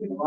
Yes.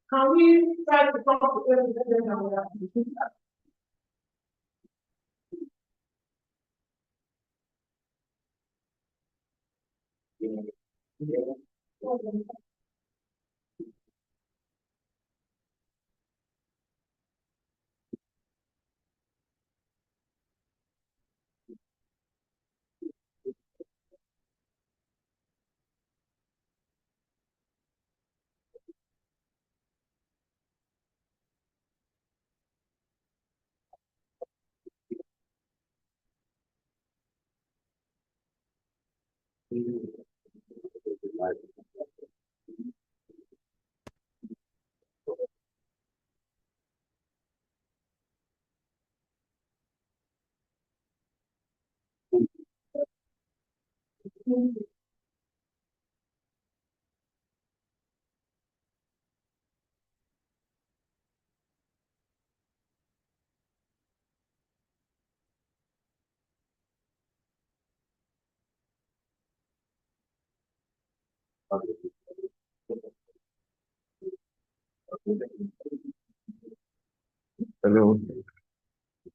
Can we try to talk to everything? Hello,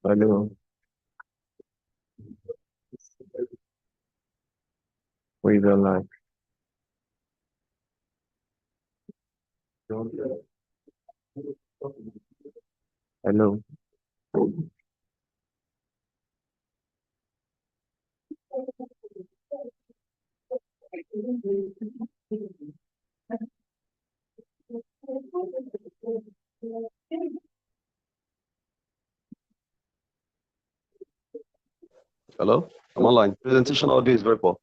hello, we don't like. Hello, Hello? I'm online. Presentation audio is very poor.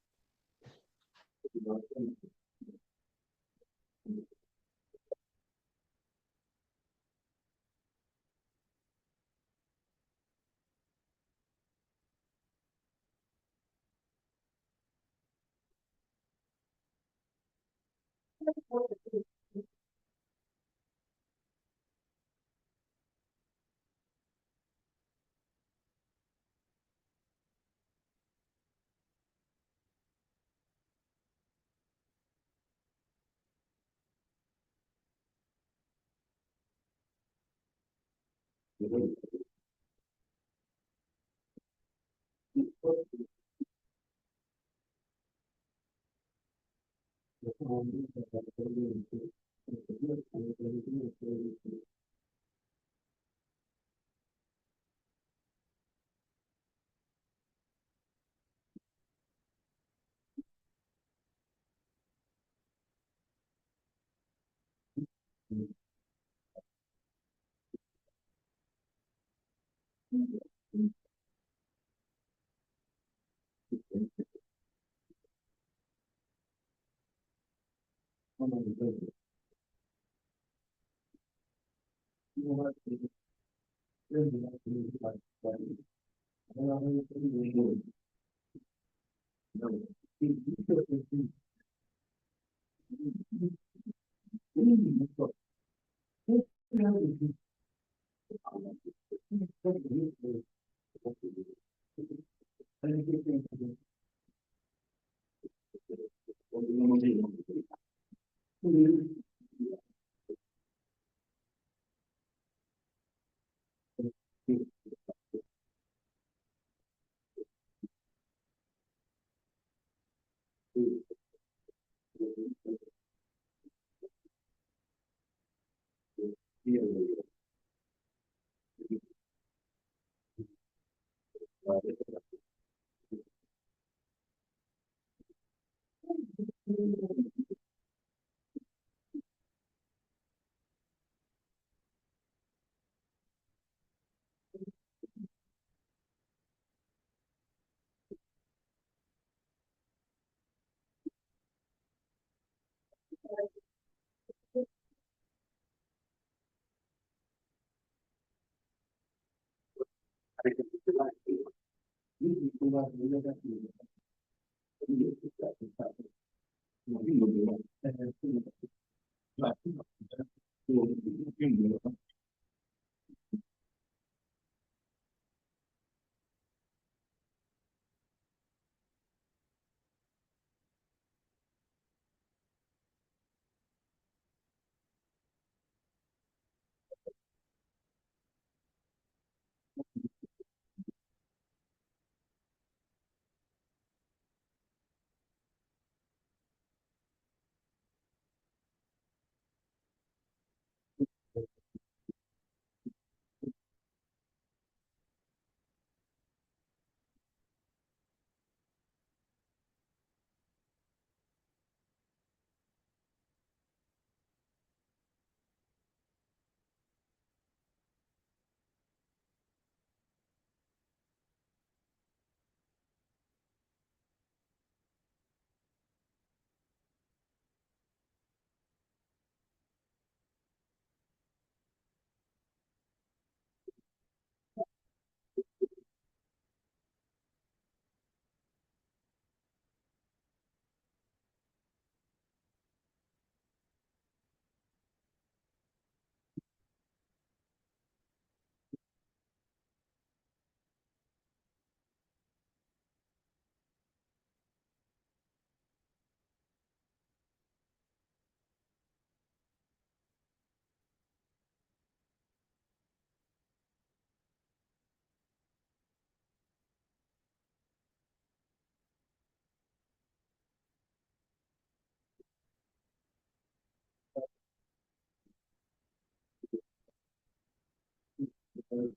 Please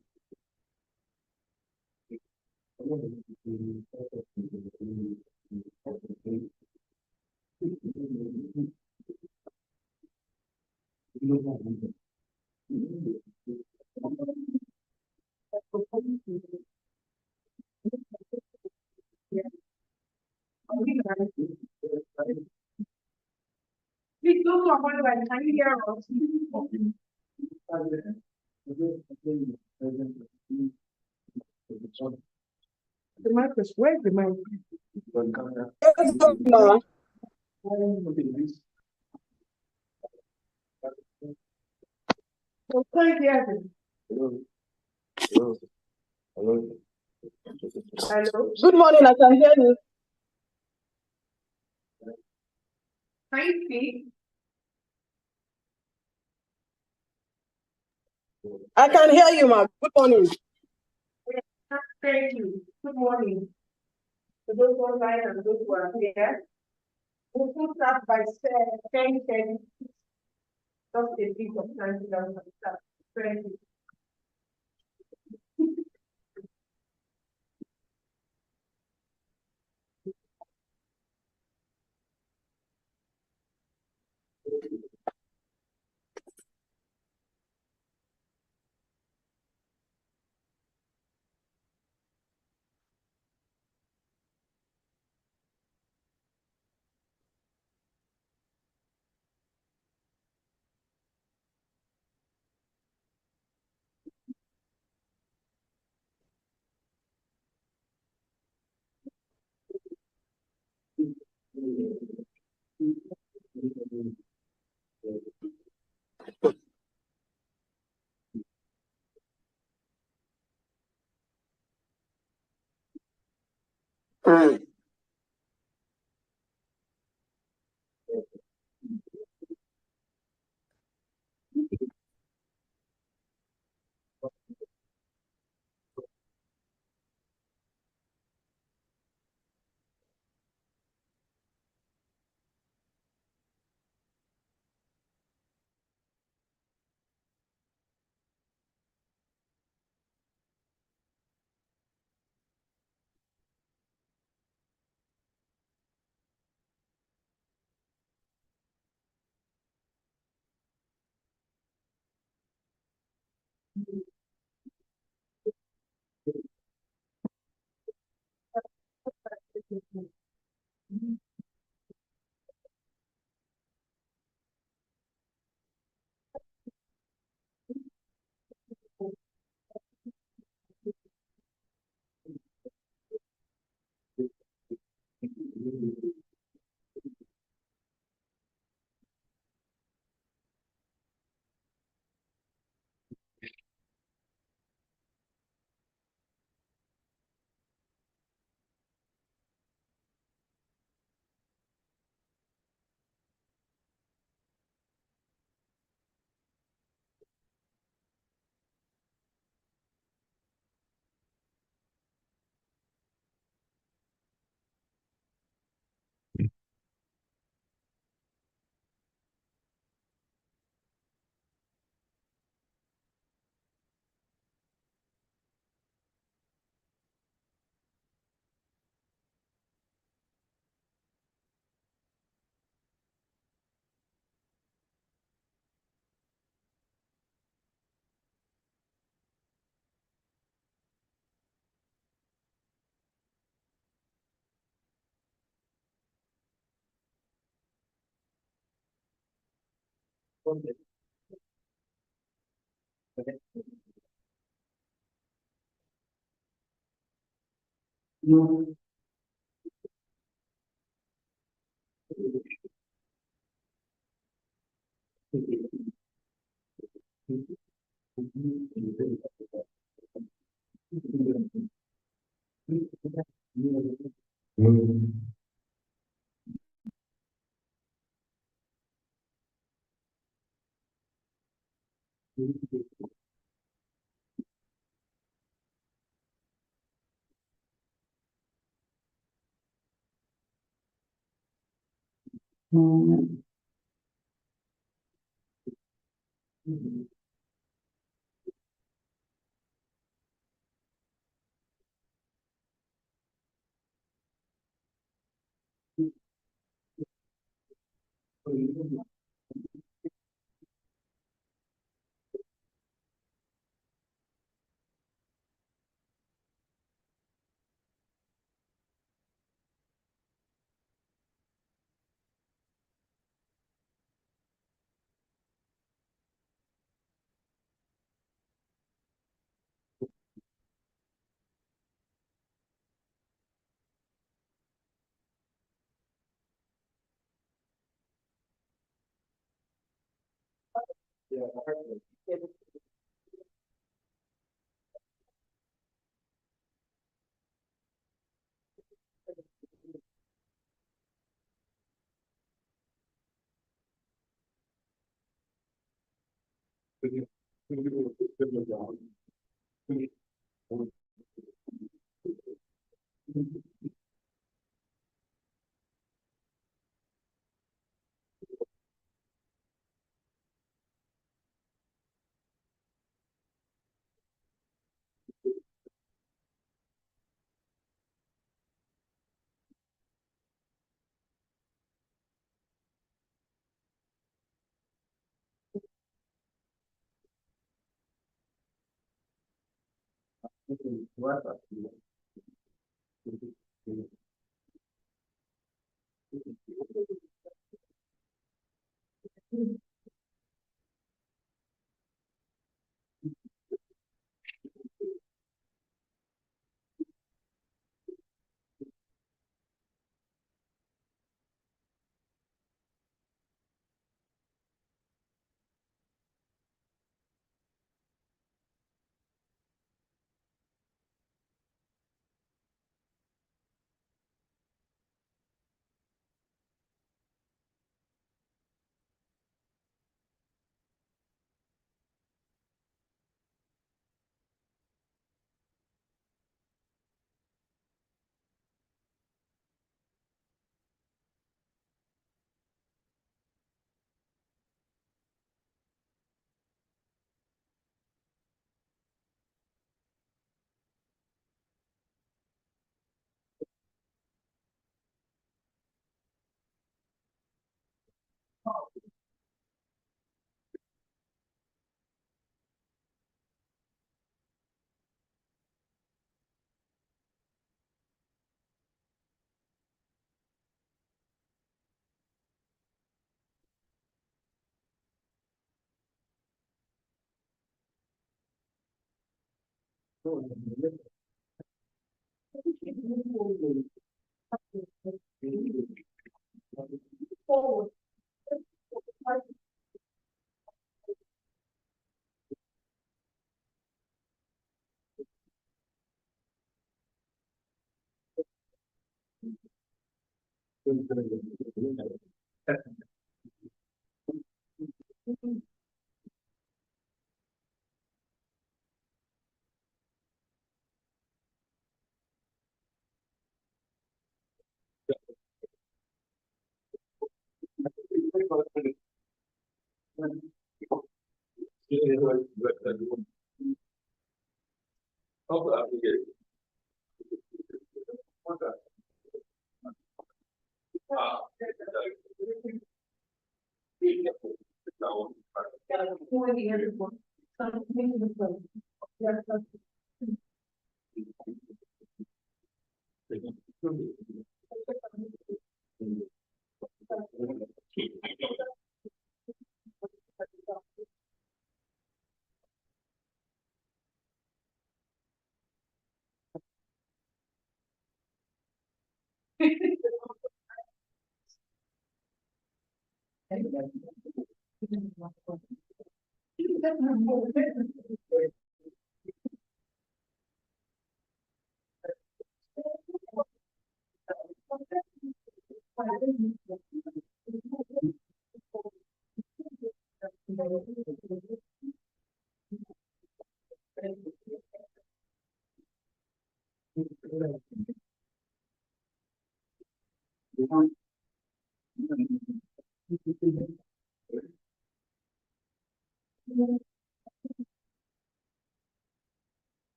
don't talk about it. Can you hear us? The mic is, where's the mic? Yes, Governor. So can't hear them. Hello? Good morning, I can hear you. Can you speak? I can hear you, ma. Good morning. Thank you. Good morning. To those online and those who are here. We will start by saying, just a bit of time to start. Thank you.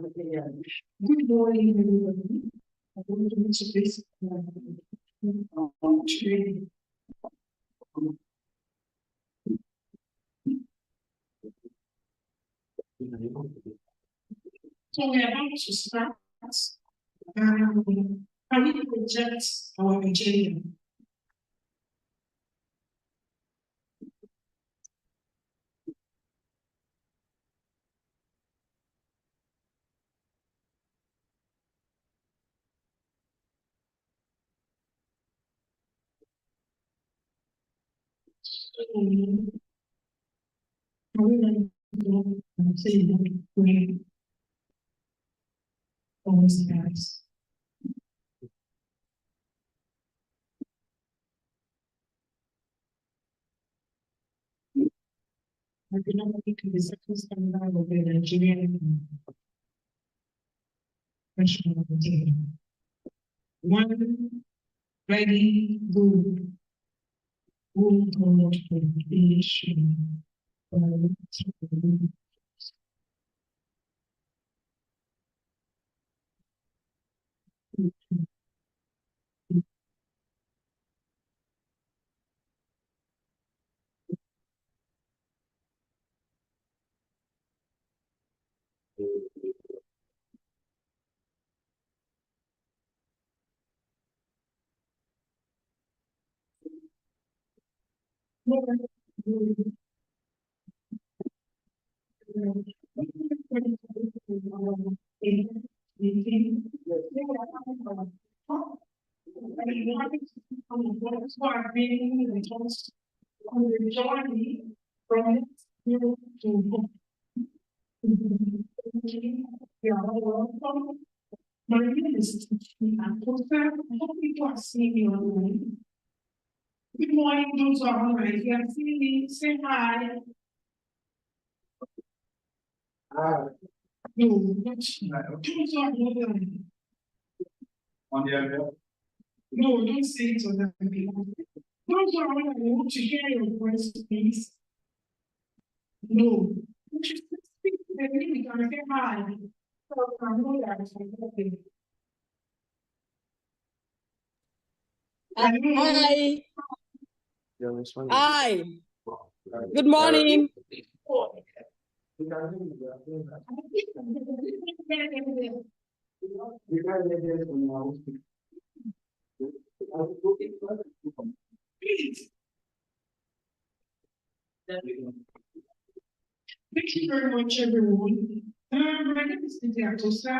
Good morning, everybody. I'm going to this training. So we are about to start. Can we project our agenda? Always guys. I do not think to the second standard of the Nigerian national team. One ready, good, completion. My name is I'm hope people are seeing me online. Good morning, those who are online. If you are seeing me, say hi. No, those who are online. On the other? No, don't say it on the people. Those who are online, I want to hear your voice, please. No. You should speak to the link and say hi. So I know that it's okay. Hi. Hi. Good morning. Please. Thank you very much, everyone. My name is Lydia Tosa.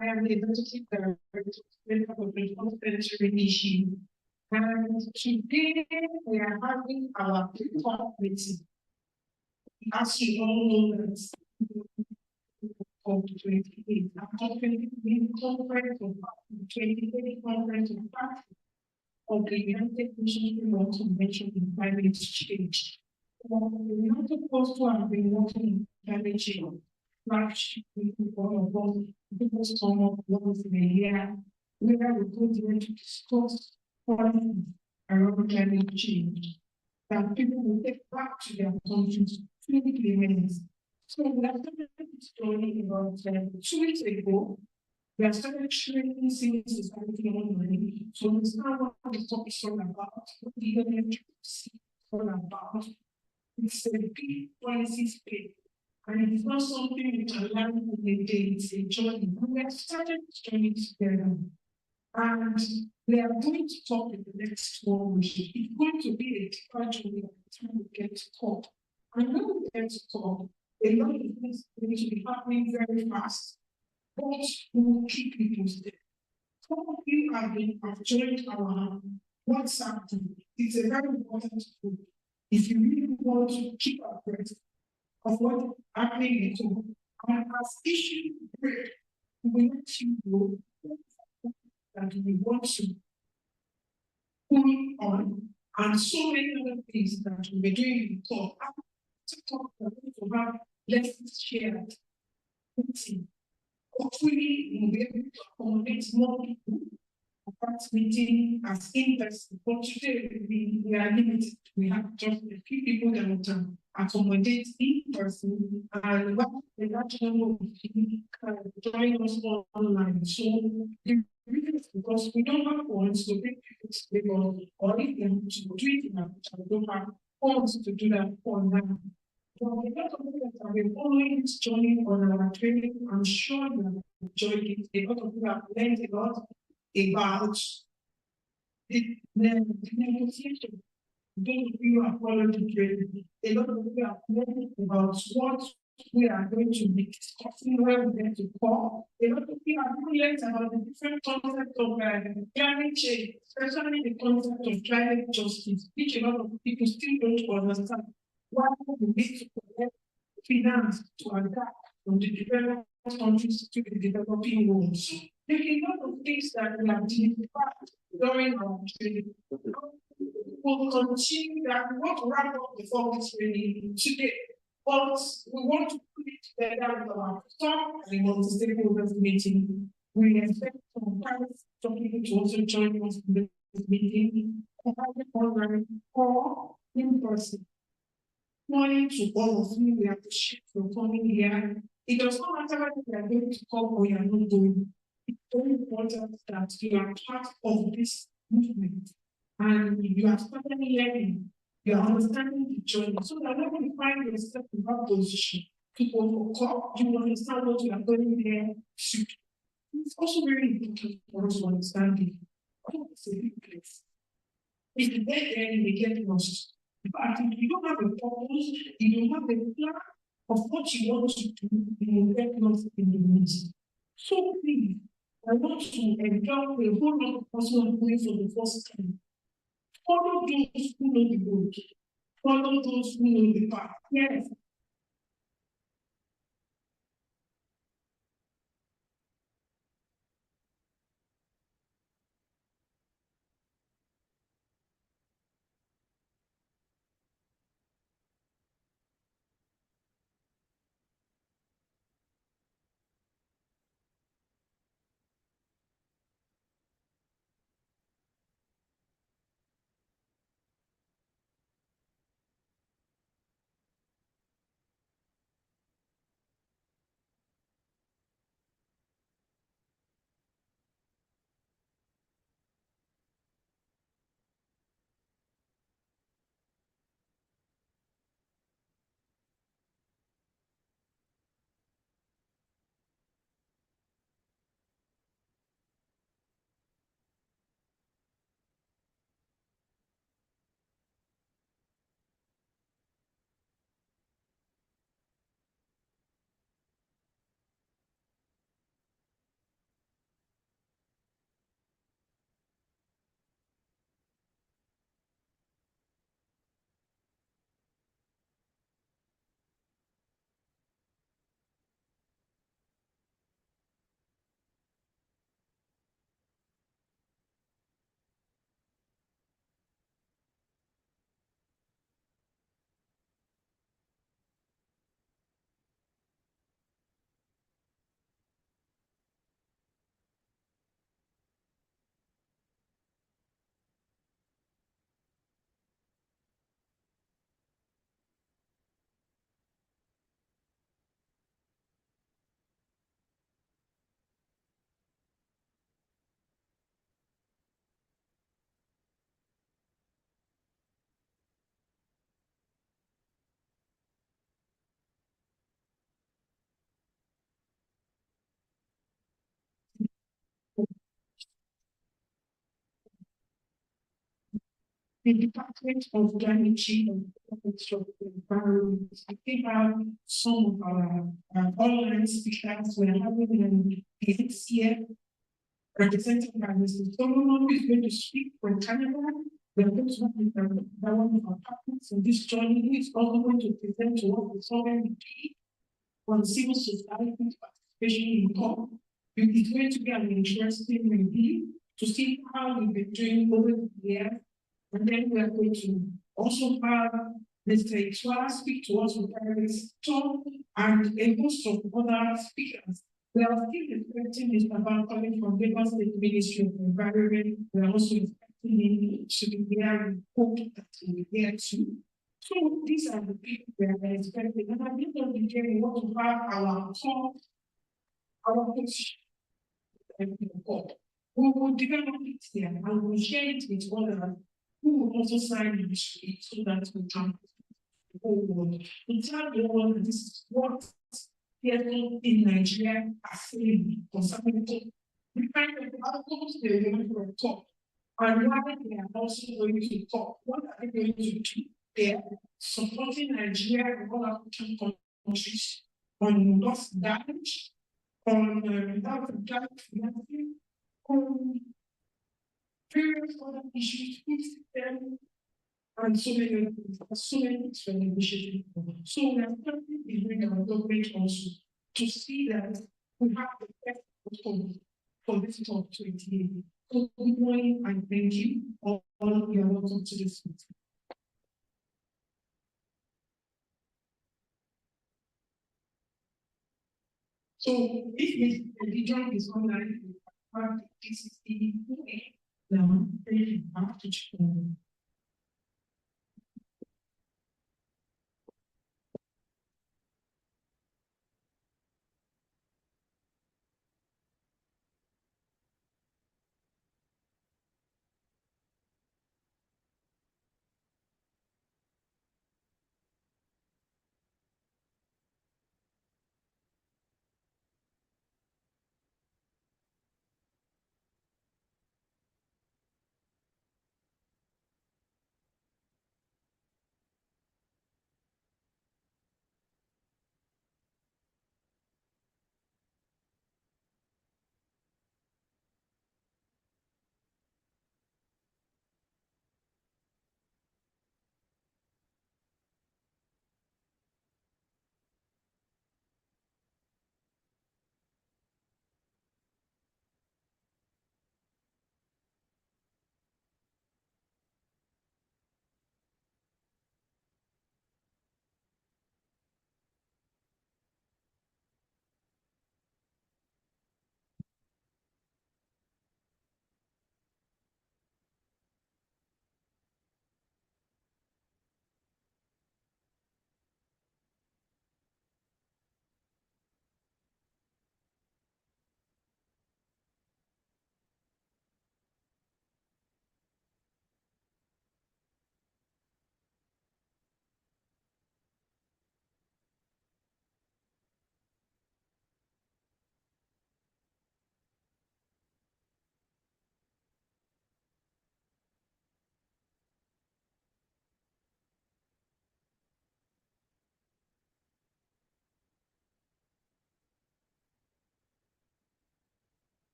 I am the Executive Director of the Monetary Issue. And today we are having our kickoff meeting. As you all know, that's COP28. After 2020 conference of 2020 conference of the United Nations Convention on Climate Change. We're not supposed to have been working in climate change. One of us, people come up once in a year, where we go there to discuss policies around climate change that people will take back to their countries to implement. So we have started this story about 2 weeks ago. We have started training civil society online. So we start what the talk is all about, what the government is all about. It's a big policy space. And it's not something we can learn in a day, it's a journey. We have started this journey together. And we are going to talk in the next 1 week. It's going to be a deeper journey by the time we get to talk. And when we get to talk, a lot of things are going to be happening very fast. But we will keep you posted. Some of you have joined our WhatsApp group. It's a very important group. If you really want to keep abreast of what is happening in Togo, and as issue break, we will let you know that we want to pull on, and so many other things that we'll be doing in talk. After talk, we're going to have lessons shared. Hopefully, we'll be able to accommodate more people that meeting as in person, but today we are limited. We have just a few people that will accommodate in person, and what the national can join us online. So the reason is because we don't have funds to bring people together, or if they want to do it now, we don't have funds to do that online. So a lot of people that have been following this journey on our training, I'm sure you have enjoyed it. A lot of people have learned a lot about the negotiation. Those of you have followed the training, a lot of people have learned about what we are going to be discussing, where we're going to call. A lot of people have learned about the different concepts of climate change, especially the concept of climate justice, which a lot of people still don't understand. Why we need to collect finance to adapt from the developed countries to the developing world. There are a lot of things that we have identified during our training. We'll continue that. We want to wrap up before this training today, but we want to put it together with our talk and the multi-stakeholders meeting. We expect some people to also join us in this meeting, either online or in person. Morning to all of you, we appreciate you coming here. It does not matter whether you are going to come or you are not going. It's very important that you are part of this movement and you are starting learning, you are understanding the journey, so that when you find yourself in that position, people will come, you understand what you are going there to do. It's also very important for us to understand it. It's a big place. If you get there, you may get lost. But if you don't have a purpose, you don't have a plan of what you want to do, you will get lost in the midst. So please, I want to encourage a whole lot of person going for the first time. Follow those who know the road. Follow those who know the path. Yes. The Department of Climate Change and Environment. We have some of our online speakers. We are having this year represented by Mr. Solomon, who is going to speak from Canada. We are going to have one of our partners in this journey, who is also going to present to us the sovereign on civil society participation in COP. It is going to be an interesting review to see how we've been doing over the years. And then we are going to also have Mr. Itwa speak to us with private talk and a host of other speakers We are still expecting Mr. Ban coming from Lagos State Ministry of Environment. We are also expecting him to be there. We hope that he will be there too. So these are the people we are expecting. And at the end of the day, we want to have our core, our position. We will develop it here and we will share it with others who will also sign it so that we can the whole world. We tell the world that this is what people in Nigeria are saying concerning the kind of outcomes they are going to talk and why they are also going to talk. What are they going to do? They are supporting Nigeria and all African countries on loss damage, on without financing, on various other issues, them, and so many things for negotiation. So we are starting to bring our government also to see that we have the best outcome for this COP28. So good morning and thank you. All of you are welcome to this meeting. So if the region is online, we have this is the now they have to change.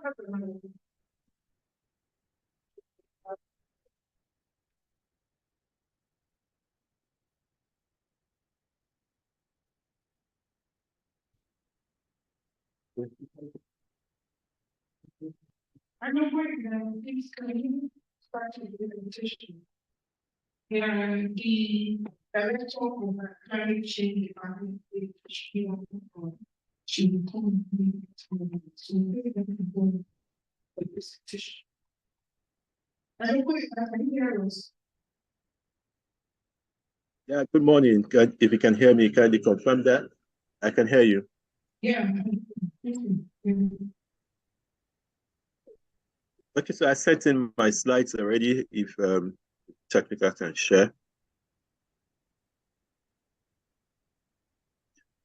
I know where things can start to the presentation. And the director of the climate change department, she come to the presentation. I know where can you hear us? Yeah, good morning. If you can hear me, kindly confirm that. I can hear you. Yeah. Okay, so I sent in my slides already. If technical can share.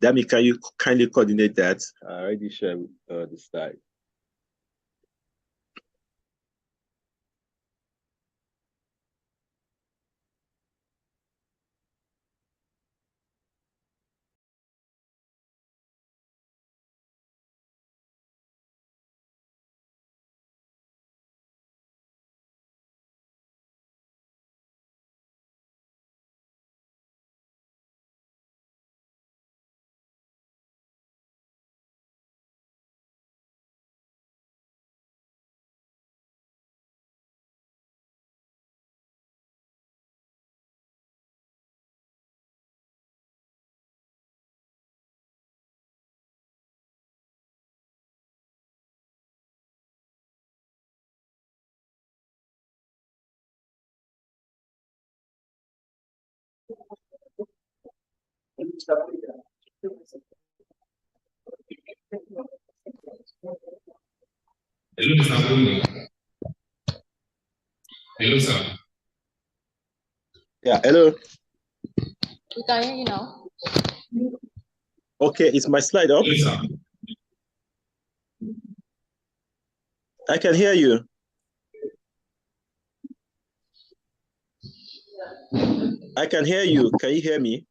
Dami, can you kindly coordinate that? I already shared the slide. Hello, Mr. Bruno. Hello, sir. Yeah, hello. We can hear you now. Okay, is my slide up? Hello, sir. I can hear you. I can hear you. Can you hear me?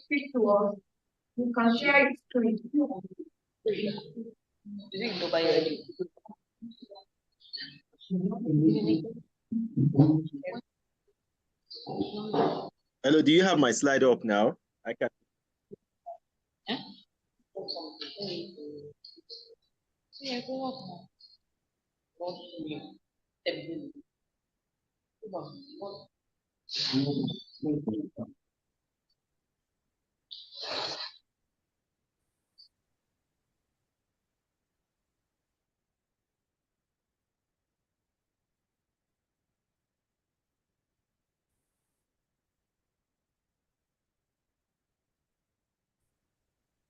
Speak to us. You can share it screen. Hello, do you have my slide up now? I can.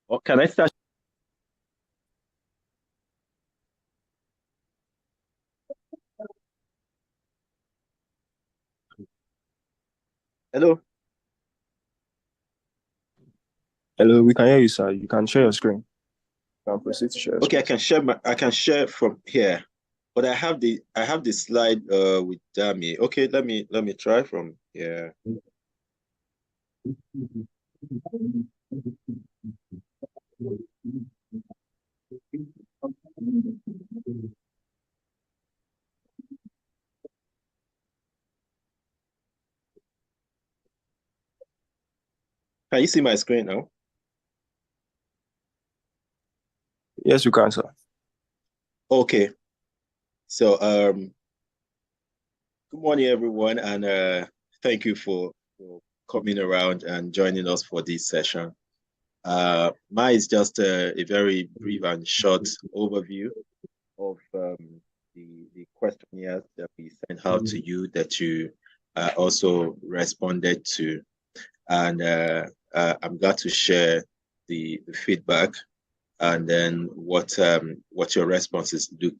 Or can I start? Hello. Hello, we can hear you, sir. You can share your screen. You can proceed to share. Okay, I can share from here, but I have the slide with Dami. Okay, let me try from here. Can you see my screen now? Yes, you can, sir. Okay. So good morning, everyone, and thank you for coming around and joining us for this session. Mine is just a very brief and short overview of the questionnaires that we sent out to you that you also responded to. And I'm glad to share the feedback and then what your responses look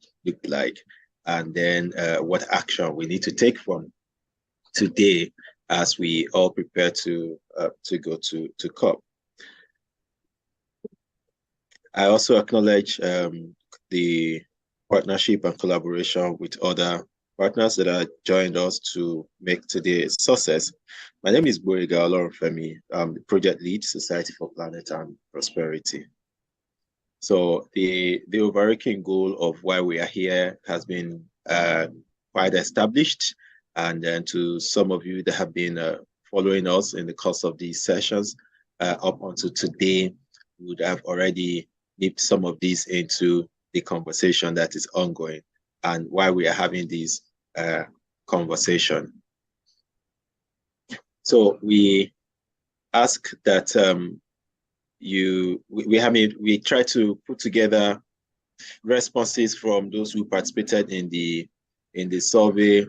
like, and then what action we need to take from today as we all prepare to go to COP. I also acknowledge the partnership and collaboration with other partners that have joined us to make today a success. My name is Boyega Olorunfemi. I'm the project lead, Society for Planet and Prosperity. So the overarching goal of why we are here has been quite established. And then to some of you that have been following us in the course of these sessions, up until today, we would have already nipped some of these into the conversation that is ongoing and why we are having this conversation. So we ask that we try to put together responses from those who participated in the survey.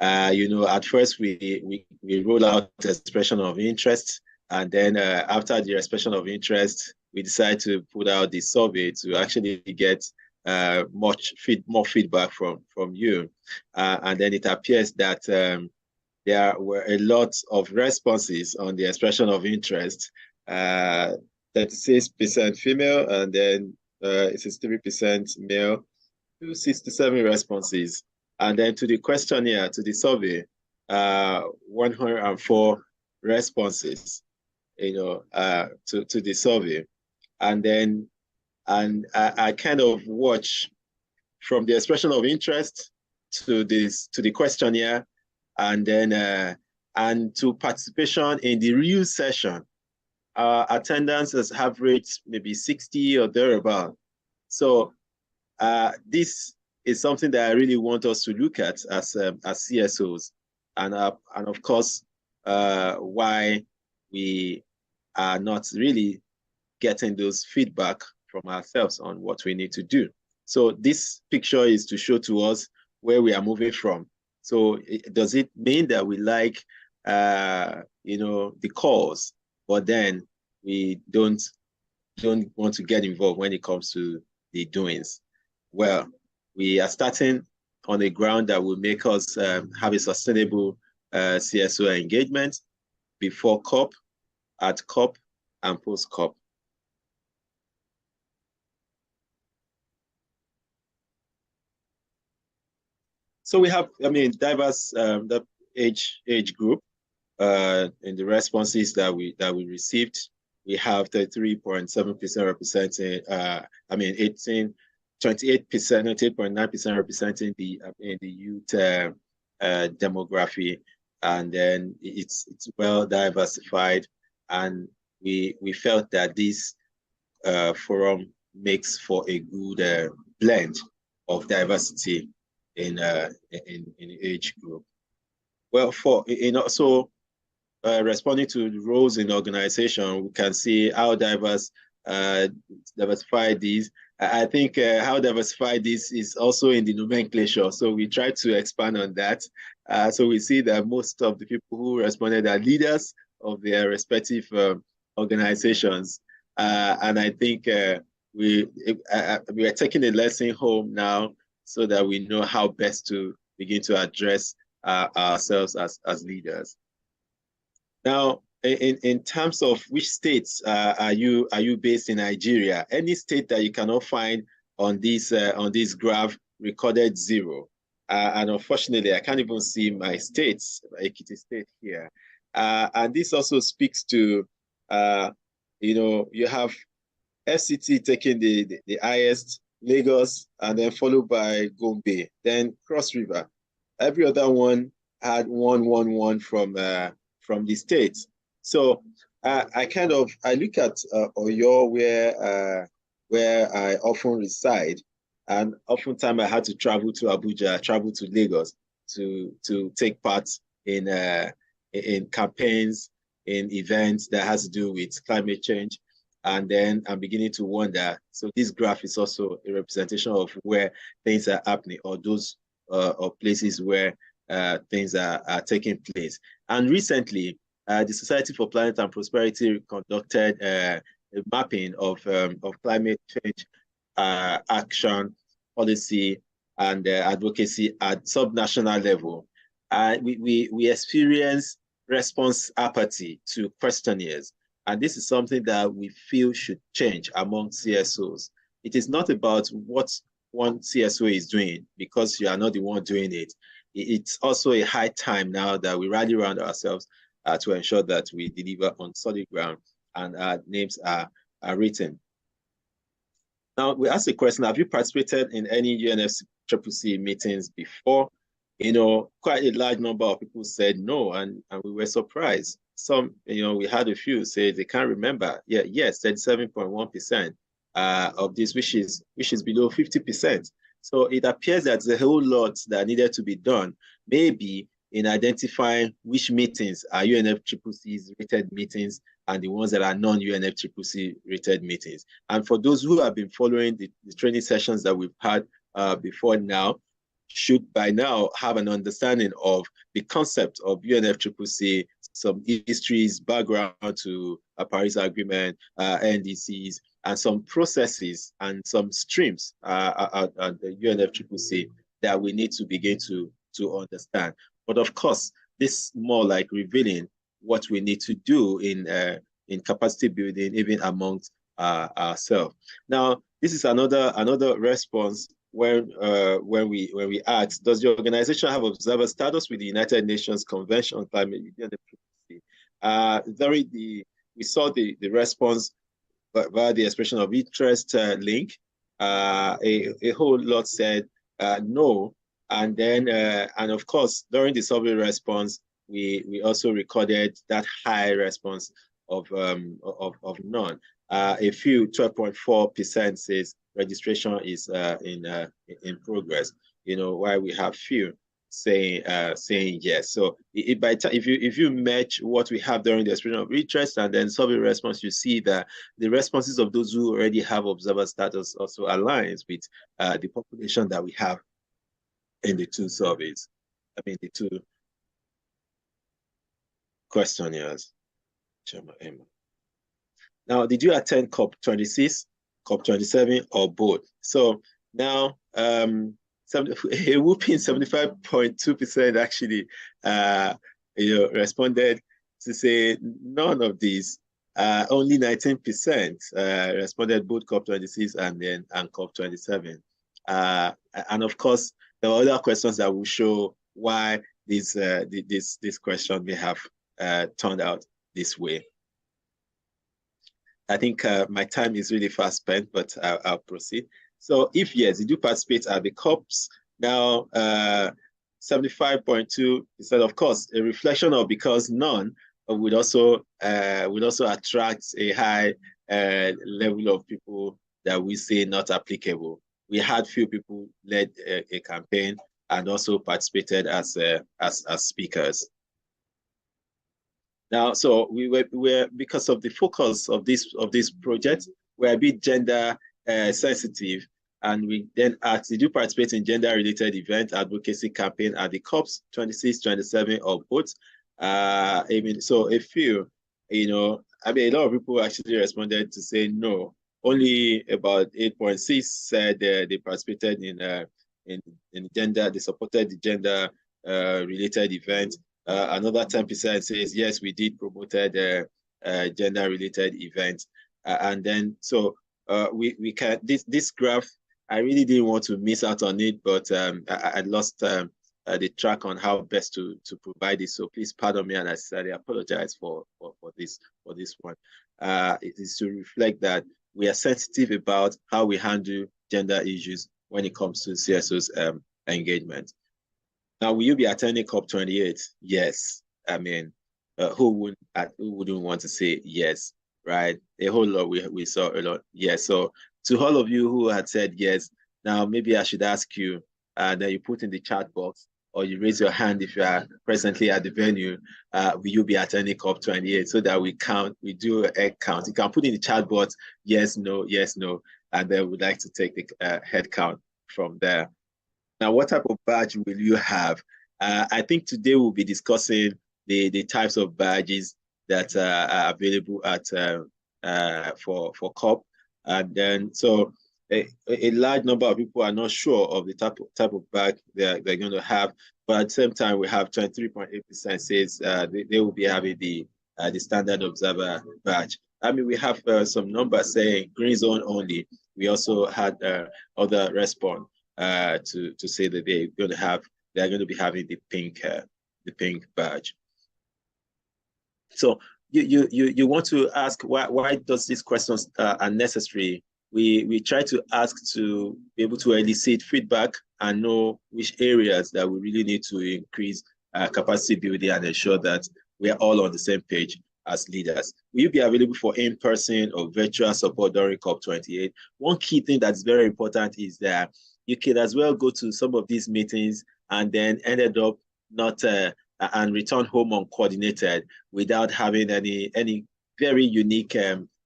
At first we roll out expression of interest, and then after the expression of interest, we decide to put out the survey to actually get more feedback from you, and then it appears that there were a lot of responses on the expression of interest. 36% female, and then 63% male, 267 responses. And then to the questionnaire, to the survey, 104 responses, to the survey. And then, I kind of watch from the expression of interest to the questionnaire, and then and to participation in the real session. Attendance has averaged maybe 60 or thereabout. So this is something that I really want us to look at as CSOs, and of course why we are not really getting those feedback from ourselves on what we need to do. So this picture is to show to us where we are moving from. So does it mean that we like the cause, but then we don't want to get involved when it comes to the doings? Well, we are starting on a ground that will make us have a sustainable CSO engagement before COP, at COP, and post-COP. So we have, diverse age group in the responses that we received. We have 33.7% representing, 28%, 28.9% representing the youth demography, and then it's well diversified, and we felt that this forum makes for a good blend of diversity in the age group. Well, responding to the roles in the organization, we can see how diversified these. I think how diversified this is also in the nomenclature. So we try to expand on that. So we see that most of the people who responded are leaders of their respective organizations. And I think we are taking a lesson home now, so that we know how best to begin to address ourselves as leaders. Now, in terms of which states are you based in Nigeria? Any state that you cannot find on this graph recorded 0. And unfortunately, I can't even see my states, Ekiti State here. And this also speaks to, you have FCT taking the highest, Lagos, and then followed by Gombe, then Cross River. Every other one had 111 from the states. So I look at Oyo, where I often reside, and oftentimes I had to travel to Abuja, travel to Lagos to take part in campaigns, in events that has to do with climate change. And then I'm beginning to wonder, so this graph is also a representation of where things are happening, or those or places where things are taking place. And recently, the Society for Planet and Prosperity conducted a mapping of climate change action, policy, and advocacy at subnational level. We experience response apathy to questionnaires. And this is something that we feel should change among CSOs. It is not about what one CSO is doing, because you are not the one doing it. it's also a high time now that we rally around ourselves to ensure that we deliver on solid ground and our names are written. Now, we asked the question, have you participated in any UNFCCC meetings before? You know, quite a large number of people said no, and we were surprised. Some, you know, we had a few say they can't remember. Yeah, yes, 37.1% of this, which is below 50%. So it appears that there's a whole lot that needed to be done, maybe in identifying which meetings are UNFCCC's rated meetings and the ones that are non-UNFCCC rated meetings. And for those who have been following the training sessions that we've had before now, should by now have an understanding of the concept of UNFCCC, some histories, background to a Paris Agreement, NDCs, and some processes and some streams at the UNFCCC that we need to begin to understand. But of course, this is more like revealing what we need to do in capacity building, even amongst ourselves. Now, this is another response when we asked, does the organization have observer status with the United Nations Convention on Climate UNFCCC? We saw the response via the expression of interest link. A whole lot said no, and then and of course during the survey response we also recorded that high response of none. A few 12.4% says registration is in progress. You know, while we have few saying yes. So if you match what we have during the expression of interest and then survey response, you see that the responses of those who already have observer status also aligns with the population that we have in the two surveys. I mean, the two questionnaires. Now, did you attend COP26, COP27, or both? So now, a whooping 75.2% actually, responded to say none of these. Only 19% responded both COP26 and COP27. And of course, there were other questions that will show why this question may have turned out this way. I think my time is really fast spent, but I'll proceed. So if yes, did you participate at the COPs? Now, 75.2%, of course, a reflection of because none would also attract a high level of people that we say not applicable. We had few people led a campaign and also participated as speakers. Now, so we were because of the focus of this project, we're a bit gender sensitive, and we then asked, did you participate in gender-related event advocacy campaign at the COPs 26, 27, or both? I mean, so a few, a lot of people actually responded to say no. Only about 8.6 said they participated in gender, they supported the gender related event. Another 10% says, yes, we did promoted gender-related event. And then, so we can, this graph, I really didn't want to miss out on it, but I lost the track on how best to provide this. So please pardon me, and I sincerely apologize for this one. It is to reflect that we are sensitive about how we handle gender issues when it comes to CSOs engagement. Now, will you be attending COP28? Yes. I mean, who wouldn't want to say yes, right? A whole lot, we saw a lot. Yes. So to all of you who had said yes, now maybe I should ask you that you put in the chat box or you raise your hand if you are presently at the venue, will you be attending COP28 so that we do a head count. You can put in the chat box, yes, no, and then we'd like to take the head count from there. Now, what type of badge will you have? I think today we'll be discussing the types of badges that are available at for COP. And then, so a large number of people are not sure of the type of badge they're going to have. But at the same time, we have 23.8% says they will be having the standard observer badge. I mean, we have some numbers saying green zone only. We also had other response to say that they're going to have they are going to be having the pink badge. So you want to ask why does these questions are necessary? We try to ask to be able to elicit feedback and know which areas that we really need to increase capacity building and ensure that we are all on the same page as leaders. Will you be available for in-person or virtual support during COP28? One key thing that's very important is that you can as well go to some of these meetings and then ended up not and return home uncoordinated without having any very unique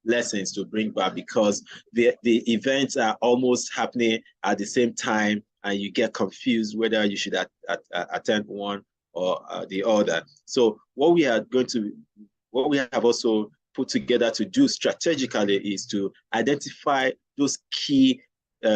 lessons to bring back, because the events are almost happening at the same time and you get confused whether you should attend one or the other. So what we have also put together to do strategically is to identify those key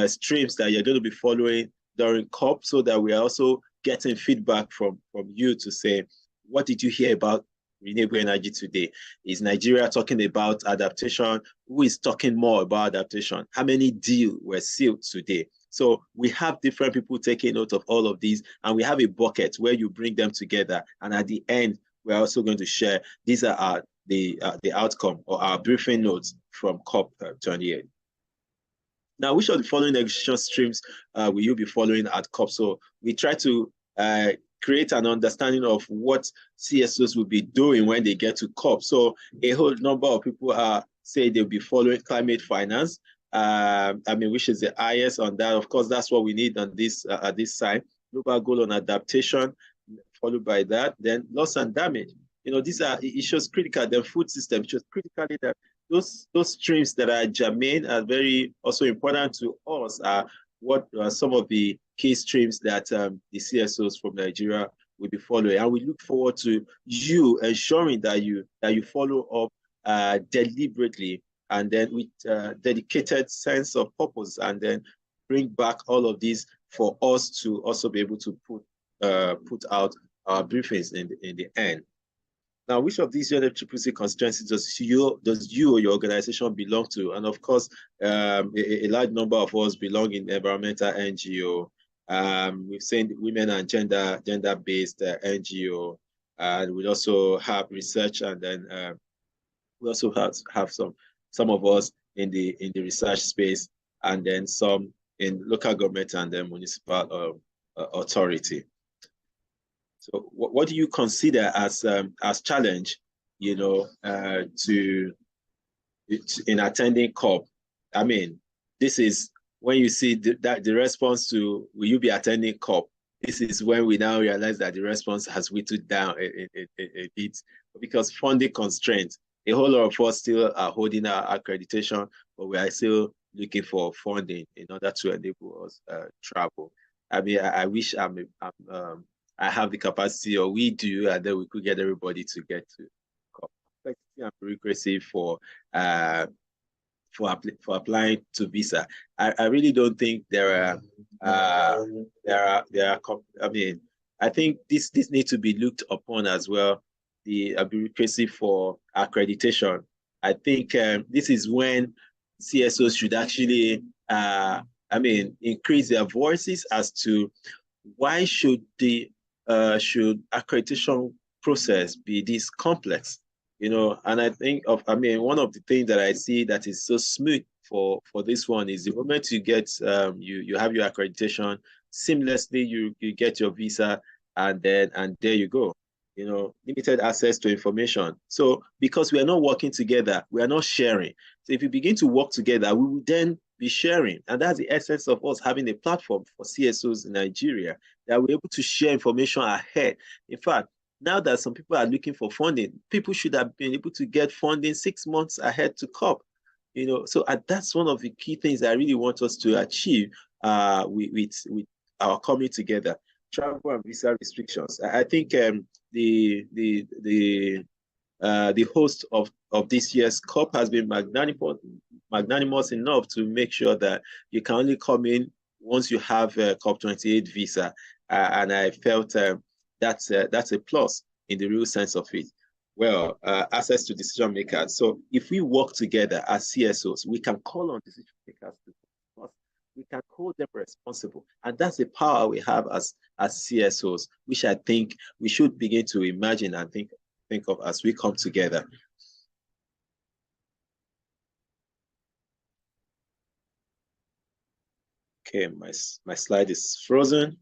streams that you're going to be following during COP, so that we are also getting feedback from you to say, what did you hear about renewable energy today? Is Nigeria talking about adaptation? Who is talking more about adaptation? How many deals were sealed today? So we have different people taking note of all of these, and we have a bucket where you bring them together. And at the end, we're also going to share, these are the outcome or our briefing notes from COP28. Now, which of the following negotiation streams will you be following at COP? So we try to create an understanding of what CSOs will be doing when they get to COP. So a whole number of people say they'll be following climate finance, which is the highest on that. Of course, that's what we need on this at this side. Global goal on adaptation, followed by that. Then loss and damage. These are issues critical. The food system, it shows critically that those streams that are germane are very also important to us. What are some of the key streams that the CSOs from Nigeria will be following? And we look forward to you ensuring that you follow up deliberately, and then with dedicated sense of purpose, and then bring back all of these for us to also be able to put out our briefings in the end. Now, which of these UNFCCC constituencies does you or your organization belong to? And of course, a large number of us belong in environmental NGO. We've seen women and gender-based NGO, and we also have research, and then we also have some of us in the research space, and then some in local government and then municipal authority. So what do you consider as challenge, in attending COP? I mean, this is when you see the response to, will you be attending COP? This is when we now realize that the response has whittled down a bit, because funding constraints. A whole lot of us still are holding our accreditation, but we are still looking for funding in order to enable us travel. I mean, I wish I have the capacity, or we do, and then we could get everybody to get to complexity and bureaucracy for applying to visa. I really don't think there are. I mean, I think this needs to be looked upon as well. The bureaucracy for accreditation. I think this is when CSOs should actually, increase their voices as to why should the accreditation process be this complex, and I think one of the things that I see that is so smooth for this one is the moment you get you have your accreditation, seamlessly you get your visa, and there you go, limited access to information. So because we are not working together, we are not sharing. So if we begin to work together, we will then be sharing. And that's the essence of us having a platform for CSOs in Nigeria, that we're able to share information ahead. In fact, now that some people are looking for funding, people should have been able to get funding 6 months ahead to COP. So that's one of the key things I really want us to achieve with our coming together. Travel and visa restrictions. I think the host of this year's COP has been magnanimous enough to make sure that you can only come in once you have a COP28 visa, and I felt that's a plus in the real sense of it. Well, access to decision makers. So if we work together as CSOs, we can call on decision makers to we can hold them responsible. And that's the power we have as CSOs, which I think we should begin to imagine and think of as we come together. Okay, my slide is frozen.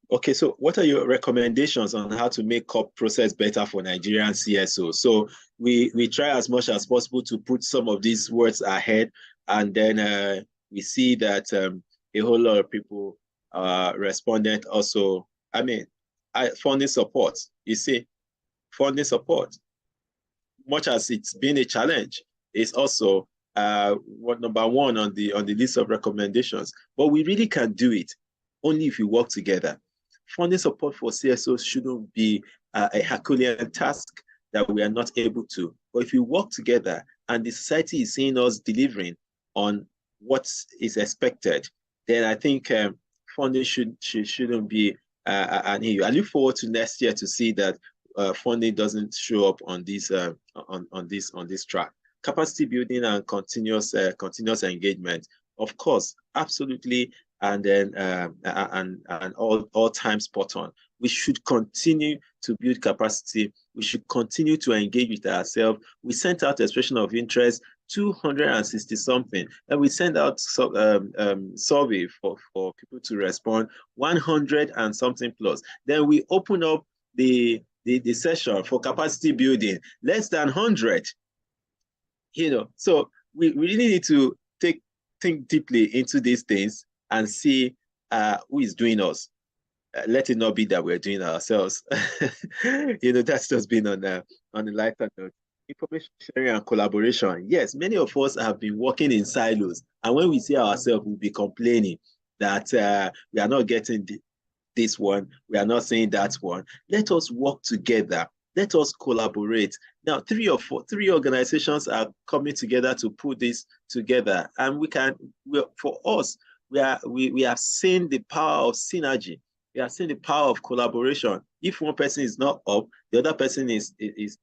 Okay, so what are your recommendations on how to make COP process better for Nigerian CSOs? So we try as much as possible to put some of these words ahead, and then we see that a whole lot of people responded also. I mean, funding support, you see, funding support, much as it's been a challenge, is also number one on the list of recommendations. But we really can do it only if we work together. Funding support for CSOs shouldn't be a Herculean task that we are not able to. But if we work together and the society is seeing us delivering on what is expected, then I think funding shouldn't be an issue. I look forward to next year to see that funding doesn't show up on this track. Capacity building and continuous engagement, of course, absolutely, and then and all time spot on. We should continue to build capacity. We should continue to engage with ourselves. We sent out expression of interest 260 something, and we sent out survey for people to respond 100 and something plus. Then we open up the session for capacity building, less than 100. So we really need to think deeply into these things and see who is doing us. Let it not be that we're doing ourselves. That's just been on the lighter note. Information sharing and collaboration. Yes, many of us have been working in silos, and when we see ourselves, we'll be complaining that we are not getting this one, we are not saying that one. Let us work together. Let us collaborate. Now, three organizations are coming together to put this together, and we have seen the power of synergy. We have seen the power of collaboration. If one person is not up, the other person is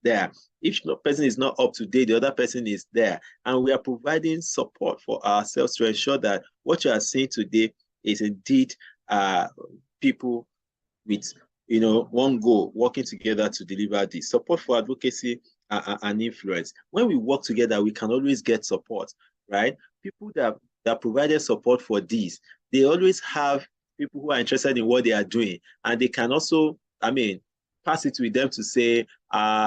there. If the person is not up to date, the other person is there. And we are providing support for ourselves to ensure that what you are seeing today is indeed people with one goal, working together to deliver this. Support for advocacy and influence. When we work together, we can always get support, right? People that provided support for this, they always have people who are interested in what they are doing, and they can also, pass it with them to say,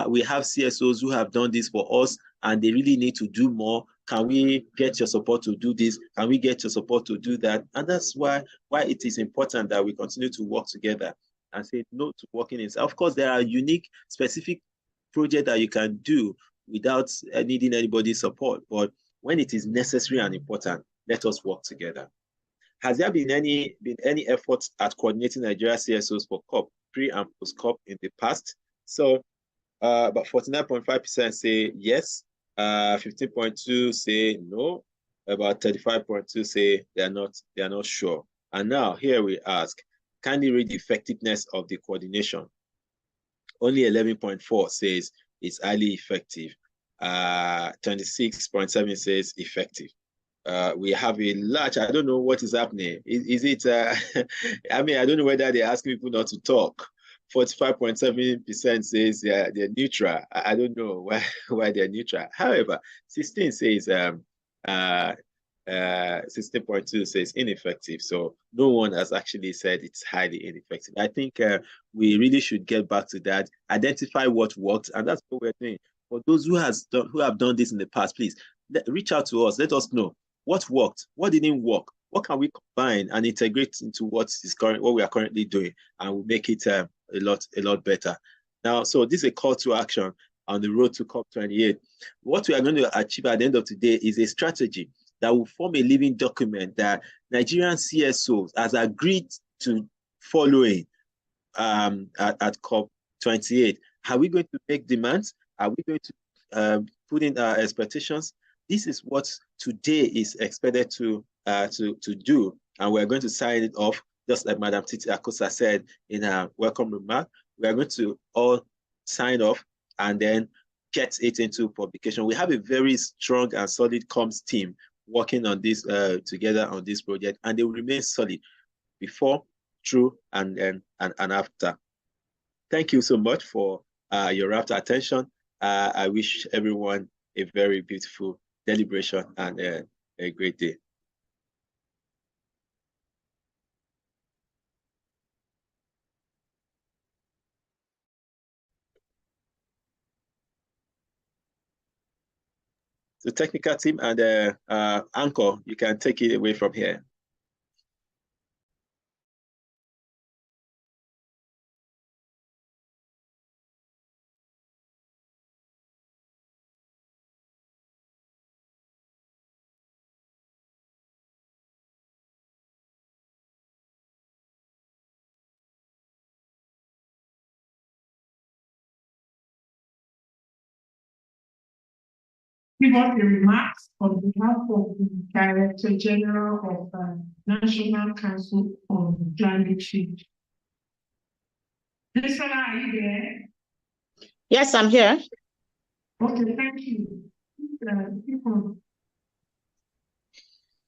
we have CSOs who have done this for us, and they really need to do more. Can we get your support to do this? Can we get your support to do that? And that's why it is important that we continue to work together and say no to working in. Of course, there are unique, specific projects that you can do without needing anybody's support. But when it is necessary and important, let us work together. Has there been any efforts at coordinating Nigeria CSOs for COP, pre and post COP in the past? So about 49.5% say yes, 15.2% say no, about 35.2% say they are not sure. And now here we ask, can you read the effectiveness of the coordination? Only 11.4% says it's highly effective. 26.7% says effective. We have a large, I don't know what is happening. Is it, I don't know whether they're asking people not to talk. 45.7% says they're neutral. I don't know why they're neutral. However, 16 says, 16.2 says ineffective. So no one has actually said it's highly ineffective. I think we really should get back to that, identify what works, and that's what we're doing. For those who have done this in the past, please reach out to us. Let us know what worked, what didn't work, what can we combine and integrate into what we are currently doing, and we'll make it a lot better. Now, so this is a call to action on the road to COP28. What we are going to achieve at the end of today is a strategy that will form a living document that Nigerian CSOs has agreed to following at COP28. Are we going to make demands? Are we going to put in our expectations? This is what today is expected to do, and we're going to sign it off, just like Madam Titi Akosa said in her welcome remark. We are going to all sign off, and then get it into publication. We have a very strong and solid comms team working on this together on this project, and they will remain solid before, through, and after. Thank you so much for your rapt attention. I wish everyone a very beautiful deliberation and a great day. The technical team and Anchor, you can take it away from here. Give us the remarks on behalf of the Director General of National Council on Climate Change. Lisa, are you there? Yes, I'm here. Okay, thank you.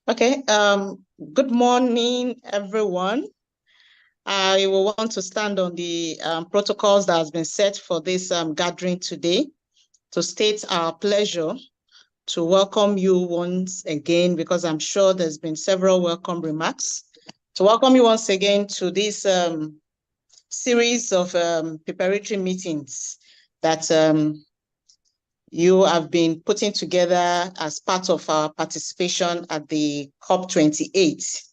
Okay, good morning, everyone. I will want to stand on the protocols that has been set for this gathering today to state our pleasure to welcome you once again, because I'm sure there's been several welcome remarks, to welcome you once again to this series of preparatory meetings that you have been putting together as part of our participation at the COP28.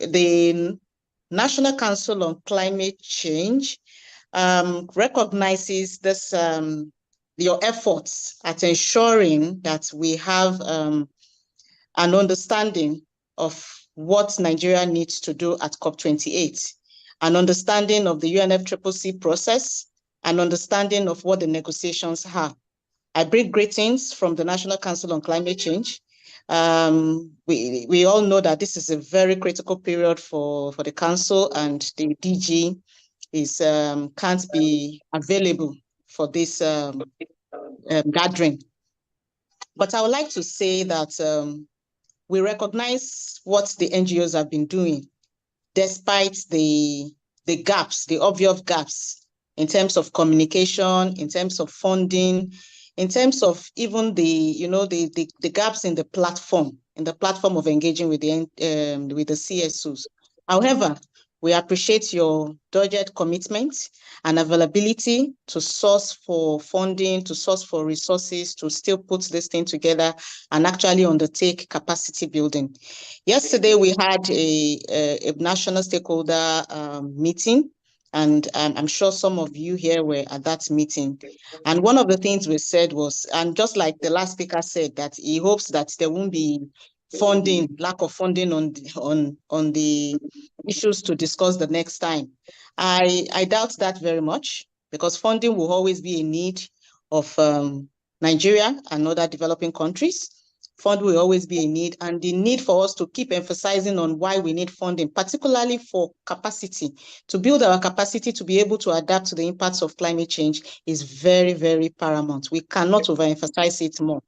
The National Council on Climate Change recognizes this your efforts at ensuring that we have an understanding of what Nigeria needs to do at COP28, an understanding of the UNFCCC process, an understanding of what the negotiations are. I bring greetings from the National Council on Climate Change. We all know that this is a very critical period for the council, and the DG is can't be available for this gathering. But I would like to say that we recognize what the NGOs have been doing, despite the gaps, the obvious gaps in terms of communication, in terms of funding, in terms of even the gaps in the platform of engaging with the CSOs. However, we appreciate your dogged commitment and availability to source for funding, to source for resources, to still put this thing together and actually undertake capacity building. Yesterday, we had a national stakeholder meeting, and I'm sure some of you here were at that meeting. And one of the things we said was, and just like the last speaker said, that he hopes that there won't be funding, lack of funding on the issues to discuss the next time. I doubt that very much, because funding will always be a need of Nigeria and other developing countries. Fund will always be a need, and the need for us to keep emphasizing on why we need funding, particularly for capacity, to build our capacity to be able to adapt to the impacts of climate change, is very, very paramount. We cannot overemphasize it more.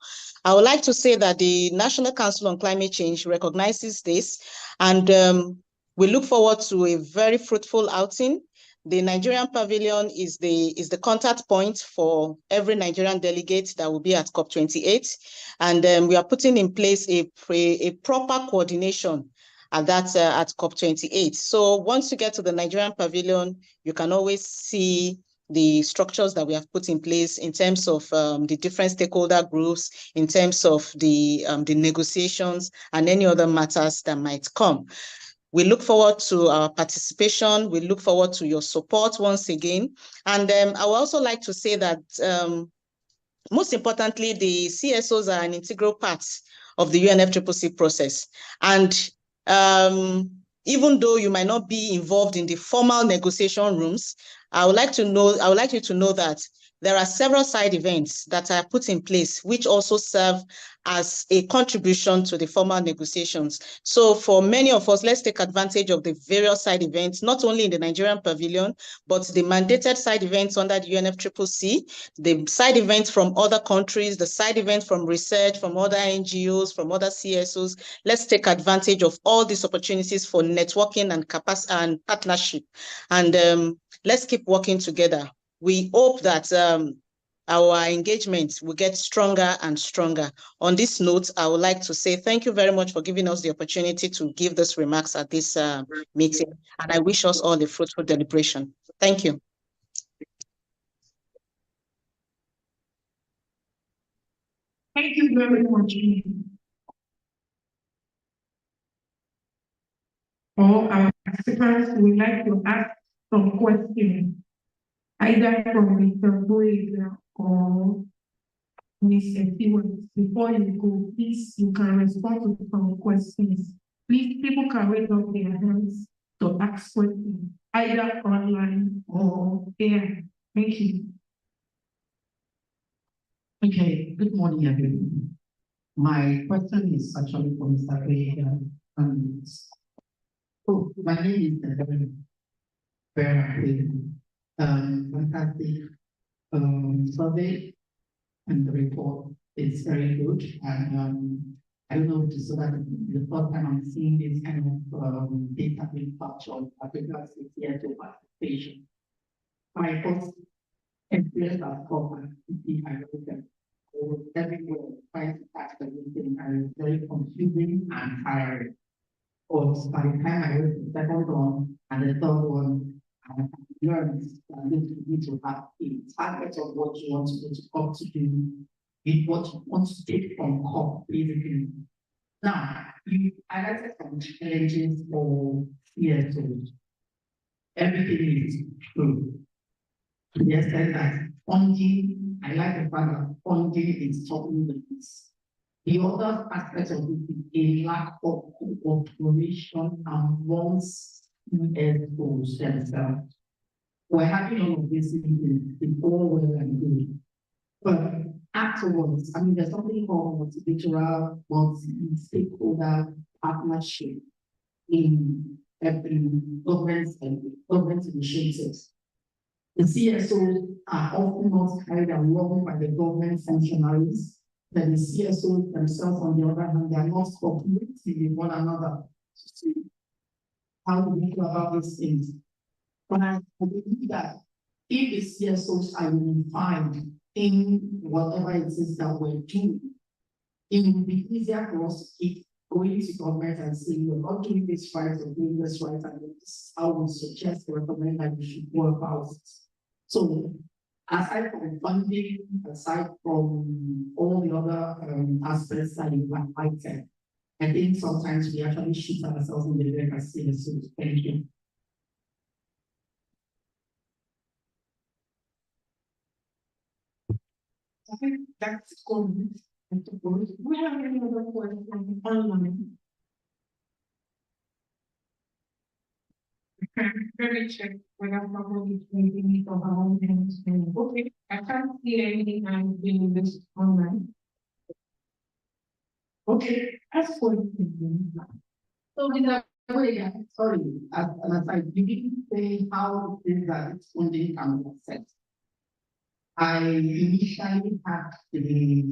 I would like to say that the National Council on Climate Change recognizes this, and we look forward to a very fruitful outing. The Nigerian Pavilion is the contact point for every Nigerian delegate that will be at COP28. And we are putting in place a proper coordination at COP28. So once you get to the Nigerian Pavilion, you can always see the structures that we have put in place in terms of the different stakeholder groups, in terms of the negotiations and any other matters that might come. We look forward to our participation. We look forward to your support once again. And I would also like to say that most importantly, the CSOs are an integral part of the UNFCCC process. And even though you might not be involved in the formal negotiation rooms, I would like you to know that there are several side events that are put in place, which also serve as a contribution to the formal negotiations. So for many of us, let's take advantage of the various side events, not only in the Nigerian pavilion, but the mandated side events under the UNFCCC, the side events from other countries, the side events from research, from other NGOs, from other CSOs. Let's take advantage of all these opportunities for networking and capacity and partnership. And let's keep working together. We hope that our engagement will get stronger and stronger. On this note, I would like to say thank you very much for giving us the opportunity to give these remarks at this meeting. And I wish us all a fruitful deliberation. Thank you. Thank you very much. All our participants would like to ask some questions, either from Mr. Boyd or Ms. Stewart. Before you go, please, you can respond to some questions. Please, people can raise up their hands to ask questions, either online or here. Thank you. Okay, good morning, everyone. My question is actually for Mr. Ray. My name is very fantastic survey, and the report is very good. And I don't know, so that the first time I'm seeing this kind of data being captured as regards to CSO participation. My first experience as COP28, I wrote them. Everywhere trying to catch everything, and it's very confusing and tiring. But by the time I wrote the second one and the third one, I learned that you need to have a target of what you want to go to COP to do, with what you want to take from COP, basically. Now, you highlighted some challenges for CSOs. Everything is true. To the extent that funding, I like the fact that funding is stopping the peace. The other aspect of it is a lack of cooperation amongst CSOs themselves. We're having all of this in all well and good. But afterwards, I mean, there's something called multilateral, multi-stakeholder partnership in government initiatives. The CSOs are often not carried along by the government functionaries, but the CSOs themselves, on the other hand, they are not cooperating with one another to see how to think about these things. But I believe that if the CSOs are unified in whatever it is that we're doing, it will be easier for us to keep going to government and saying, we're not doing this right or doing this right, and this is how we suggest or recommend that we should go about it. So, aside from funding, aside from all the other aspects that you have highlighted, I think sometimes we actually shoot ourselves in the leg as CSOs. Thank you. I think that's good. We have any other questions online? Let me check whether probably it's maybe for our own things. Okay, I can't see anything I'm doing this online. Okay, as for so in a way, sorry, as I didn't say how it is that it's funding can be accessed. I initially had the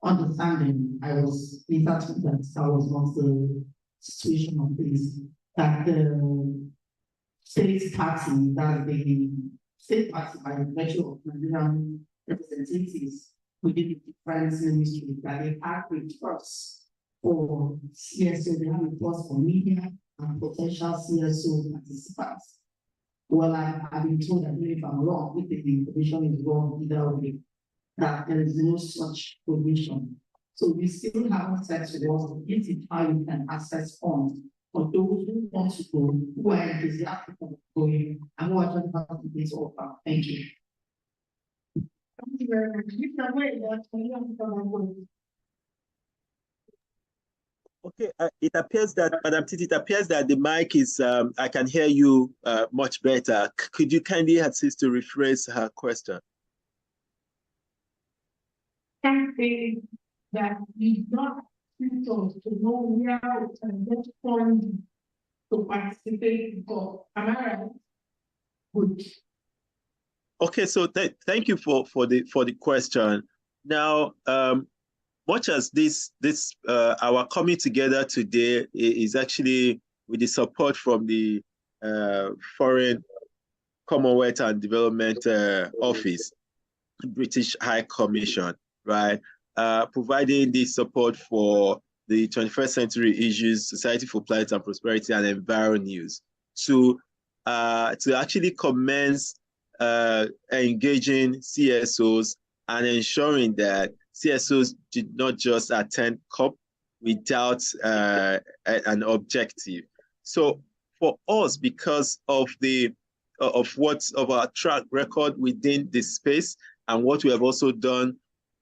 understanding, I was in that was not the situation of this, that the state party, that the state party by virtue of Nigerian representatives within the different ministries, that they had requests for CSO, they have requests for media and potential CSO participants. Well, I've been told that if I'm wrong, if the information is wrong either way, that there is no such provision. So we still haven't said to us, this is how you can access funds for those who want to go, who are enthusiastic about going, and who are just about to this offer. Thank you. thank you very much. Okay, it appears that, Madam Titi, it appears that the mic is, I can hear you much better. Could you kindly assist to rephrase her question? campaign that we not people to know where we can get funding to participate in COP. Am I right? Good. Okay, so thank you for the question. Now, much as this our coming together today is actually with the support from the Foreign Commonwealth and Development Office, British High Commission, right? Providing this support for the 21st Century Issues, Society for Planet and Prosperity, and Enviro News to actually commence engaging CSOs and ensuring that CSOs did not just attend COP without an objective. So for us, because of our track record within this space and what we have also done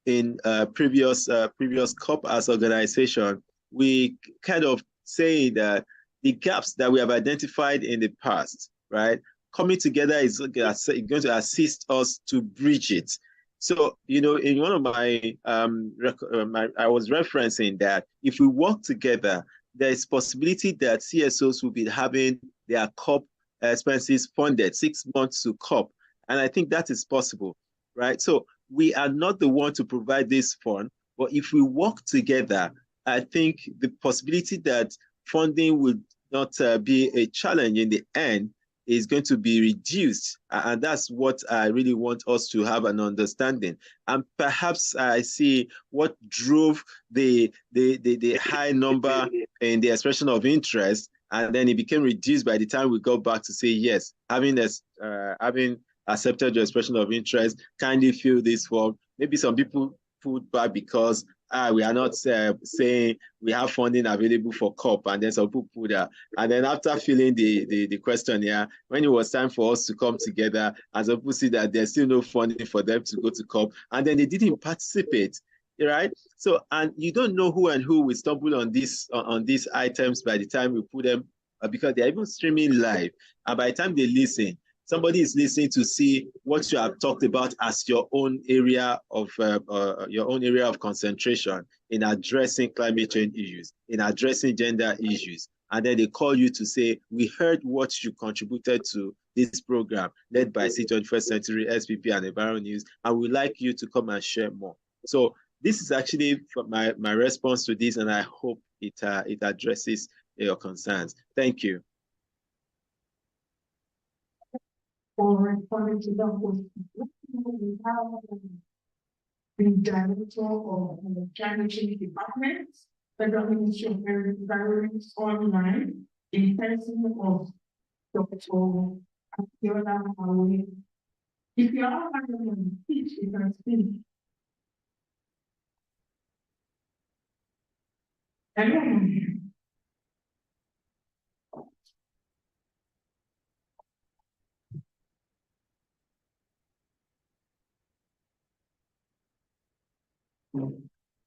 in previous COP as organization, we kind of say that the gaps that we have identified in the past, right, coming together is going to assist us to bridge it. So, in one of my, I was referencing that if we work together, there is possibility that CSOs will be having their COP expenses funded 6 months to COP. And I think that is possible, right? So we are not the one to provide this fund, but if we work together, I think the possibility that funding will not be a challenge in the end is going to be reduced. And that's what I really want us to have an understanding. And perhaps I see what drove the high number in the expression of interest, and then it became reduced by the time we got back to say, yes, having accepted your expression of interest, kindly fill this form. Maybe some people pulled back because we are not saying we have funding available for COP, and then some people pulled out. And then after filling the questionnaire, when it was time for us to come together, and some people see that there's still no funding for them to go to COP, and then they didn't participate. Right? So, and you don't know who and who will stumble on these items by the time we put them, because they're even streaming live. And by the time they listen, somebody is listening to see what you have talked about as your own area of concentration in addressing climate change issues, in addressing gender issues. And then they call you to say, we heard what you contributed to this program led by C21st Century, SPP, and Enviro News, and we'd like you to come and share more. So this is actually my response to this, and I hope it addresses your concerns. Thank you. For responding to that question, we have the director of the climate change department, Federal Ministry of Environment online, in person of Dr. Akiola Awe. If you are having a speech, you can speak. Hello.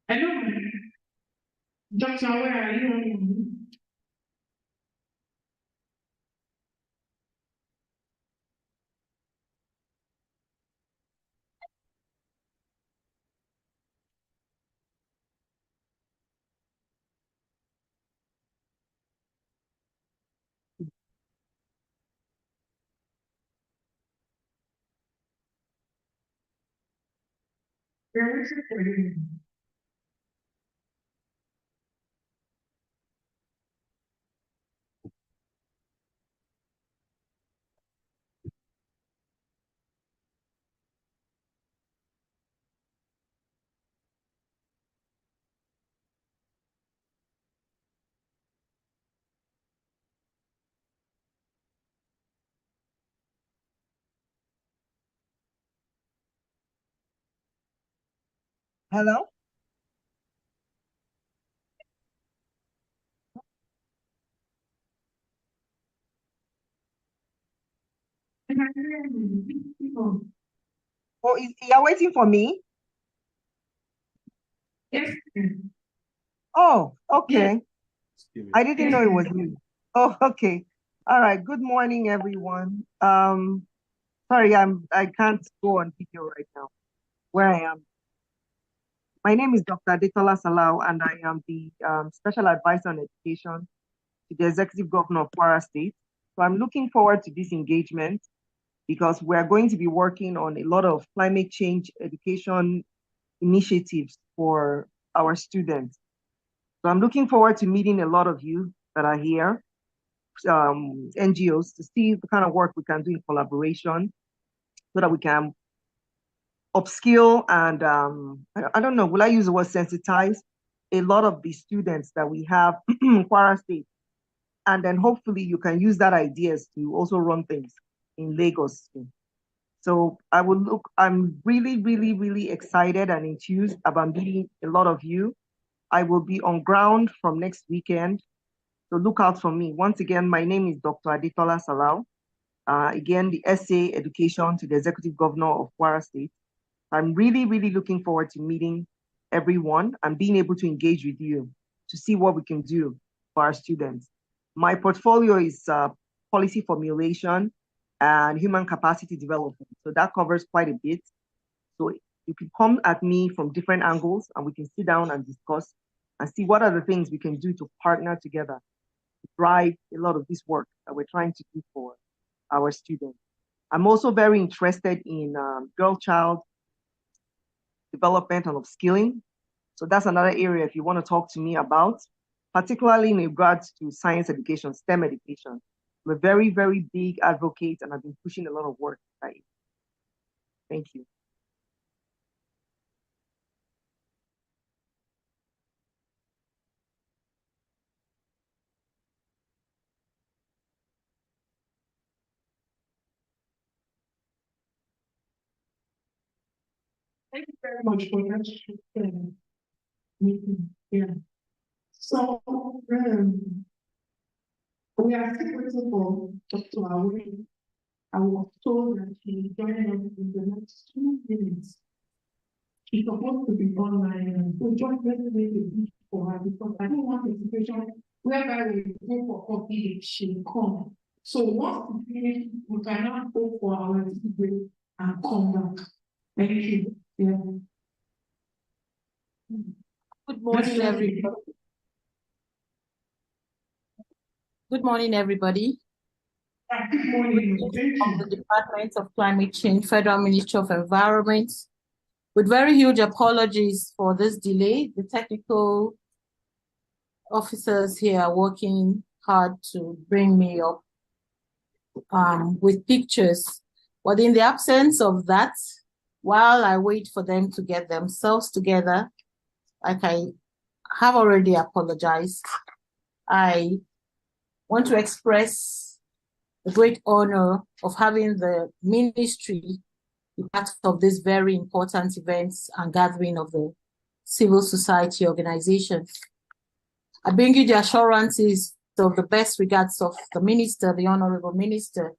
Hello. Doctor, where are you? Where is it? Hello? Oh, you're waiting for me? Yes. Oh, okay. Yes. I didn't know it was you. Oh, okay. All right. Good morning, everyone. Sorry, I can't go on video right now where I am. My name is Dr. Adetola Salau, and I am the Special Advisor on Education to the Executive Governor of Kwara State. So I'm looking forward to this engagement because we're going to be working on a lot of climate change education initiatives for our students. So I'm looking forward to meeting a lot of you that are here, NGOs, to see the kind of work we can do in collaboration so that we can upskill and I don't know, will I use the word sensitize a lot of the students that we have in Kwara State? And then hopefully you can use that ideas to also run things in Lagos. So I'm really, really, really excited and enthused about meeting a lot of you. I will be on ground from next weekend. So look out for me. Once again, my name is Dr. Adetola Salau. Again, the SA Education to the Executive Governor of Kwara State. I'm really, really looking forward to meeting everyone and being able to engage with you to see what we can do for our students. My portfolio is policy formulation and human capacity development. So that covers quite a bit. So you can come at me from different angles and we can sit down and discuss and see what are the things we can do to partner together to drive a lot of this work that we're trying to do for our students. I'm also very interested in girl-child development and upskilling. So that's another area if you want to talk to me about, particularly in regards to science education, STEM education. I'm a very, very big advocate and I've been pushing a lot of work. Right? Thank you. Thank you very much for that meeting here. So, we are still waiting for Dr. Awe. I was told that he joined us in the next 2 minutes. He's supposed to be online and so just let me make a wish for her because I don't want a situation whereby we go for coffee, she come. So once we finish, we cannot go for our tea break and come back. Thank you. Yeah. Good morning, everybody. Good morning, everybody. Good morning. From the Department of Climate Change, Federal Ministry of Environment. With very huge apologies for this delay, the technical officers here are working hard to bring me up with pictures. But in the absence of that, while I wait for them to get themselves together, like I have already apologized, I want to express the great honor of having the ministry be part of this very important events and gathering of the civil society organizations. I bring you the assurances of the best regards of the Minister, the Honorable Minister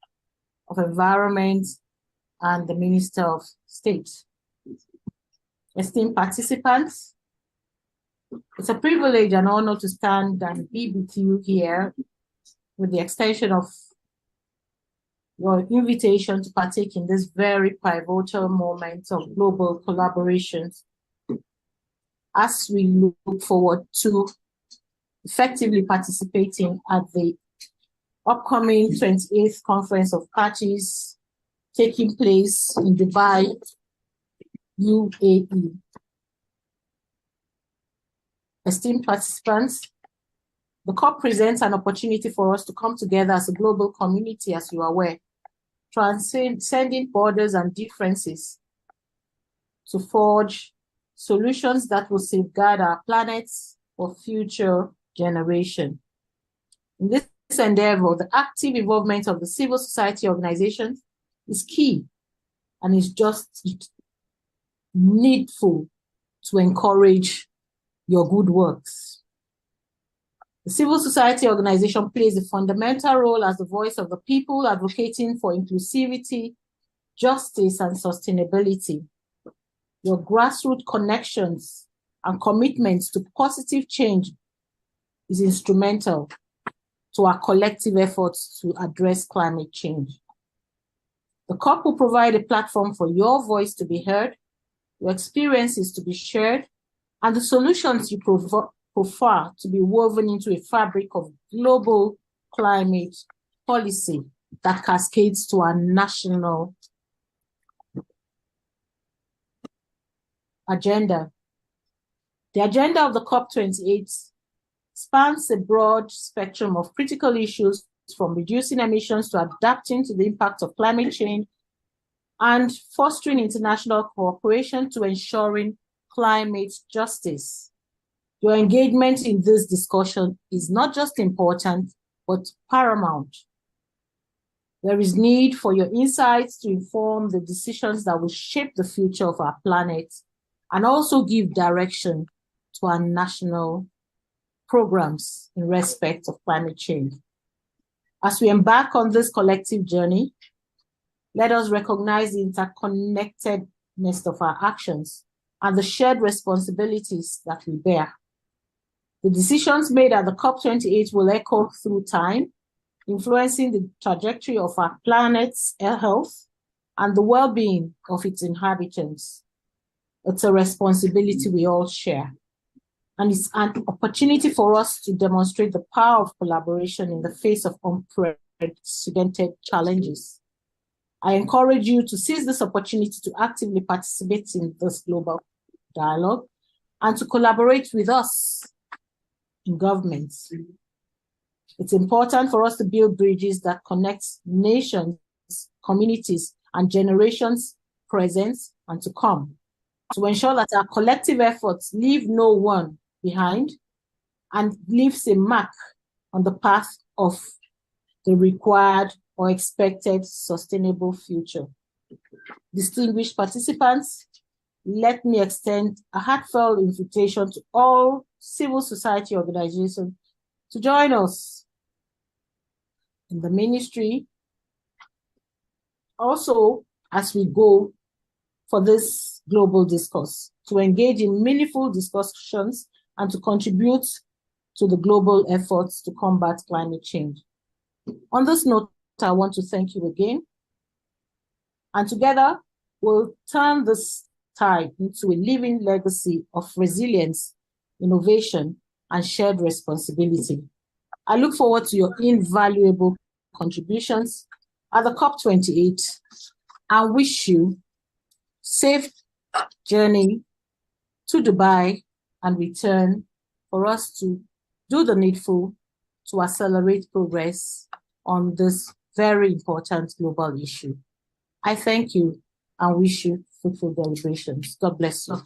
of Environment, and the Minister of State. Esteemed participants, it's a privilege and honor to stand and be with you here with the extension of your invitation to partake in this very pivotal moment of global collaborations as we look forward to effectively participating at the upcoming 28th Conference of Parties taking place in Dubai, UAE. Esteemed participants, the COP presents an opportunity for us to come together as a global community, as you are aware, transcending borders and differences to forge solutions that will safeguard our planets for future generation. In this endeavor, the active involvement of the civil society organizations is key and is just needful to encourage your good works. The civil society organization plays a fundamental role as the voice of the people, advocating for inclusivity, justice, and sustainability. Your grassroots connections and commitments to positive change is instrumental to our collective efforts to address climate change. The COP will provide a platform for your voice to be heard, your experiences to be shared, and the solutions you prefer to be woven into a fabric of global climate policy that cascades to our national agenda. The agenda of the COP28 spans a broad spectrum of critical issues, from reducing emissions to adapting to the impact of climate change and fostering international cooperation to ensuring climate justice. Your engagement in this discussion is not just important, but paramount. There is need for your insights to inform the decisions that will shape the future of our planet and also give direction to our national programs in respect of climate change. As we embark on this collective journey, let us recognize the interconnectedness of our actions and the shared responsibilities that we bear. The decisions made at the COP28 will echo through time, influencing the trajectory of our planet's health and the well-being of its inhabitants. It's a responsibility we all share. And it's an opportunity for us to demonstrate the power of collaboration in the face of unprecedented challenges. I encourage you to seize this opportunity to actively participate in this global dialogue and to collaborate with us in governments. It's important for us to build bridges that connect nations, communities, and generations present and to come, to ensure that our collective efforts leave no one behind and leaves a mark on the path of the required or expected sustainable future. Distinguished participants, let me extend a heartfelt invitation to all civil society organizations to join us in the ministry. Also, as we go for this global discourse, to engage in meaningful discussions and to contribute to the global efforts to combat climate change. On this note, I want to thank you again. And together, we'll turn this tide into a living legacy of resilience, innovation, and shared responsibility. I look forward to your invaluable contributions at the COP28 and wish you safe journey to Dubai and return for us to do the needful to accelerate progress on this very important global issue. I thank you and wish you fruitful deliberations. God bless you.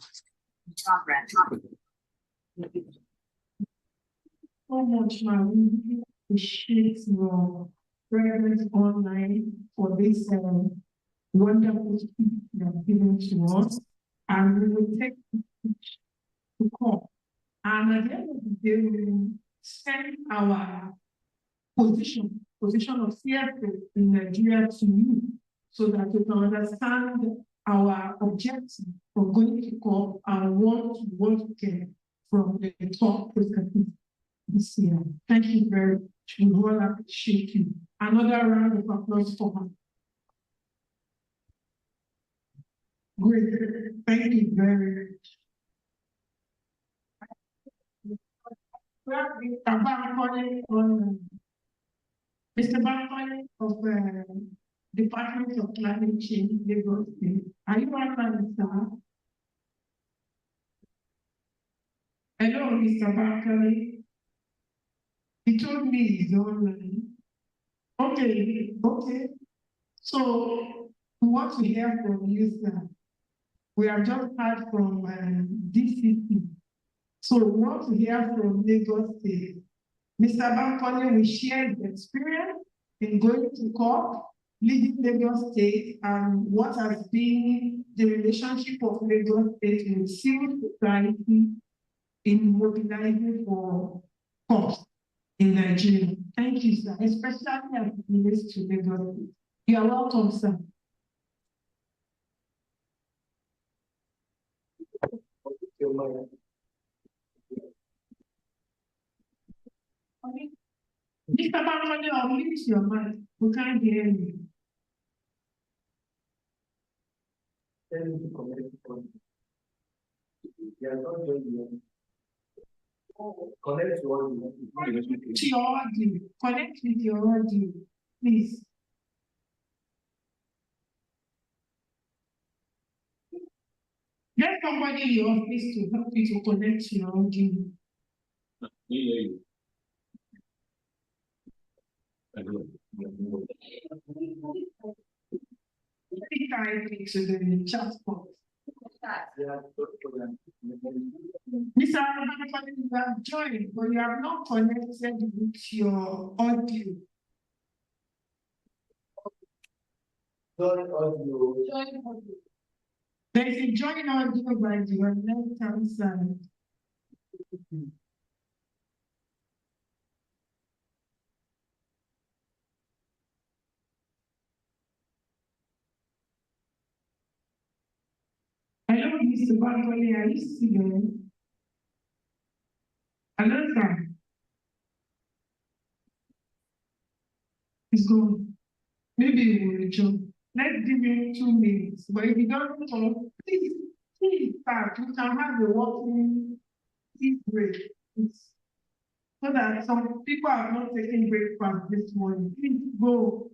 So much, man. We appreciate your presence online for this wonderful speech you have given to us, and we will take to call. And at the end of the day, we will send our position of CSO in Nigeria to you, so that you can understand our objective for going to COP and what to get from the top processes this year. Thank you very much. We all appreciate you. Another round of applause for her. Great. Thank you very much. Mr. Bankole of Department of Climate Change, Lagos State. Are you on, sir? Hello, Mr. Bankole. He told me he's online. Okay. So we want to hear from you, sir. We have just heard from DCC. So we want to hear from Lagos State. Mr. Bankole will share his experience in going to COP, leading Lagos State, and what has been the relationship of Lagos State with civil society in mobilizing for COP in Nigeria. Thank you, sir, especially as it relates to Lagos State. You are welcome, sir. Mr. Bankole, I'll mute your mic. We can't hear you. Connect to your audio. Connect with your audio, please. Get somebody in your office to help you to connect your audio. Type it to the chat box. Mr. Abubakar, you have joined, but you have not connected with your audio. Join audio. There's a join audio by your left hand side. Hello, Mr. Bankole, are you still there? Hello, sir. He's gone. Maybe he will return. Let's give him 2 minutes. But if he doesn't come, please start. We can have a walking tea break. So that some people have not taken breakfast this morning. Please go.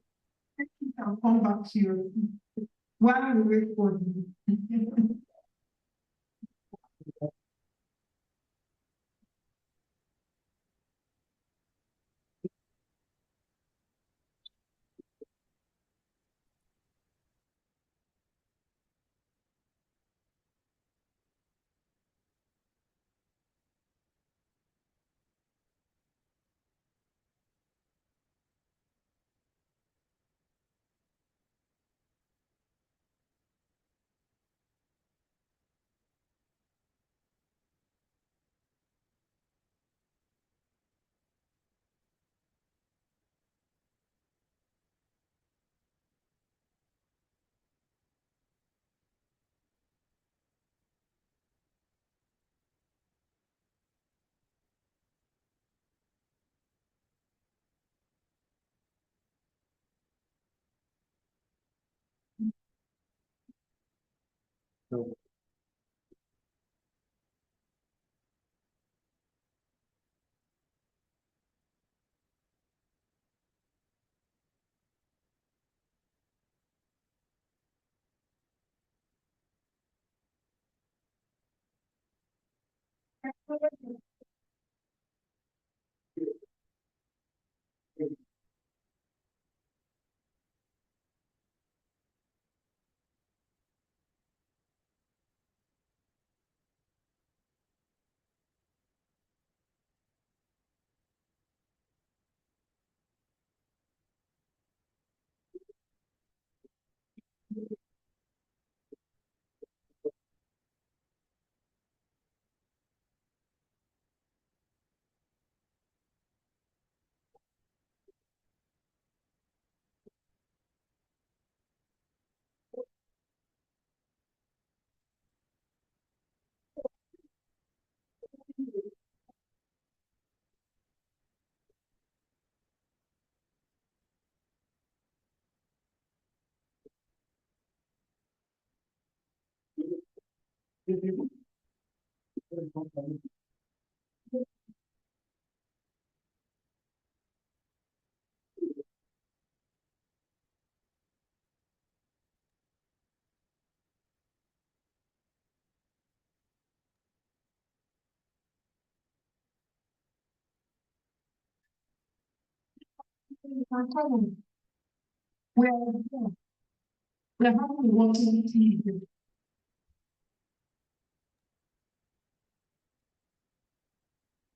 You can come back to your seat while we wait for you. We're having a walking tea break.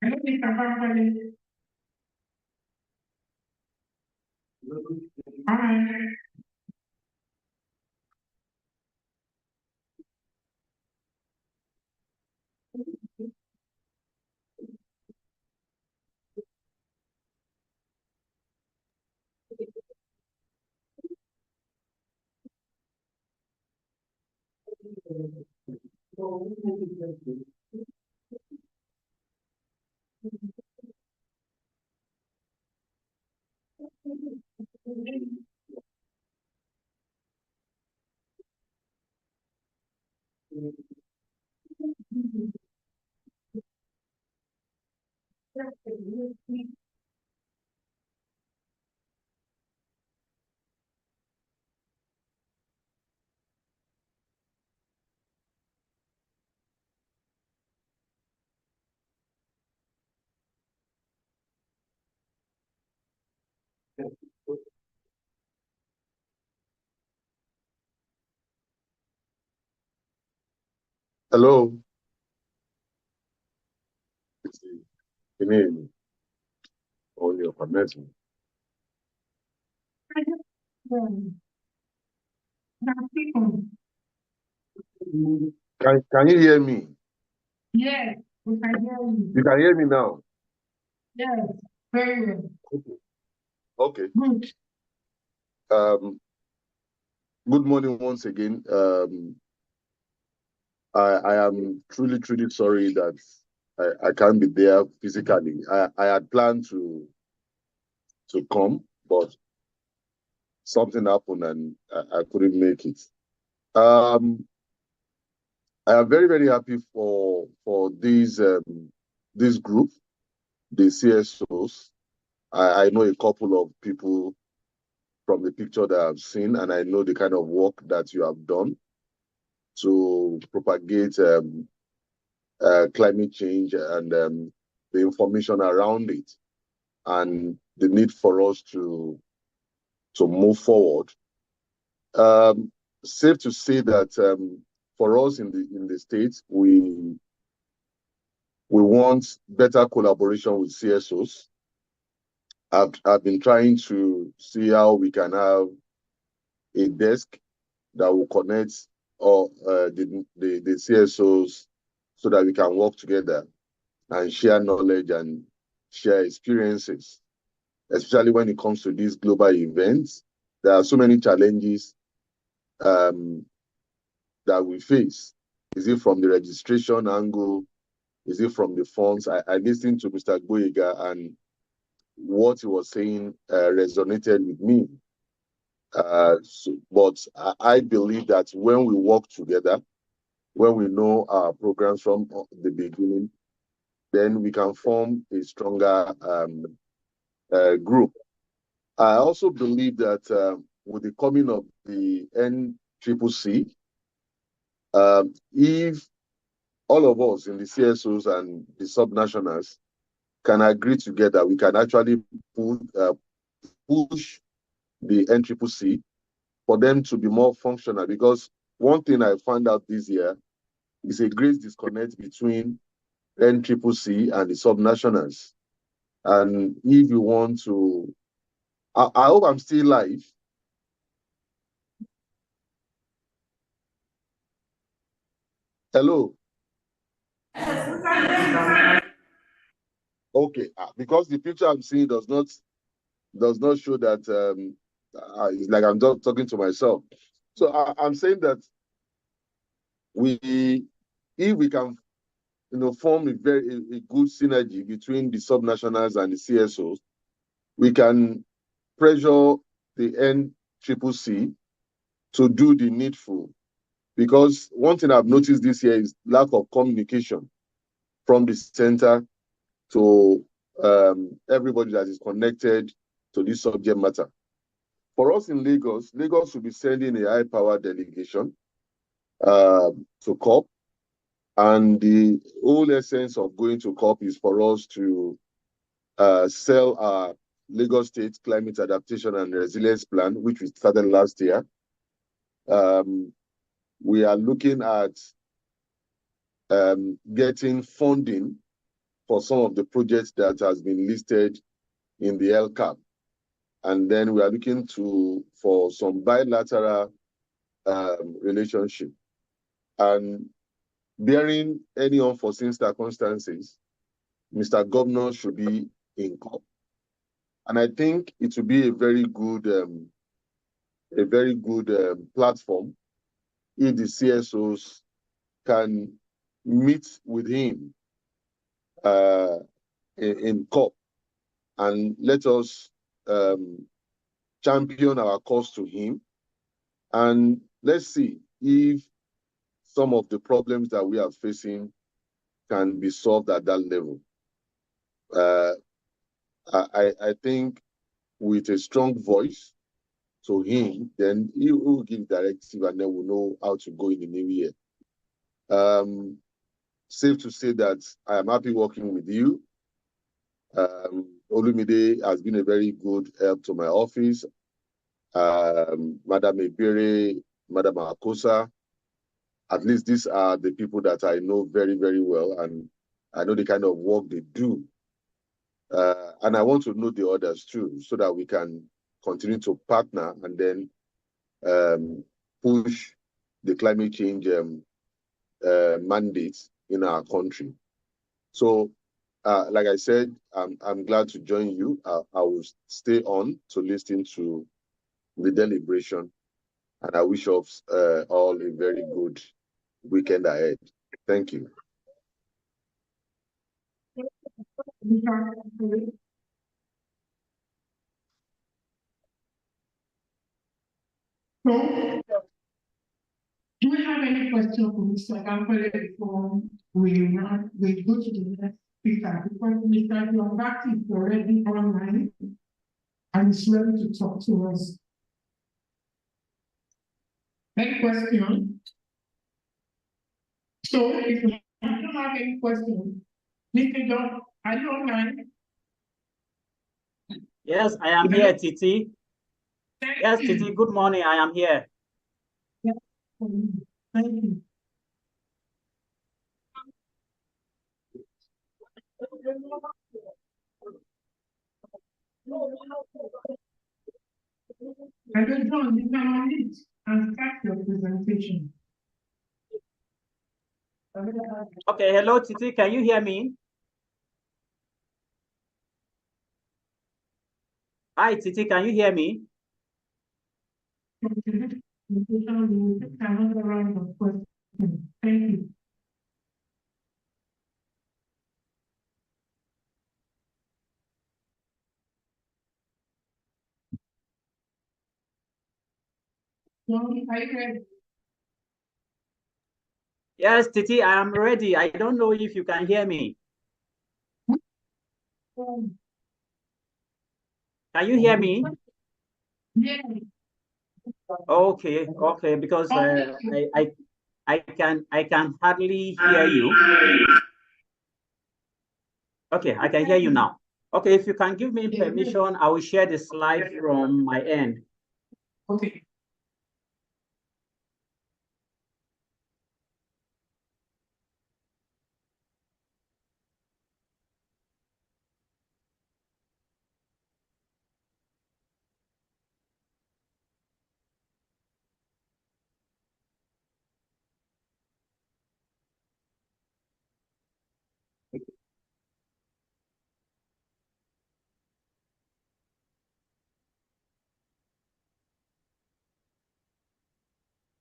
Hello, Mr. Bankole. Hi. Hello. Good evening. On your permission. Can you hear me? Yes, we can hear you. You can hear me now? Yes, very well. Okay. Good. Good morning once again. I am truly sorry that I can't be there physically. I had planned to come, but something happened and I couldn't make it. I am very happy for this group, the CSOs. I know a couple of people from the picture that I've seen, and I know the kind of work that you have done to propagate climate change and the information around it, and the need for us to move forward. Safe to say that for us in the States, we want better collaboration with CSOs. I've been trying to see how we can have a desk that will connect all the CSOs so that we can work together and share knowledge and share experiences, especially when it comes to these global events. There are so many challenges that we face. Is it from the registration angle? Is it from the funds? I listened to Mr. Boyega, and what he was saying resonated with me. But I believe that when we work together, when we know our programs from the beginning, then we can form a stronger group. I also believe that with the coming of the NCCC, if all of us in the CSOs and the subnationals can agree together, we can actually push the NCCC for them to be more functional. Because one thing I found out this year is a great disconnect between NCCC and the subnationals. And if you want to, I hope I'm still live. Hello. Okay, because the picture I'm seeing does not show that. It's like I'm just talking to myself. So I'm saying that if we can, form a good synergy between the subnationals and the CSOs, we can pressure the NCCC to do the needful. Because one thing I've noticed this year is lack of communication from the center to everybody that is connected to this subject matter. For us in Lagos will be sending a high-power delegation to COP. And the whole essence of going to COP is for us to sell our Lagos State Climate Adaptation and Resilience Plan, which we started last year. We are looking at getting funding for some of the projects that has been listed in the LCAP. And then we are looking for some bilateral relationship. And bearing any unforeseen circumstances, Mr. Governor should be in COP. And I think it will be a very good platform if the CSOs can meet with him in COP and let us champion our cause to him. And let's see if some of the problems that we are facing can be solved at that level. I think with a strong voice to him, then he will give directive and then we'll know how to go in the new year. Safe to say that I am happy working with you. Olumide has been a very good help to my office. Madam Ebere, Madam Akosa, at least these are the people that I know very, very well, and I know the kind of work they do. And I want to know the others too, so that we can continue to partner and then push the climate change mandates in our country. So, like I said, I'm glad to join you. I will stay on to listen to the deliberation, and I wish us all a very good weekend ahead. Thank you. So, do we have any question for Mr. Gampere before we go to the next speaker? Because Mr. Yombati is already online and is ready to talk to us. Any question? So if you don't have any question, Mr. John, are you online? Yes, I am here, Titi. Yes, Titi, good morning. I am here. Thank you. And then John, you can unmute and start your presentation. Okay, hello, Titi. Can you hear me? Hi, Titi. Can you hear me? Another round of questions. Thank you. John, are you ready? Yes, Titi, I am ready. I don't know if you can hear me. Can you hear me? Yeah. Okay, okay, because I can hardly hear you. Okay, I can hear you now. Okay, if you can give me permission, I will share the slide from my end. Okay.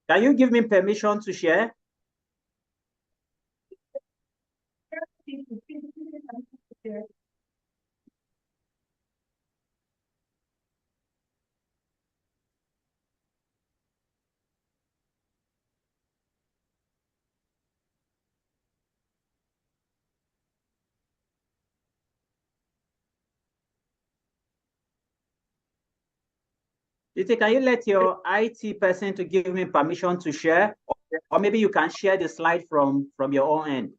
Can you give me permission to share? Titi, can you let your IT person to give me permission to share? Or maybe you can share the slide from your own end.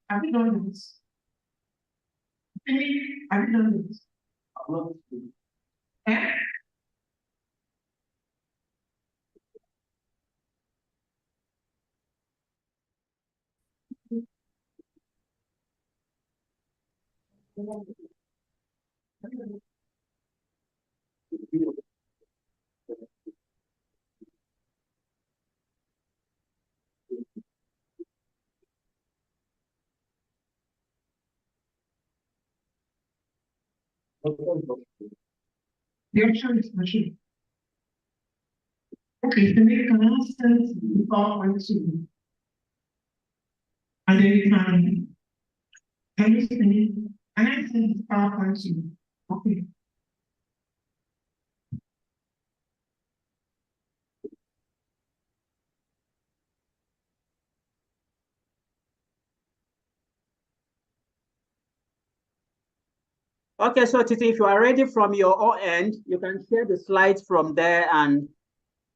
Have you done this? Have you done this? Eh? The option is machine. Okay, so make an instance in PowerPoint2. And then you can you see an instance in PowerPoint2. Okay. Okay, so Titi, if you are ready from your own end, you can share the slides from there, and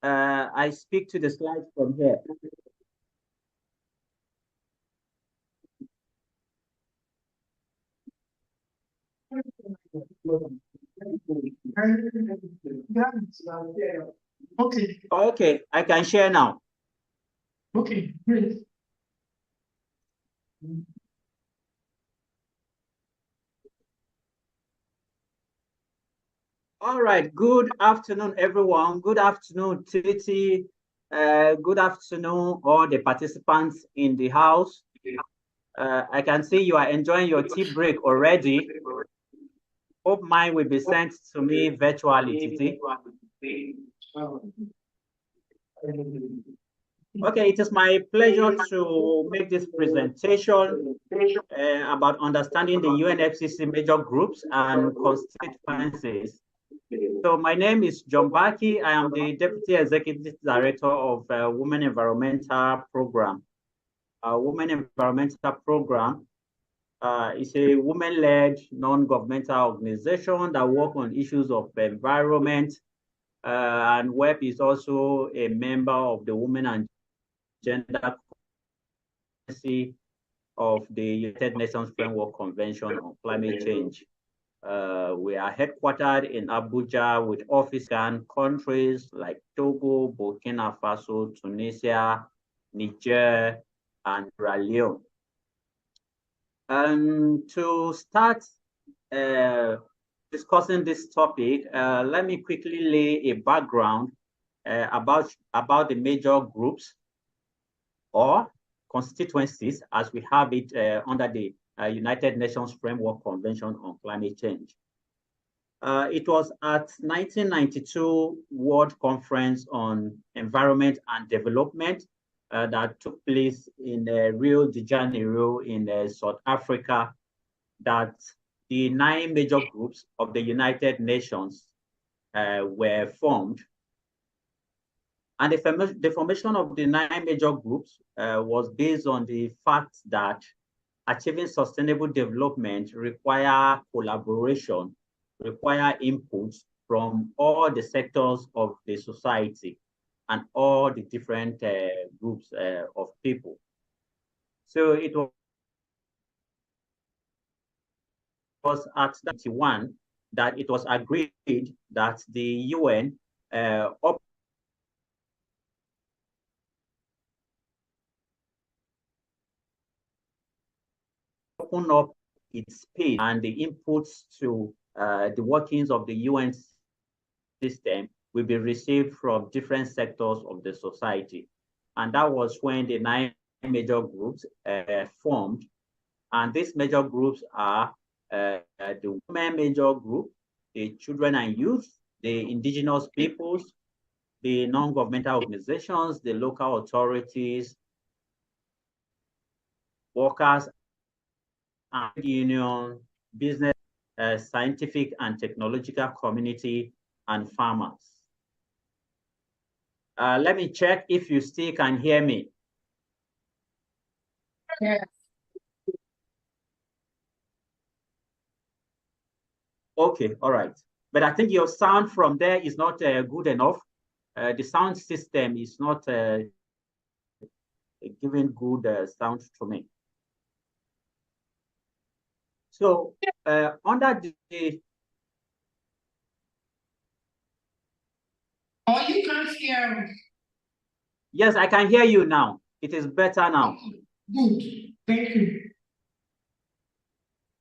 I speak to the slides from here. Okay. Okay, I can share now. Okay, great. All right, good afternoon, everyone. Good afternoon, Titi. Good afternoon, all the participants in the house. I can see you are enjoying your tea break already. Hope mine will be sent to me virtually, Titi. Okay, it is my pleasure to make this presentation about understanding the UNFCCC major groups and constituencies. So my name is John Baki. I am the Deputy Executive Director of Women Environmental Program. Women Environmental Program is a women-led non-governmental organization that works on issues of environment, and WEP is also a member of the Women and Gender Policy of the United Nations Framework Convention on Climate Change. We are headquartered in Abuja with offices in countries like Togo, Burkina Faso, Tunisia, Niger, and Sierra Leone. To start discussing this topic, let me quickly lay a background about the major groups or constituencies as we have it under the United Nations Framework Convention on Climate Change. It was at 1992 World Conference on Environment and Development that took place in Rio de Janeiro in South Africa that the 9 major groups of the United Nations were formed. And the formation of the 9 major groups was based on the fact that achieving sustainable development require collaboration, require input from all the sectors of the society and all the different groups of people. So it was at 91 that it was agreed that the UN open up its space and the inputs to the workings of the UN system will be received from different sectors of the society. And that was when the 9 major groups formed. And these major groups are the women major group, the children and youth, the indigenous peoples, the non-governmental organizations, the local authorities, workers and union, business, scientific and technological community, and farmers. Let me check if you still can hear me. Yes. Okay, all right. But I think your sound from there is not good enough. The sound system is not giving good sound to me. So under the Oh, you can't hear. Yes, I can hear you now. It is better now. Good, thank you.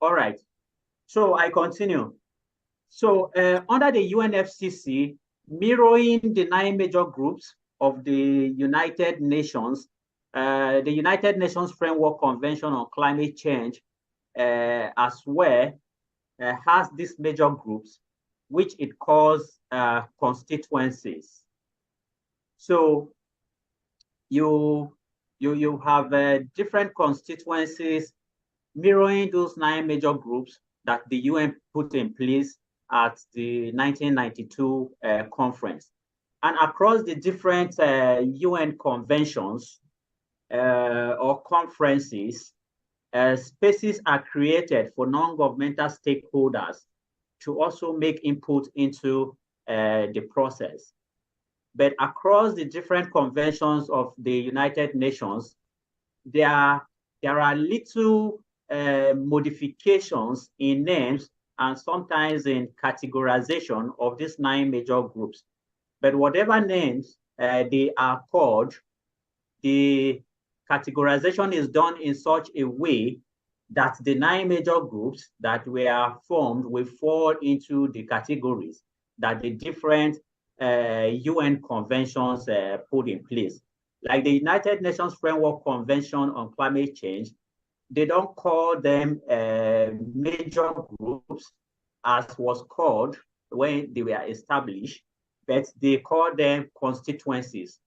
All right. So I continue. So under the UNFCCC, mirroring the 9 major groups of the United Nations, the United Nations Framework Convention on Climate Change as well has these major groups, which it calls constituencies. So you have different constituencies mirroring those 9 major groups that the UN put in place at the 1992 conference. And across the different UN conventions or conferences, spaces are created for non-governmental stakeholders to also make input into the process. But across the different conventions of the United Nations, there are little modifications in names and sometimes in categorization of these 9 major groups. But whatever names they are called, the categorization is done in such a way that the 9 major groups that were formed will fall into the categories that the different UN conventions put in place. Like the United Nations Framework Convention on Climate Change, they don't call them major groups as was called when they were established, but they call them constituencies.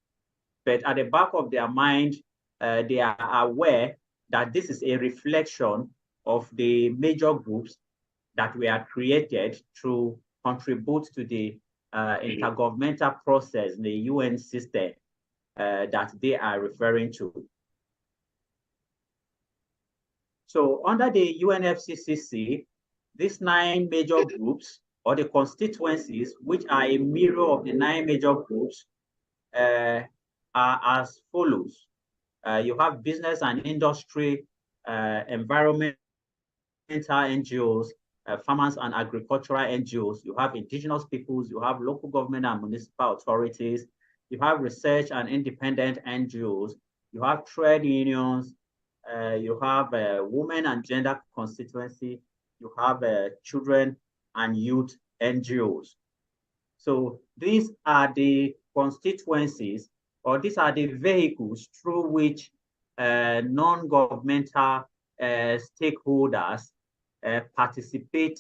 But at the back of their mind, they are aware that this is a reflection of the major groups that were created to contribute to the intergovernmental process, the UN system that they are referring to. So under the UNFCCC, these 9 major groups, or the constituencies, which are a mirror of the 9 major groups, are as follows. You have business and industry, environmental NGOs, farmers and agricultural NGOs, you have indigenous peoples, you have local government and municipal authorities, you have research and independent NGOs, you have trade unions, you have women and gender constituency, you have children and youth NGOs. So these are the constituencies, or these are the vehicles through which non-governmental stakeholders participate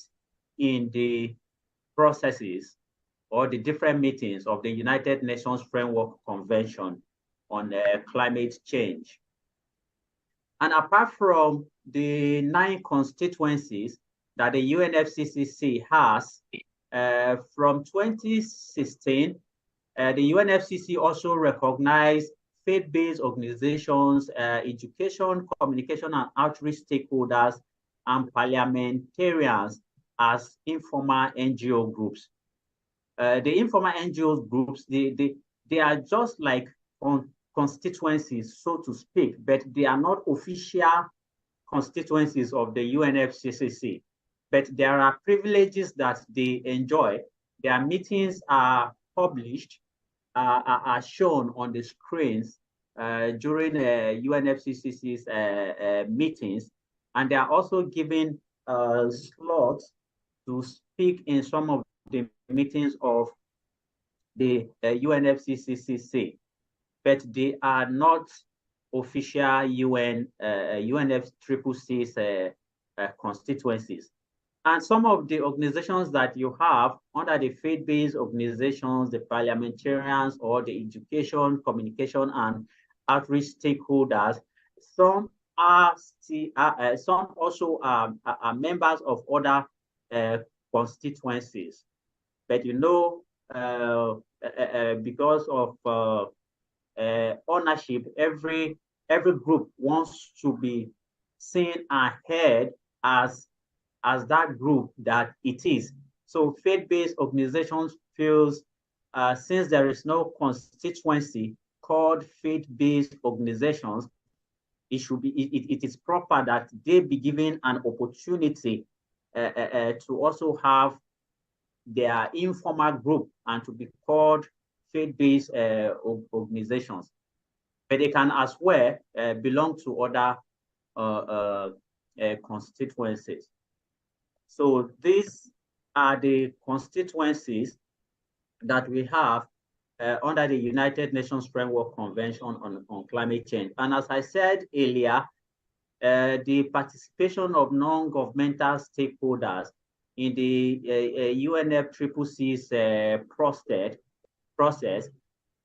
in the processes or the different meetings of the United Nations Framework Convention on climate change. And apart from the 9 constituencies that the UNFCCC has, from 2016, the UNFCCC also recognized faith-based organizations, education, communication, and outreach stakeholders, and parliamentarians as informal NGO groups. The informal NGO groups, they are just like constituencies, so to speak, but they are not official constituencies of the UNFCCC. But there are privileges that they enjoy. Their meetings are published, are shown on the screens during UNFCCC's meetings, and they are also given slots to speak in some of the meetings of the UNFCCC, but they are not official UNFCCC's constituencies. And some of the organizations that you have under the faith-based organizations, the parliamentarians, or the education, communication, and outreach stakeholders, some are some also are members of other constituencies. But you know, because of ownership, every group wants to be seen and heard as that group that it is. So faith-based organizations feels since there is no constituency called faith-based organizations, it is proper that they be given an opportunity to also have their informal group and to be called faith-based organizations. But they can as well belong to other constituencies. So these are the constituencies that we have under the United Nations Framework Convention on Climate Change. And as I said earlier, the participation of non-governmental stakeholders in the UNFCCC's process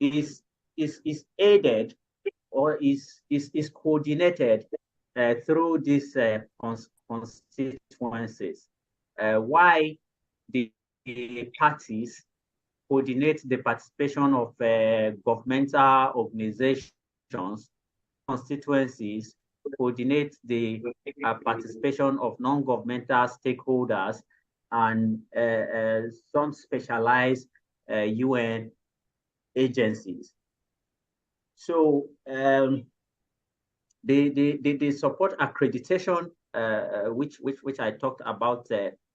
is aided or is coordinated through these constituencies. Why the parties coordinate the participation of governmental organizations, constituencies, coordinate the participation of non-governmental stakeholders, and some specialized UN agencies. So they support accreditation, which I talked about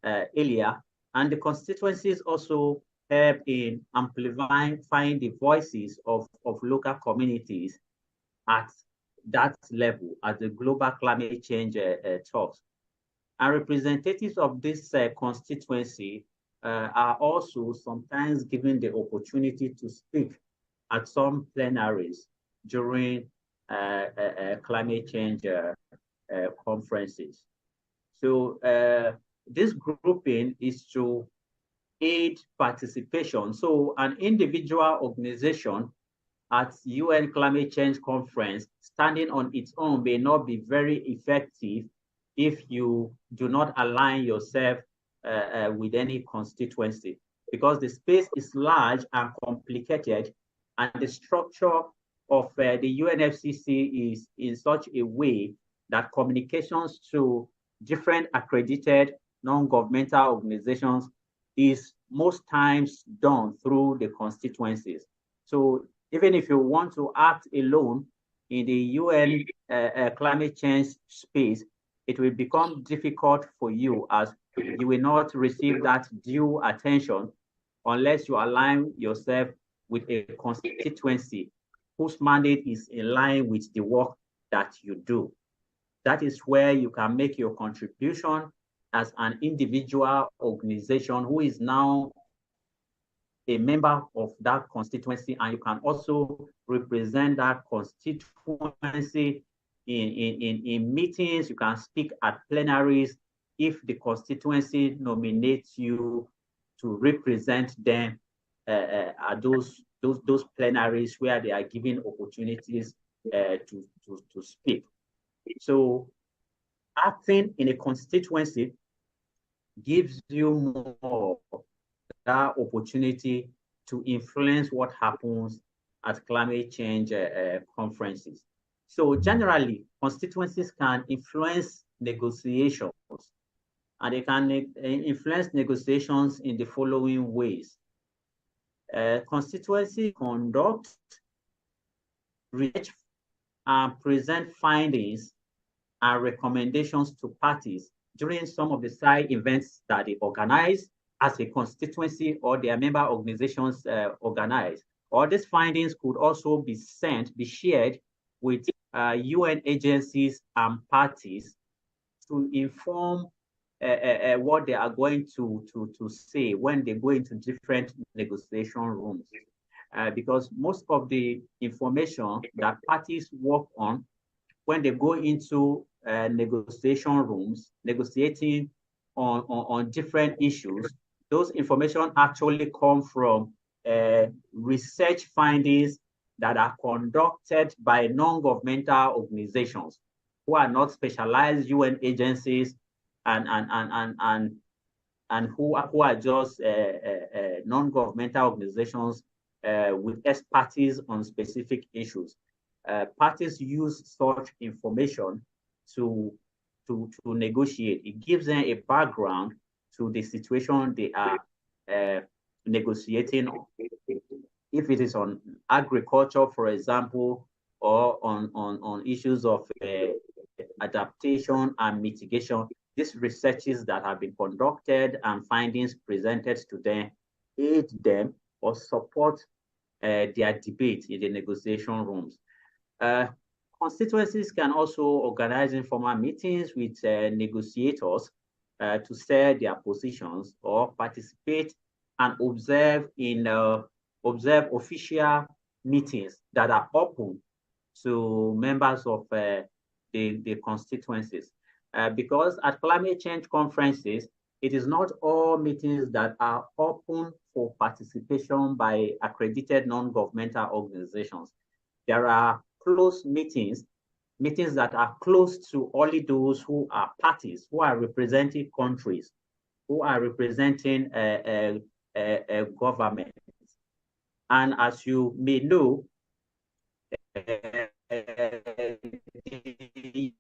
earlier, and the constituencies also help in amplifying the voices of local communities at that level, at the global climate change talks. And representatives of this constituency are also sometimes given the opportunity to speak at some plenaries during climate change conferences. So this grouping is to aid participation. So an individual organization at UN climate change conference standing on its own may not be very effective if you do not align yourself with any constituency, because the space is large and complicated, and the structure of the UNFCCC is in such a way that communications to different accredited non-governmental organizations is most times done through the constituencies. So even if you want to act alone in the UN climate change space, it will become difficult for you, as you will not receive that due attention unless you align yourself with a constituency whose mandate is in line with the work that you do. That is where you can make your contribution as an individual organization who is now a member of that constituency, and you can also represent that constituency in meetings. You can speak at plenaries if the constituency nominates you to represent them at those plenaries where they are given opportunities to speak. So acting in a constituency gives you more that opportunity to influence what happens at climate change conferences. So generally, constituencies can influence negotiations, and they can influence negotiations in the following ways. Constituency conduct research and present findings and recommendations to parties during some of the side events that they organize as a constituency or their member organizations organize. Or these findings could also be shared with UN agencies and parties to inform what they are going to say when they go into different negotiation rooms. Because most of the information that parties work on when they go into negotiation rooms, negotiating on different issues, those information actually come from research findings that are conducted by non-governmental organizations who are not specialized UN agencies and who are just non-governmental organizations with expertise on specific issues. Parties use such information to negotiate. It gives them a background to the situation they are negotiating on. If it is on agriculture, for example, or on issues of adaptation and mitigation, these researches that have been conducted and findings presented to them aid them or support their debate in the negotiation rooms. Constituencies can also organize informal meetings with negotiators to share their positions or participate and observe official meetings that are open to members of the constituencies. Because at climate change conferences, it is not all meetings that are open for participation by accredited non-governmental organizations. There are closed meetings that are closed to only those who are parties, who are representing countries, who are representing government. And as you may know, the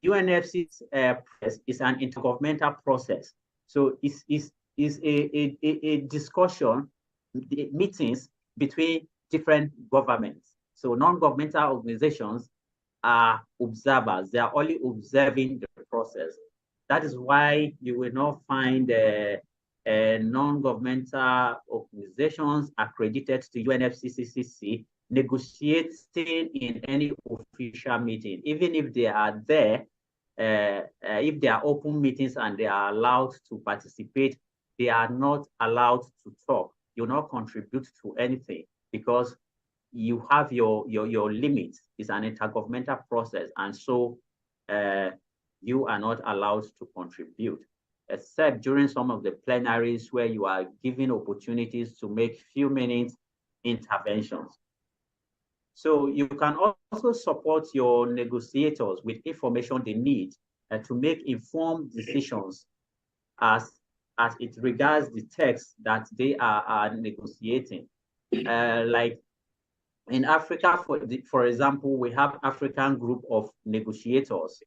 UNFCCC is an intergovernmental process. So it's is a discussion, meetings between different governments. So non-governmental organizations are observers. They are only observing the process. That is why you will not find non-governmental organizations accredited to UNFCCC negotiating in any official meeting. Even if they are there, if they are open meetings and they are allowed to participate, they are not allowed to talk. You not contribute to anything because you have your limits. It's an intergovernmental process, and so you are not allowed to contribute, except during some of the plenaries where you are given opportunities to make few minutes interventions. So you can also support your negotiators with information they need to make informed decisions as it regards the text that they are negotiating. Like in Africa, for example, we have African group of negotiators.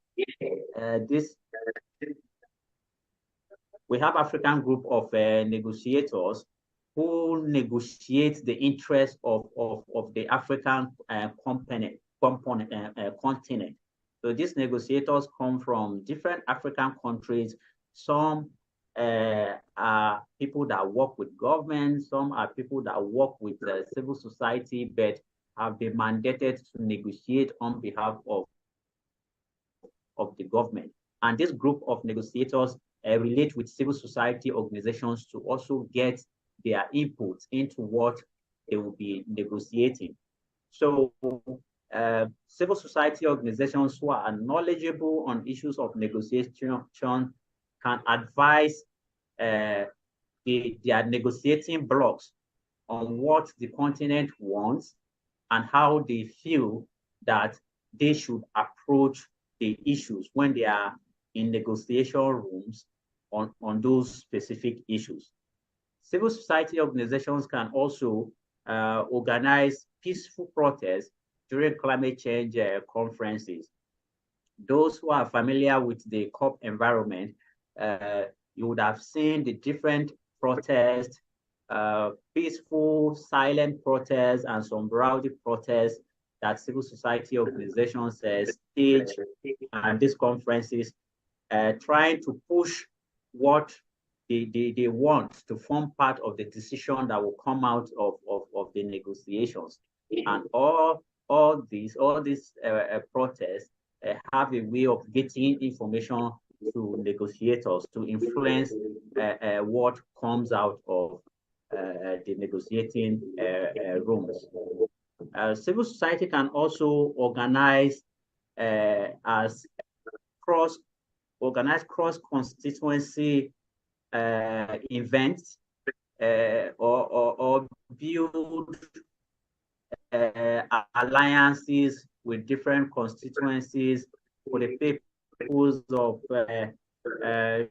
We have African group of negotiators who negotiate the interests of the African continent. So these negotiators come from different African countries. Some are people that work with government, some are people that work with civil society, but have been mandated to negotiate on behalf of the government. And this group of negotiators relate with civil society organizations to also get their input into what they will be negotiating. So civil society organizations who are knowledgeable on issues of negotiation can advise their negotiating blocs on what the continent wants and how they feel that they should approach the issues when they are in negotiation rooms on those specific issues. Civil society organizations can also organize peaceful protests during climate change conferences. Those who are familiar with the COP environment, you would have seen the different protests, peaceful, silent protests, and some rowdy protests that civil society organizations stage and these conferences, trying to push what they want to form part of the decision that will come out of the negotiations. And all these protests have a way of getting information to negotiators to influence what comes out of the negotiating rooms. Civil society can also organize cross-constituency events or build alliances with different constituencies for the purpose of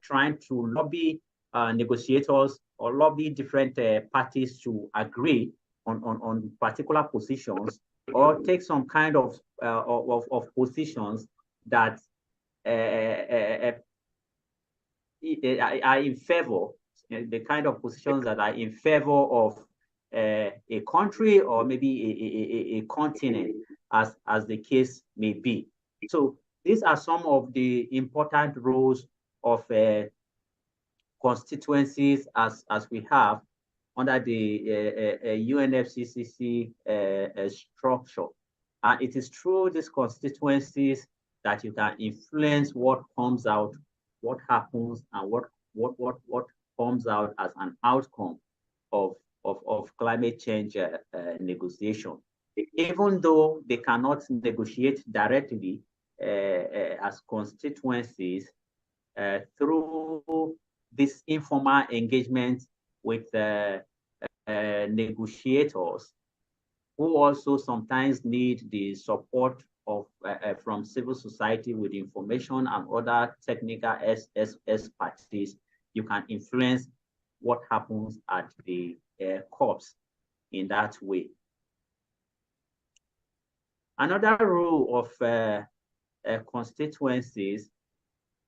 trying to lobby negotiators or lobby different parties to agree on particular positions, or take some kind of positions that are in favor, the kind of positions that are in favor of a country or maybe a continent, as the case may be. So these are some of the important roles of constituencies as we have under the UNFCCC structure. And it is through these constituencies that you can influence what comes out, what happens, and what comes out as an outcome of climate change negotiation. Even though they cannot negotiate directly as constituencies, through this informal engagement with negotiators, who also sometimes need the support of from civil society with information and other technical expertise, you can influence what happens at the COPs in that way. Another role of constituencies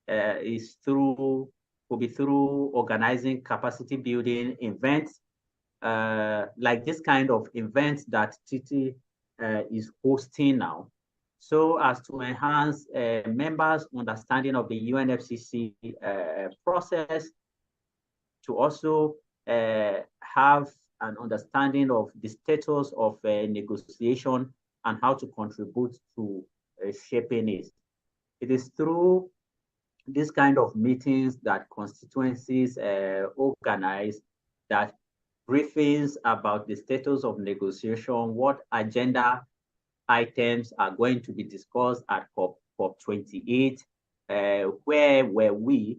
is through could be through organizing capacity building events, like this kind of events that TT is hosting now, so as to enhance members' understanding of the UNFCCC process, to also have an understanding of the status of negotiation and how to contribute to shaping it. It is through this kind of meetings that constituencies organize, that briefings about the status of negotiation, what agenda items are going to be discussed at COP28, where were we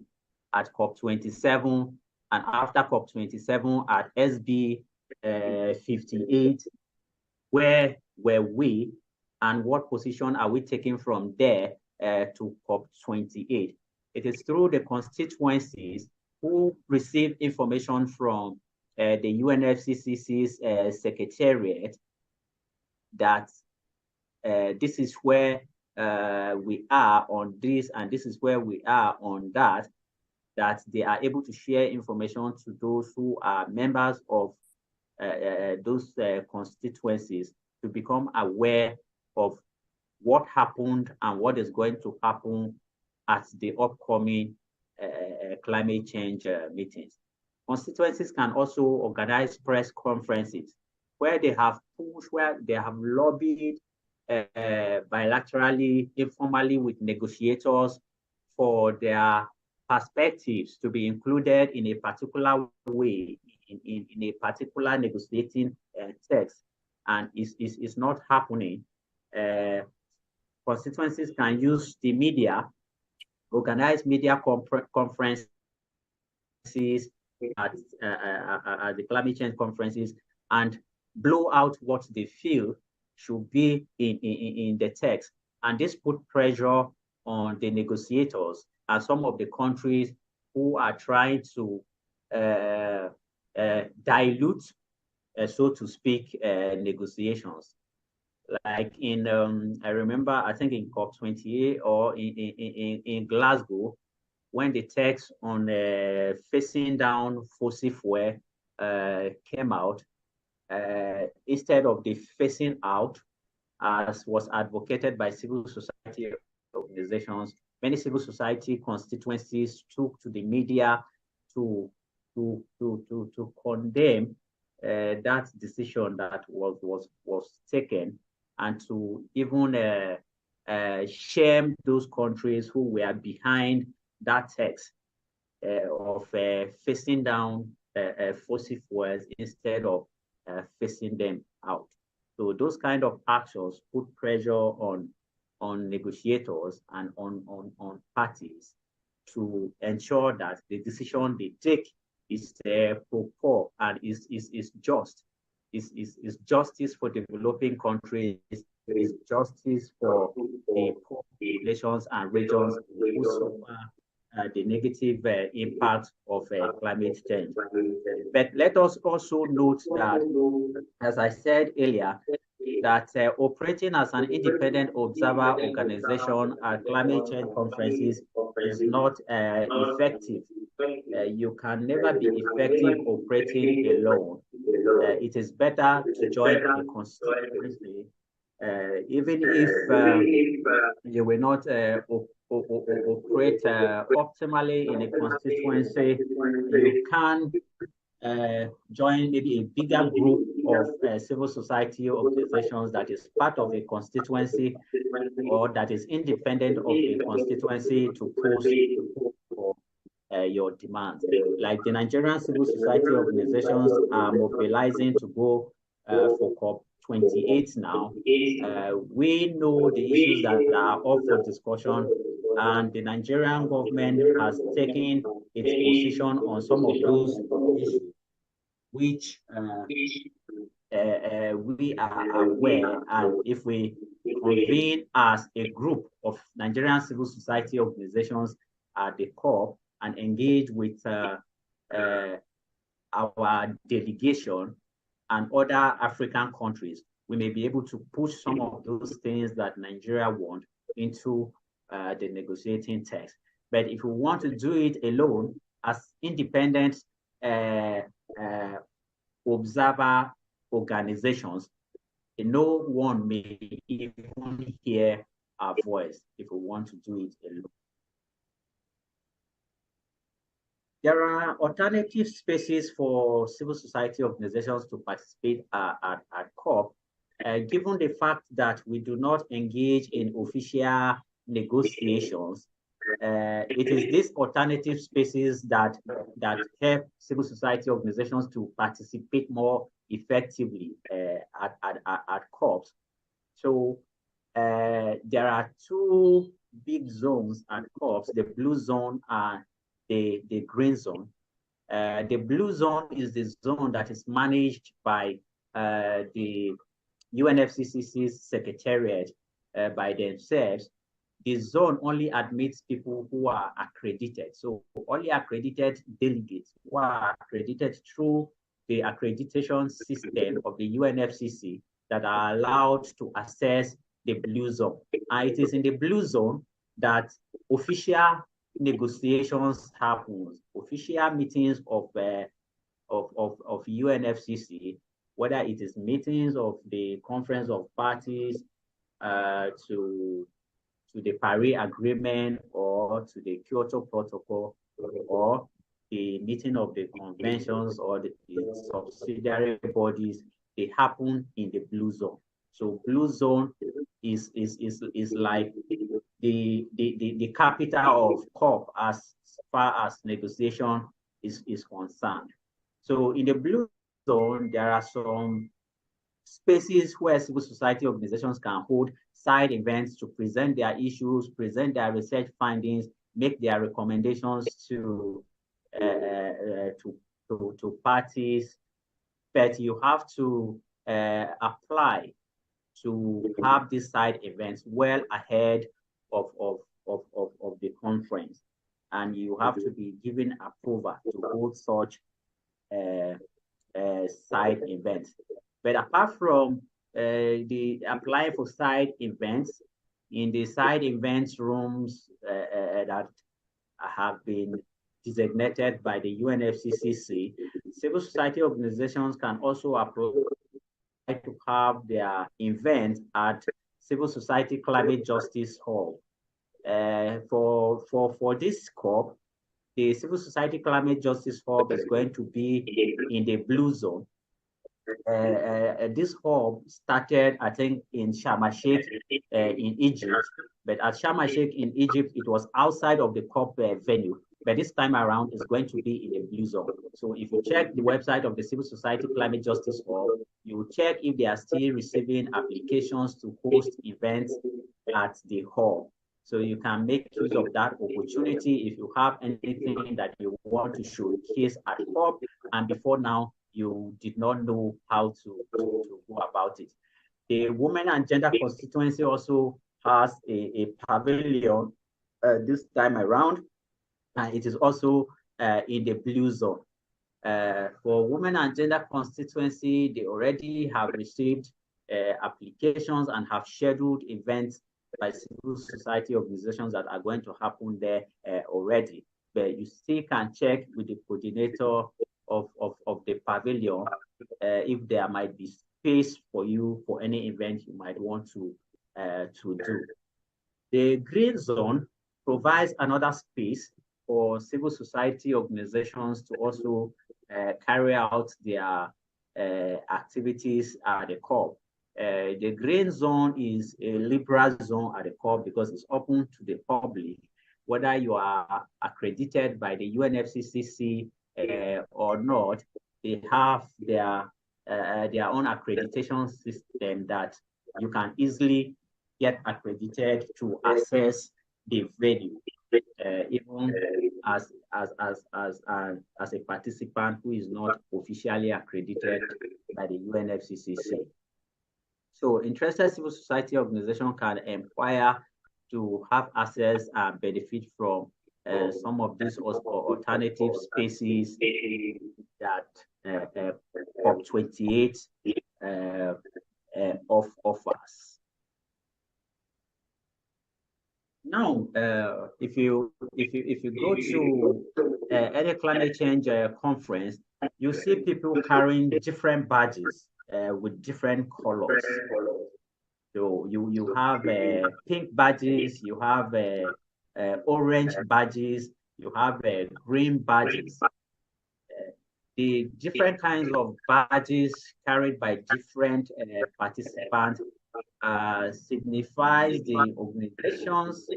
at COP27, and after COP27 at SB 58, where were we, and what position are we taking from there to COP28. It is through the constituencies who receive information from the UNFCCC's secretariat that this is where we are on this, and this is where we are on that, that they are able to share information to those who are members of those constituencies, to become aware of what happened and what is going to happen at the upcoming climate change meetings. Constituencies can also organize press conferences where they have pushed, where they have lobbied bilaterally, informally with negotiators for their perspectives to be included in a particular way, in a particular negotiating text, and it's not happening. Constituencies can use the media, organize media conferences at the climate change conferences, and blow out what they feel should be in the text. And this put pressure on the negotiators and some of the countries who are trying to dilute, so to speak, negotiations. Like in, I remember, I think in COP28 or in Glasgow, when the text on facing down fossil fuel came out, instead of the facing out, as was advocated by civil society organizations, many civil society constituencies took to the media to condemn that decision that was taken, and to even shame those countries who were behind that text of facing down fossil fuels instead of facing them out. So those kind of actions put pressure on negotiators and on parties to ensure that the decision they take is proper and is just. Is justice for developing countries, is justice for the poor populations and regions who suffer the negative impact of climate change. But let us also note that, as I said earlier, that operating as an independent observer organization at climate change conferences is not effective. You can never be effective operating alone. It is better to join a constituency, even if you will not operate optimally in a constituency. You can join maybe a bigger group of civil society organizations that is part of a constituency or that is independent of a constituency to push for your demands. Like the Nigerian civil society organizations are mobilizing to go for COP28 now. We know the issues that are up for discussion, and the Nigerian government has taken its position on some of those issues, which we are aware. And if we convene as a group of Nigerian civil society organizations at the COP and engage with our delegation and other African countries, we may be able to push some of those things that Nigeria wants into the negotiating text. But if we want to do it alone as independent observer organizations, no one may even hear our voice if we want to do it alone. There are alternative spaces for civil society organizations to participate at COP, given the fact that we do not engage in official negotiations. It is these alternative spaces that help civil society organizations to participate more effectively at COPs. So there are two big zones at COPs, the blue zone and the green zone. The blue zone is the zone that is managed by the UNFCCC's secretariat by themselves. The zone only admits people who are accredited. So only accredited delegates who are accredited through the accreditation system of the UNFCCC that are allowed to access the blue zone. And it is in the blue zone that official negotiations happen, official meetings of UNFCCC, whether it is meetings of the Conference of Parties to the Paris Agreement or to the Kyoto Protocol, or the meeting of the conventions or the subsidiary bodies, they happen in the blue zone. So blue zone is like the capital of COP as far as negotiation is concerned. So in the blue zone, there are some spaces where civil society organizations can hold side events to present their issues, present their research findings, make their recommendations to parties. But you have to apply to have these side events well ahead of the conference, and you have to be given approval to hold such side events. But apart from the applying for side events, in the side events rooms that have been designated by the UNFCCC, civil society organizations can also apply to have their event at Civil Society Climate Justice Hall. For this COP, the Civil Society Climate Justice Hall is going to be in the blue zone. This hub started, I think, in Sharm el-Sheikh in Egypt, but at Sharm el-Sheikh in Egypt, it was outside of the COP venue. But this time around, it's going to be in the blue zone. So if you check the website of the Civil Society Climate Justice Hub, you will check if they are still receiving applications to host events at the hall. So you can make use of that opportunity if you have anything that you want to showcase at COP, and before now, you did not know how to go about it. The Women and Gender constituency also has a pavilion this time around, and it is also in the blue zone. For Women and Gender constituency, they already have received applications and have scheduled events by civil society organizations that are going to happen there already. But you still can check with the coordinator of the pavilion if there might be space for you for any event you might want to do. The green zone provides another space for civil society organizations to also carry out their activities at the COP. The green zone is a liberal zone at the COP because it's open to the public, whether you are accredited by the UNFCCC or not. They have their own accreditation system that you can easily get accredited to access the venue, even as a participant who is not officially accredited by the UNFCCC. So interested civil society organization can inquire to have access and benefit from some of these alternative spaces that COP28 offers. Now, if you go to any climate change conference, you see people carrying different badges with different colors. So you have pink badges, you have orange badges, you have green badges. The different kinds of badges carried by different participants signifies the organizations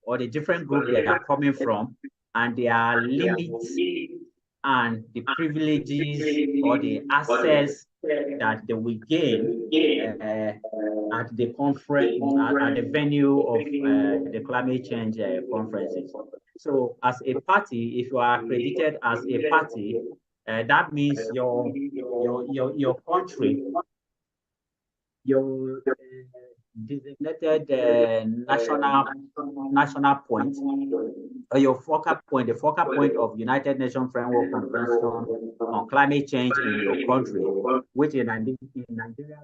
or the different group they are coming from, and their limits and the privileges or the access that they will gain at the conference, at the venue of the climate change conferences. So as a party, if you are accredited as a party, that means your country, your designated national point, or your focal point, the focal point of United Nations Framework Convention on climate change in your country, which in Nigeria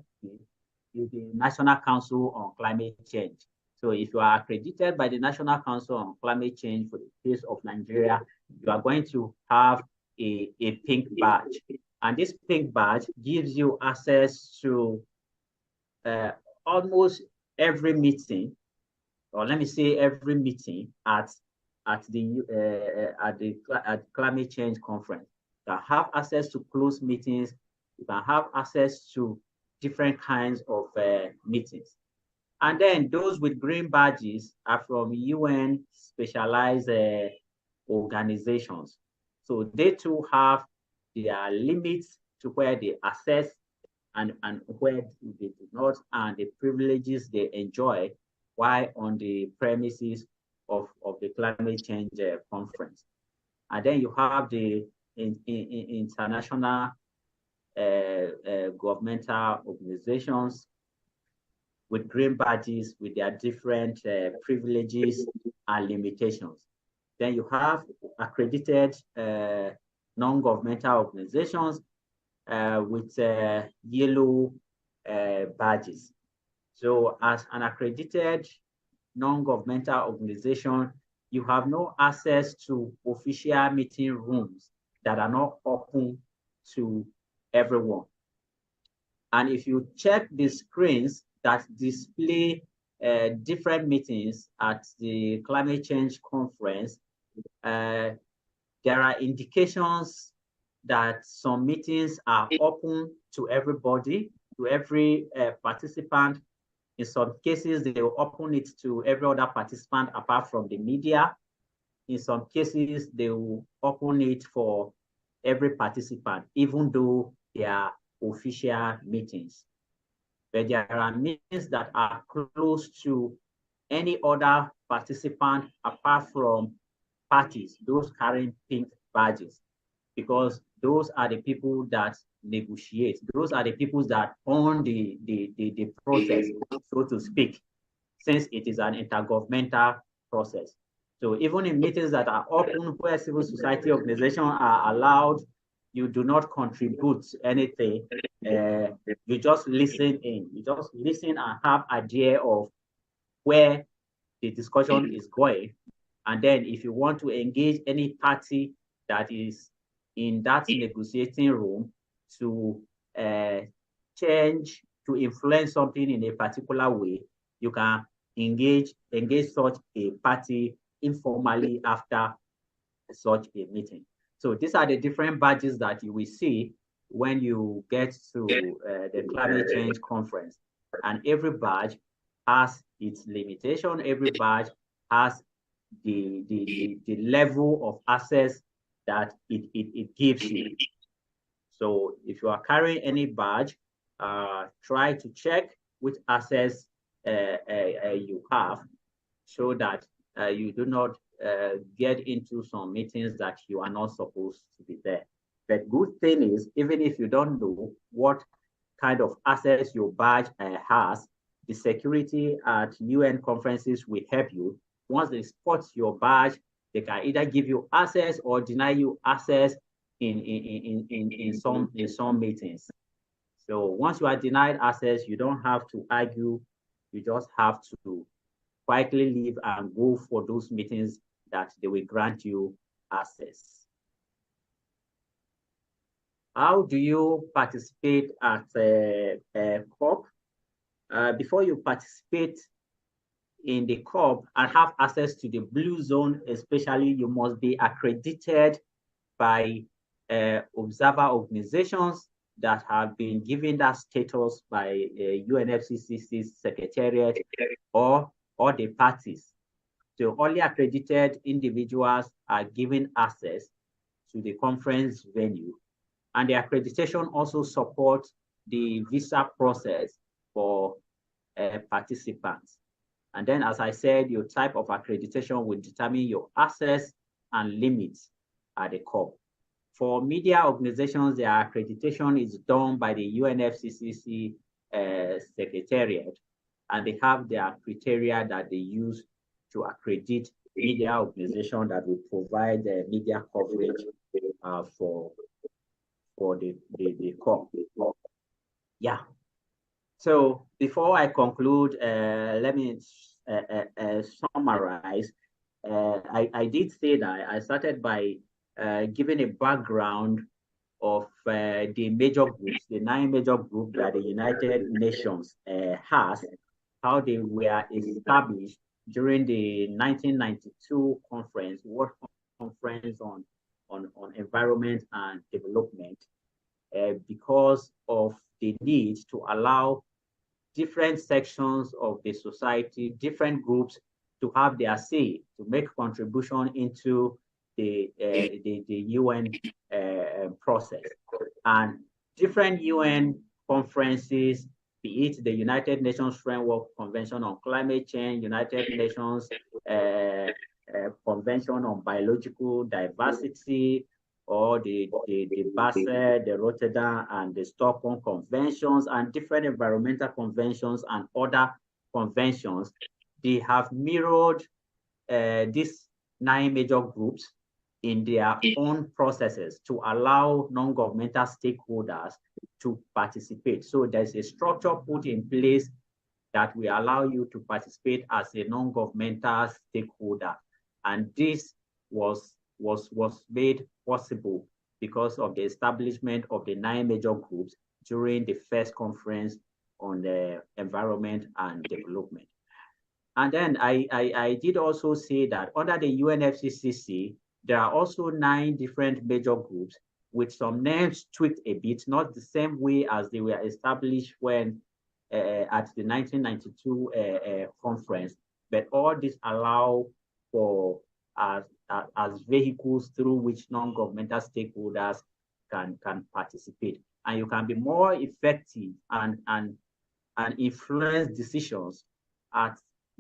is the National Council on Climate Change. So if you are accredited by the National Council on Climate Change for the case of Nigeria, you are going to have a pink badge. And this pink badge gives you access to almost every meeting, or let me say every meeting at the climate change conference. You can have access to closed meetings. You can have access to different kinds of meetings. And then those with green badges are from UN specialized organizations. So they too have their limits to where they access and where they do not, and the privileges they enjoy while on the premises of the climate change conference. And then you have the international governmental organizations with green badges with their different privileges and limitations. Then you have accredited non-governmental organizations with yellow badges. So as an accredited non-governmental organization, you have no access to official meeting rooms that are not open to everyone. And if you check the screens that display different meetings at the climate change conference, there are indications that some meetings are open to everybody, to every participant. In some cases, they will open it to every other participant apart from the media. In some cases, they will open it for every participant, even though they are official meetings. But there are meetings that are close to any other participant apart from parties, those carrying pink badges, because those are the people that negotiate. Those are the people that own the process, so to speak, since it is an intergovernmental process. So even in meetings that are open, where civil society organizations are allowed, you do not contribute anything. You just listen in. You just listen and have idea of where the discussion is going. And then if you want to engage any party that is in that negotiating room to change, to influence something in a particular way, you can engage such a party informally after such a meeting. So these are the different badges that you will see when you get to the climate change conference. And every badge has its limitation. Every badge has the level of access that it gives you. So if you are carrying any badge, try to check which access you have, so that you do not get into some meetings that you are not supposed to be there. But good thing is, even if you don't know what kind of access your badge has, the security at UN conferences will help you. Once they spot your badge, they can either give you access or deny you access in some meetings. So once you are denied access, you don't have to argue. You just have to quietly leave and go for those meetings that they will grant you access. How do you participate at a COP? Before you participate in the COP and have access to the blue zone, especially, you must be accredited by observer organizations that have been given that status by UNFCCC's secretariat or the parties. So only accredited individuals are given access to the conference venue. And the accreditation also supports the visa process for participants. And then, as I said, your type of accreditation will determine your access and limits at the COP. For media organizations, their accreditation is done by the UNFCCC secretariat, and they have their criteria that they use to accredit media organization that will provide media coverage for the COP. Yeah. So before I conclude, let me summarize. I did say that I started by giving a background of the major groups, the 9 major groups that the United Nations has, how they were established during the 1992 conference, World Conference on Environment and Development, because of the need to allow different sections of the society, different groups, to have their say, to make contribution into the UN process. And different UN conferences, be it the United Nations Framework Convention on Climate Change, United Nations Convention on Biological Diversity, or the Basel, the Rotterdam, and the Stockholm Conventions, and different environmental conventions and other conventions, they have mirrored these 9 major groups in their own processes to allow non-governmental stakeholders to participate. So there's a structure put in place that will allow you to participate as a non-governmental stakeholder. And this was made possible because of the establishment of the 9 major groups during the first conference on the environment and development. And then I did also say that under the UNFCCC, there are also 9 different major groups with some names tweaked a bit, not the same way as they were established when at the 1992 conference, but all this allow for as vehicles through which non-governmental stakeholders can participate. And you can be more effective and influence decisions at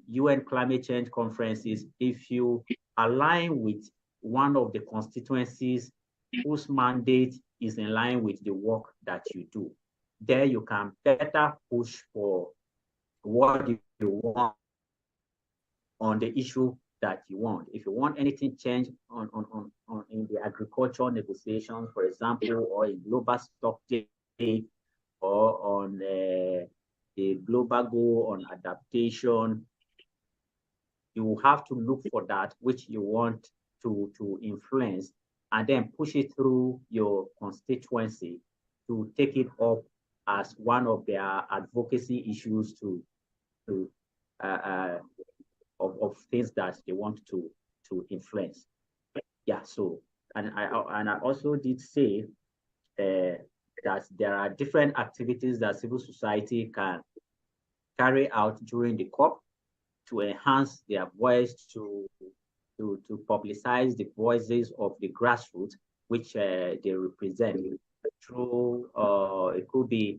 UN climate change conferences if you align with one of the constituencies whose mandate is in line with the work that you do. There you can better push for what you want on the issue that you want. If you want anything changed in the agricultural negotiations, for example, or in global stock take, or on the global goal on adaptation, you will have to look for that which you want to influence, and then push it through your constituency to take it up as one of their advocacy issues of things that they want to influence. Yeah, so and I also did say that there are different activities that civil society can carry out during the COP to enhance their voice, to publicize the voices of the grassroots, which they represent through, it could be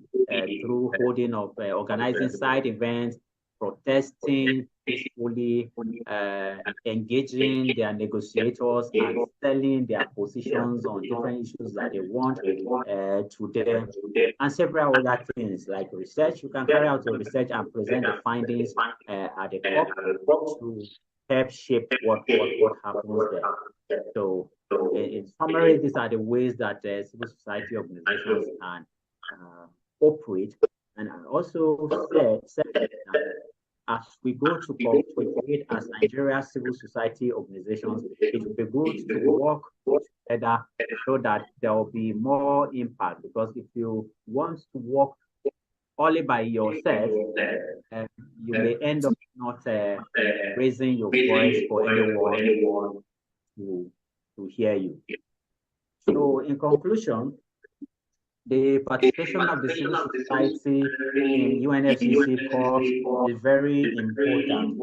through holding of organizing side events, protesting peacefully, engaging their negotiators and selling their positions on different issues that they want to them, and several other things like research. You can carry out your research and present the findings at the COP to help shape what happens there. So in summary, these are the ways that civil society organizations can operate. And I also said as we go to COP28 as Nigeria civil society organizations, it would be good to work together so that there will be more impact. Because if you want to work only by yourself, you may end up not raising your voice for anyone to hear you. So in conclusion, the participation of the civil society in UNFCCC COPs is very important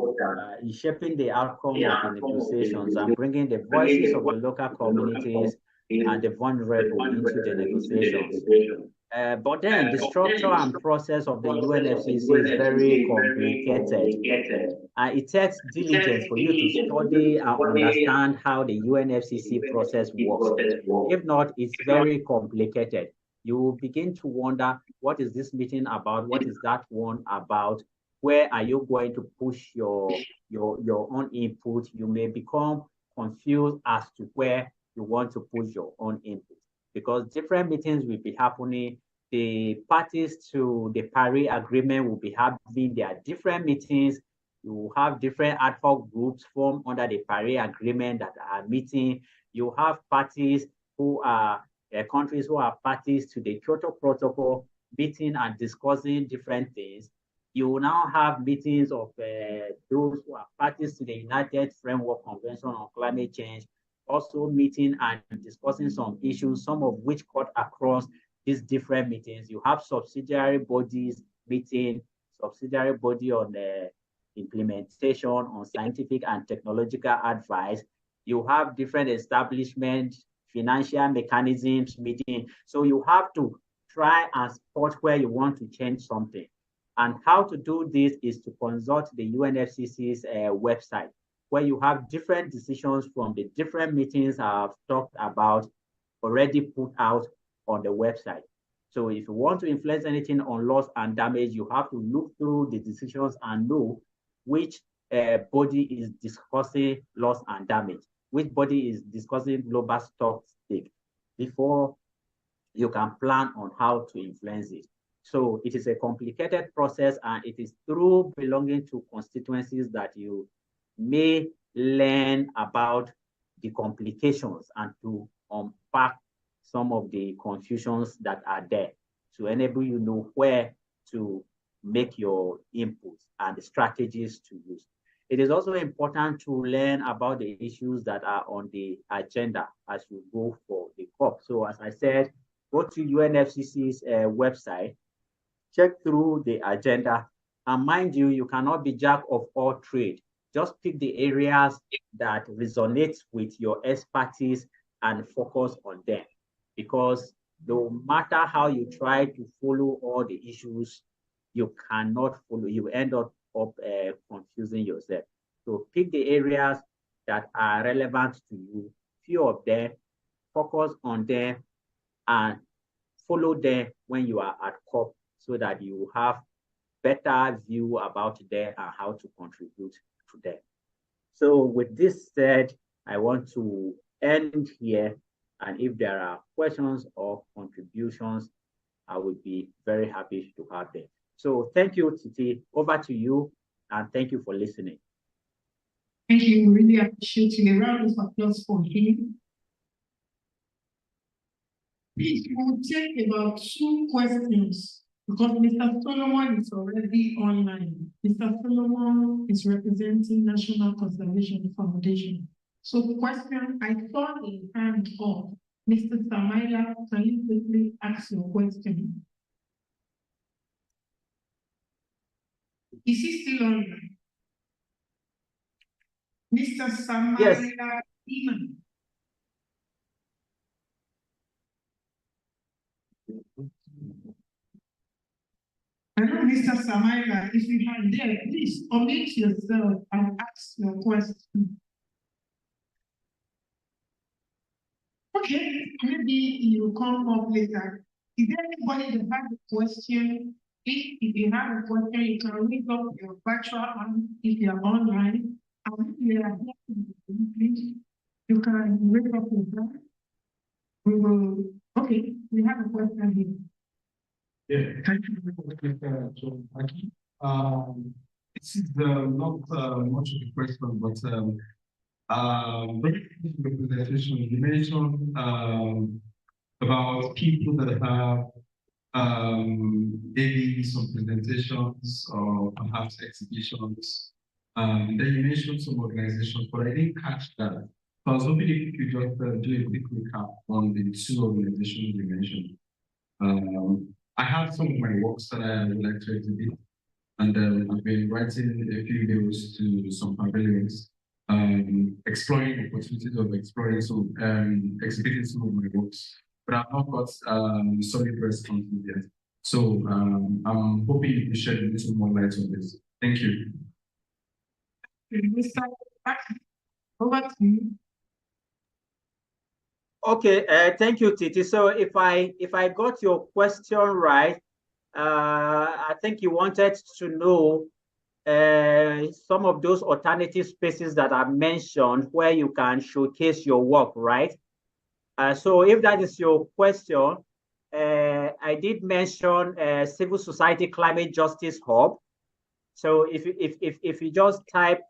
in shaping the outcome of the negotiations and bringing the voices of the local communities and the vulnerable into the negotiations. But then the structure and process of the UNFCCC is very complicated. It takes diligence for you to study and understand how the UNFCCC process works. If not, it's very complicated. You will begin to wonder, what is this meeting about? What is that one about? Where are you going to push your own input? You may become confused as to where you want to push your own input, because different meetings will be happening. The parties to the Paris Agreement will be having their different meetings. You will have different ad hoc groups formed under the Paris Agreement that are meeting. You have parties who are countries who are parties to the Kyoto Protocol meeting and discussing different things. You will now have meetings of those who are parties to the United Framework Convention on Climate Change, also meeting and discussing some issues, some of which cut across these different meetings. You have subsidiary bodies meeting, subsidiary body on the implementation, on scientific and technological advice. You have different establishments, financial mechanisms meeting. So you have to try and spot where you want to change something. And how to do this is to consult the UNFCCC's website, where you have different decisions from the different meetings I've talked about already put out on the website. So if you want to influence anything on loss and damage, you have to look through the decisions and know which body is discussing loss and damage, which body is discussing global stock stake, before you can plan on how to influence it. So it is a complicated process, and it is through belonging to constituencies that you may learn about the complications and to unpack some of the confusions that are there to enable you know where to make your inputs and the strategies to use. It is also important to learn about the issues that are on the agenda as you go for the COP. So as I said, go to UNFCCC's website, check through the agenda, and mind you, you cannot be jack of all trades. Just pick the areas that resonate with your expertise and focus on them. Because no matter how you try to follow all the issues, you cannot follow, you end up confusing yourself. So pick the areas that are relevant to you, few of them, focus on them, and follow them when you are at COP, so that you have better view about them and how to contribute to them. So with this said, I want to end here, and if there are questions or contributions, I would be very happy to have them. So thank you, Titi. Over to you, and thank you for listening. Thank you. We really appreciate you. A round of applause for him. Please, we'll take about 2 questions because Mr. Solomon is already online. Mr. Solomon is representing National Conservation Foundation. So question, I saw a hand up. Mr. Samaila, can you quickly ask your question? Is he still online? Mr. Samaila, yes. Hello, Mr. Samaila, if you are there, please unmute yourself and ask your question. Okay, maybe you come up later. Is there anybody that has a question? If you have a question, you can read up your virtual hand if you are online. And if you are here, you can read up your hand. We will, okay, we have a question here. Yeah, thank you very much, Mr. Aki. This is not much of a question, but very quick representation. You mentioned about people that have maybe some presentations or perhaps exhibitions. Then you mentioned some organizations, but I didn't catch that. So I was hoping if you could just do a quick recap on the two organizations you mentioned. I have some of my works that I would like to exhibit, and I've been writing a few videos to some pavilions, exploring opportunities of exploring some, exhibiting some of my works, but I've not got solid responses yet. So I'm hoping you can shed a little more light on this. Thank you. Over to you. Okay, thank you, Titi. So if I got your question right, I think you wanted to know some of those alternative spaces that I mentioned where you can showcase your work, right? So if that is your question, I did mention Civil Society Climate Justice Hub. So if you just type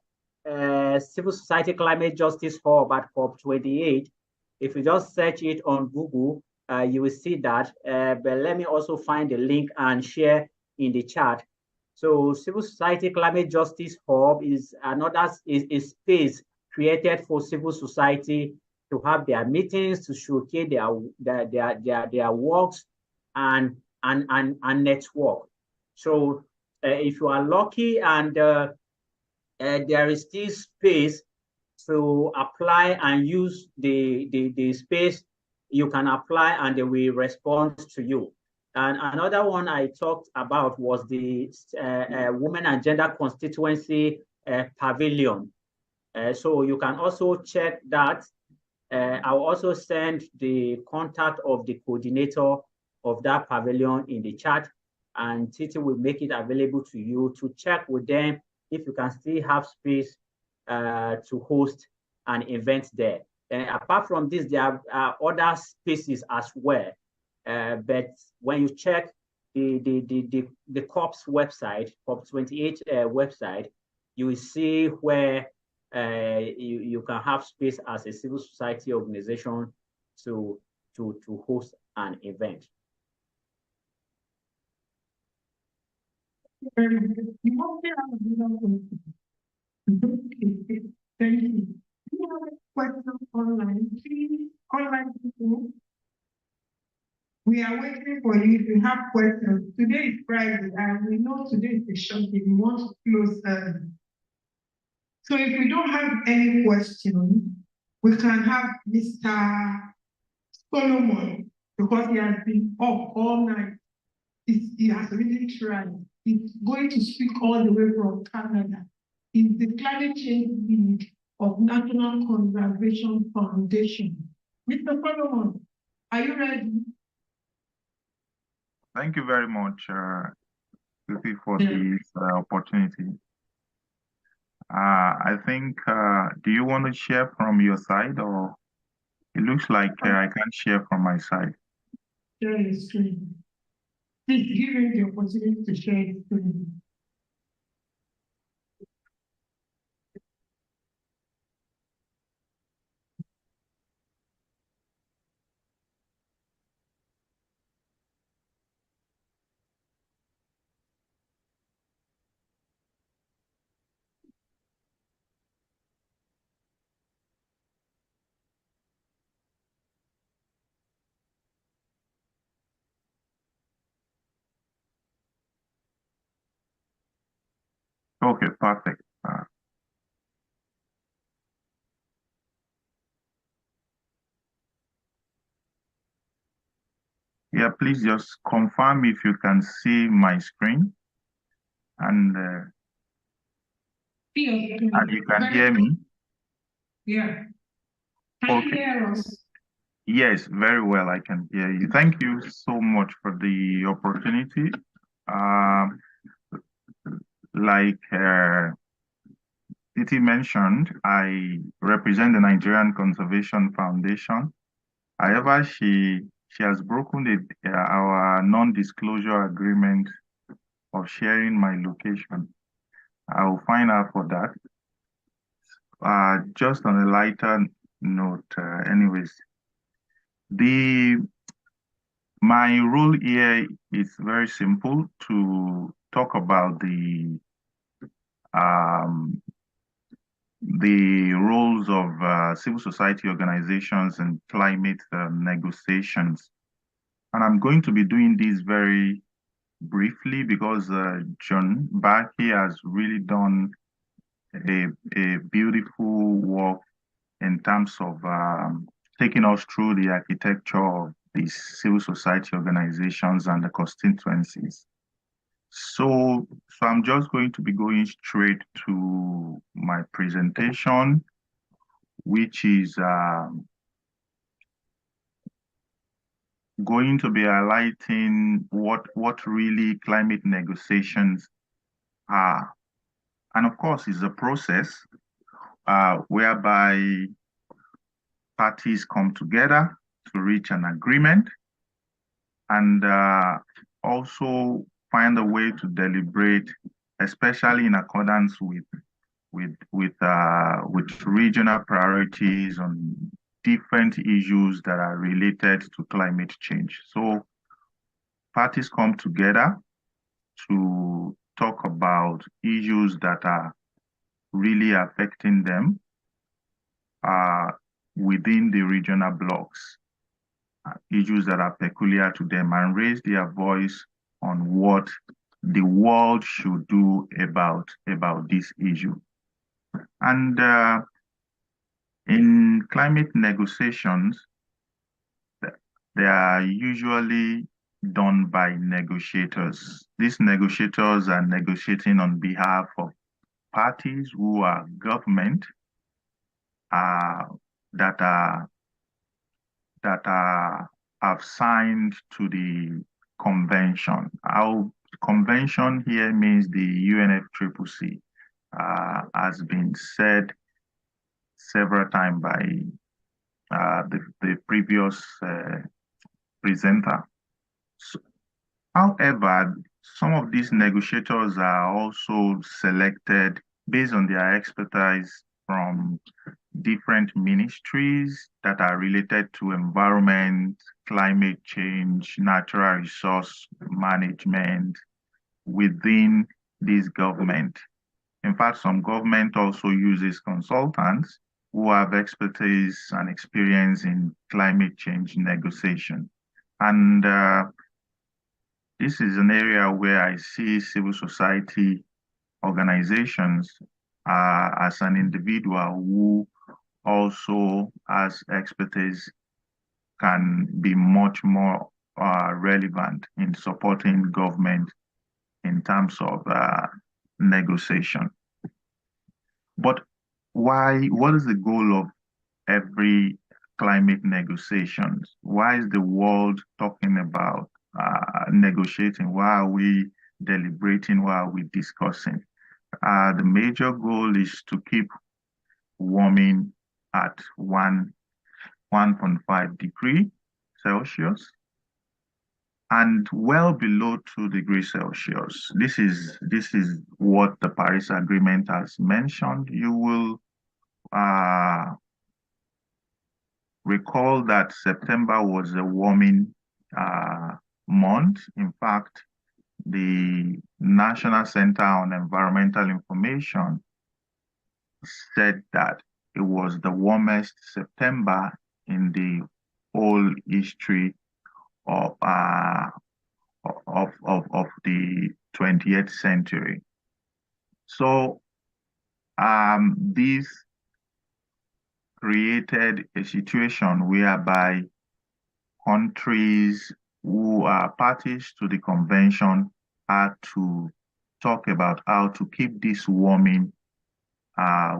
Civil Society Climate Justice Hub at COP28, if you just search it on Google, you will see that. But let me also find the link and share in the chat. So Civil Society Climate Justice Hub is another is space created for civil society to have their meetings, to showcase their works and network. So if you are lucky and there is still space to apply and use the space, you can apply and they will respond to you. And another one I talked about was the Women and Gender Constituency Pavilion. So you can also check that. I'll also send the contact of the coordinator of that pavilion in the chat, and Titi will make it available to you to check with them if you can still have space to host an event there. And apart from this, there are other spaces as well. But when you check the COP's website, COP28 website, you will see where you can have space as a civil society organization to host an event. Thank you. Do you have a question online? Please, online people. We are waiting for you. If you have questions, today is Friday, and we know today is a short day. We want to close early. So if we don't have any questions, we can have Mr. Solomon, because he has been up all night. He has really tried. He's going to speak all the way from Canada. He's the climate change lead of National Conservation Foundation. Mr. Solomon, are you ready? Thank you very much, Lucy, for this opportunity. I think, do you want to share from your side, or it looks like I can't share from my side? Share your screen. Please give him the opportunity to share his screen. Okay, perfect. Yeah, please just confirm if you can see my screen and you can hear me. Yeah. Can you hear us? Yes, very well. I can hear you. Thank you so much for the opportunity. Like Titi mentioned, I represent the Nigerian Conservation Foundation. However, she has broken our non-disclosure agreement of sharing my location. I'll find out for that. Just on a lighter note, anyways, my role here is very simple, to talk about the roles of civil society organizations and climate negotiations. And I'm going to be doing this very briefly because John Barkey has really done a beautiful work in terms of taking us through the architecture of these civil society organizations and the constituencies. So I'm just going to be going straight to my presentation, which is going to be highlighting what really climate negotiations are. And of course, it's a process whereby parties come together to reach an agreement and also find a way to deliberate, especially in accordance with regional priorities on different issues that are related to climate change. So parties come together to talk about issues that are really affecting them within the regional blocks, issues that are peculiar to them, and raise their voice on what the world should do about this issue. And in climate negotiations, they are usually done by negotiators. These negotiators are negotiating on behalf of parties who are government that have signed to the convention. Our convention here means the UNFCCC, has been said several times by the previous presenter. So, however, some of these negotiators are also selected based on their expertise from different ministries that are related to environment, climate change, natural resource management within this government. In fact, some government also uses consultants who have expertise and experience in climate change negotiation. And this is an area where I see civil society organizations as an individual who also has expertise can be much more relevant in supporting government in terms of negotiation. But what is the goal of every climate negotiations? Why is the world talking about negotiating? Why are we deliberating? Why are we discussing? The major goal is to keep warming at 1.5 degrees Celsius and well below 2 degrees Celsius. This is what the Paris Agreement has mentioned. You will recall that September was a warming month. In fact, the National Center on Environmental Information said that it was the warmest September in the whole history of the 20th century. So this created a situation whereby countries who are parties to the convention had to talk about how to keep this warming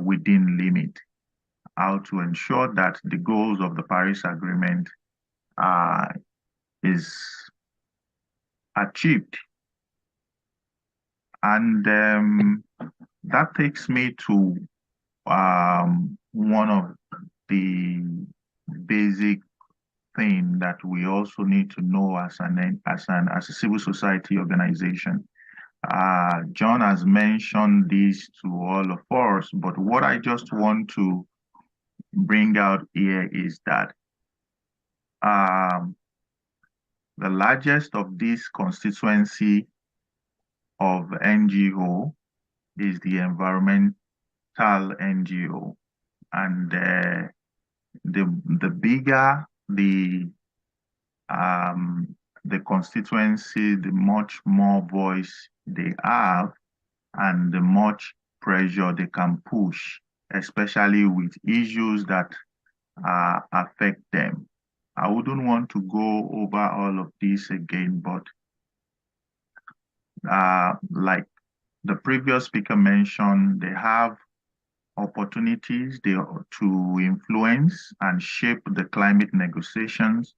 within limit, how to ensure that the goals of the Paris Agreement is achieved. And that takes me to one of the basic thing that we also need to know as a civil society organization, John has mentioned this to all of us, but what I just want to bring out here is that the largest of this constituency of NGO is the environmental NGO, and the bigger the constituency, the much more voice they have, and the much pressure they can push, especially with issues that affect them. I wouldn't want to go over all of this again, but like the previous speaker mentioned, they have opportunities to influence and shape the climate negotiations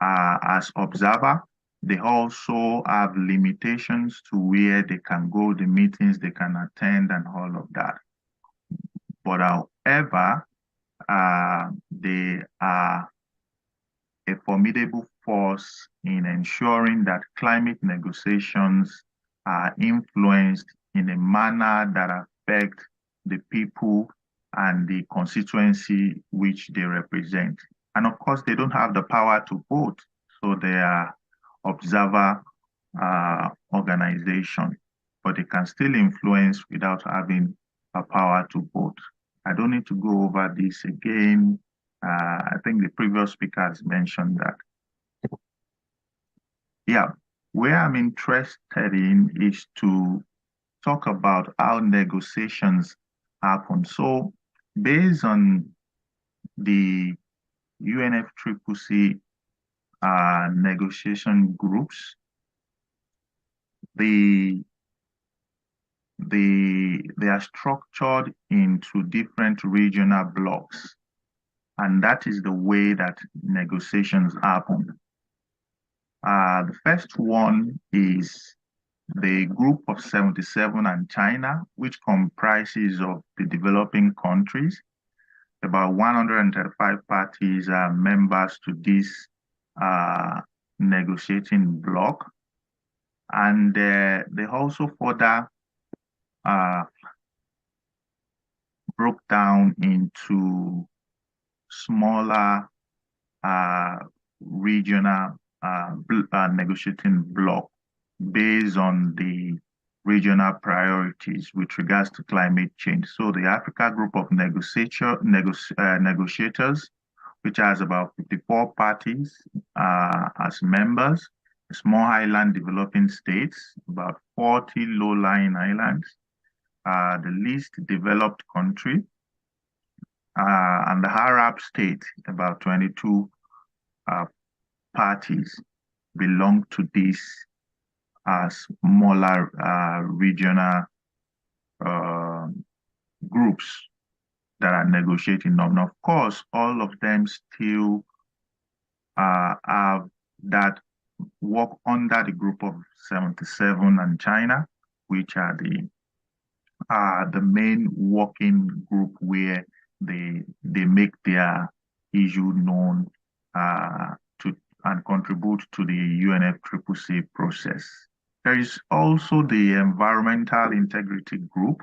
as observer. They also have limitations to where they can go, the meetings they can attend, and all of that. But however, they are a formidable force in ensuring that climate negotiations are influenced in a manner that affects the people and the constituency which they represent. And of course, they don't have the power to vote, so they are observer organization, but they can still influence without having a power to vote. I don't need to go over this again. I think the previous speaker has mentioned that. Yeah, where I'm interested in is to talk about how negotiations happen. So based on the UNFCCC negotiation groups, they are structured into different regional blocks, and that is the way that negotiations happen. The first one is the Group of 77 and China, which comprises of the developing countries. About 135 parties are members to this negotiating bloc. And they also further broke down into smaller regional negotiating bloc based on the regional priorities with regards to climate change. So the Africa Group of Negotiators, which has about 54 parties as members, small island developing states, about 40 low-lying islands, the least developed country, and the Arab state, about 22 parties belong to this smaller regional groups that are negotiating. And of course, all of them still have that work under the Group of 77 and China, which are the main working group where they make their issue known to and contribute to the UNFCCC process. There is also the Environmental Integrity Group.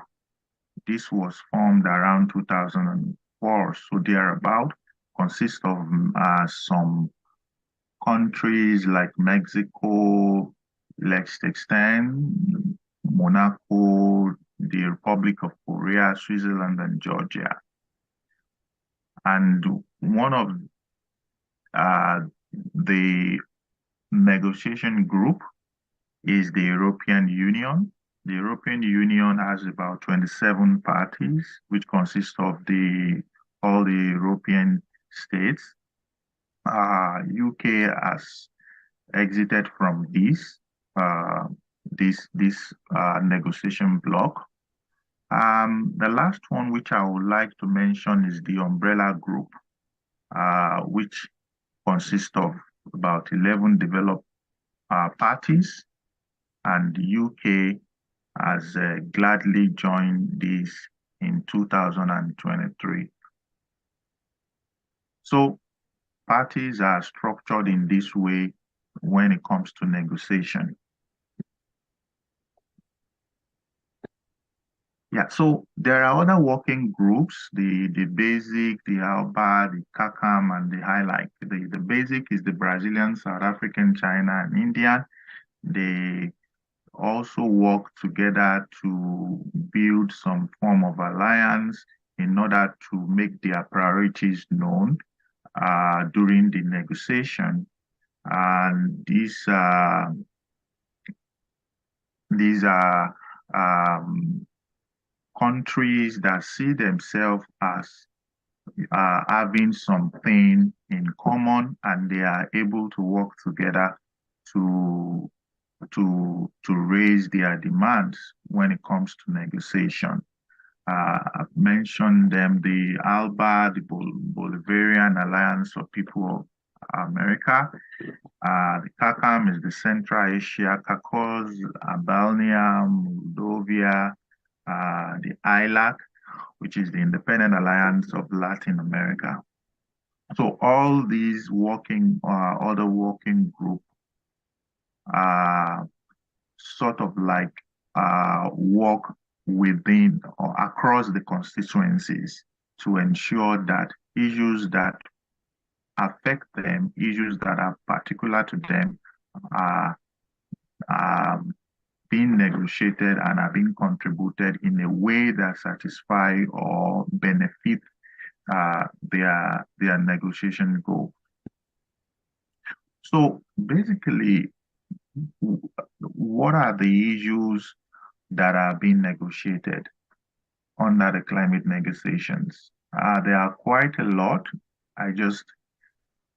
This was formed around 2004, so thereabout, consists of some countries like Mexico, Liechtenstein, Monaco, the Republic of Korea, Switzerland, and Georgia. And one of the negotiation group is the European Union. The European Union has about 27 parties, which consist of all the European states. UK has exited from this negotiation bloc. The last one which I would like to mention is the Umbrella Group, which consists of about 11 developed parties, and the UK has gladly joined this in 2023. So parties are structured in this way when it comes to negotiation. Yeah, so there are other working groups, the BASIC, the ALBA, the CACAM, and the HILIKE. The BASIC is the Brazilian, South African, China, and India. They also work together to build some form of alliance in order to make their priorities known during the negotiation. And these are countries that see themselves as having something in common, and they are able to work together to raise their demands when it comes to negotiation. I've mentioned them, the ALBA, the Bolivarian Alliance of People of America. The CACAM is the Central Asia, Caucasus, Albania, Moldova, the ILAC, which is the Independent Alliance of Latin America. So all these other working group sort of like work within or across the constituencies to ensure that issues that affect them, issues that are particular to them, are being negotiated and are being contributed in a way that satisfy or benefit their negotiation goal. So basically, what are the issues that are being negotiated under the climate negotiations? There are quite a lot. I just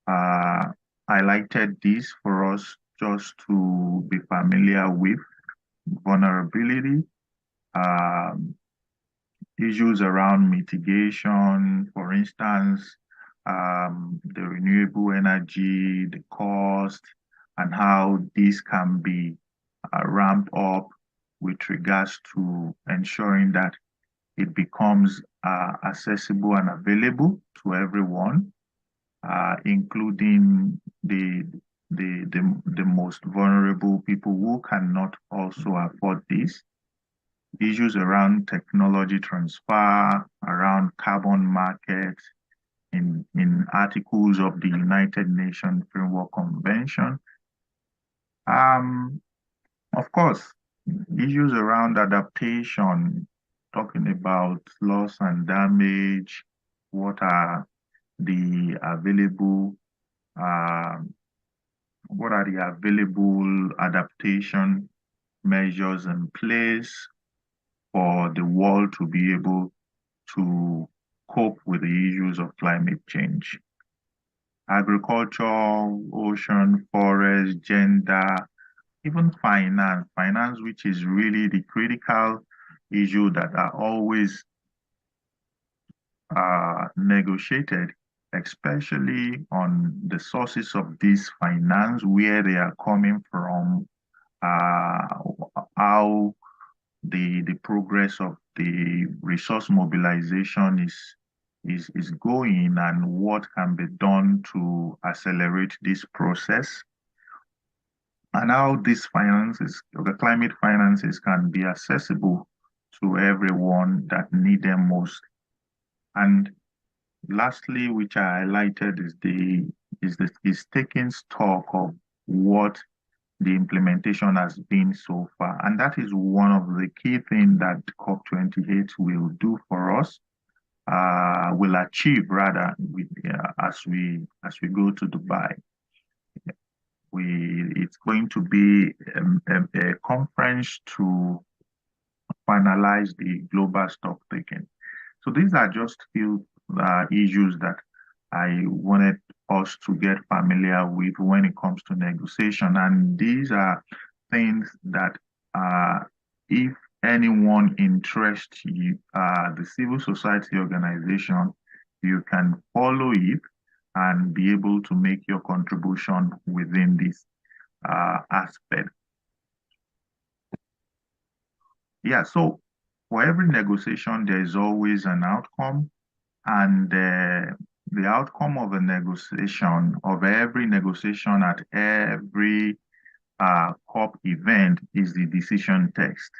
highlighted this for us just to be familiar with. Vulnerability, issues around mitigation, for instance, the renewable energy, the cost, and how this can be ramped up with regards to ensuring that it becomes accessible and available to everyone, including the most vulnerable people who cannot also afford this. Issues around technology transfer, around carbon markets, in articles of the United Nations Framework Convention. Of course, issues around adaptation, talking about loss and damage, what are the available adaptation measures in place for the world to be able to cope with the issues of climate change. Agriculture, ocean, forest, gender, even finance, which is really the critical issue that are always negotiated, especially on the sources of this finance, where they are coming from, how the progress of the resource mobilization is going, and what can be done to accelerate this process, and how these finances, the climate finances, can be accessible to everyone that need them most. And lastly, which I highlighted, is taking stock of what the implementation has been so far. And that is one of the key things that COP28 will do for us, will achieve rather, as we go to Dubai. It's going to be a conference to finalize the global stock taking. So these are just few issues that I wanted us to get familiar with when it comes to negotiation. And these are things that if anyone interests you, the civil society organization, you can follow it and be able to make your contribution within this aspect. Yeah, so for every negotiation, there is always an outcome, and the outcome of a negotiation, of every negotiation at every COP event, is the decision text.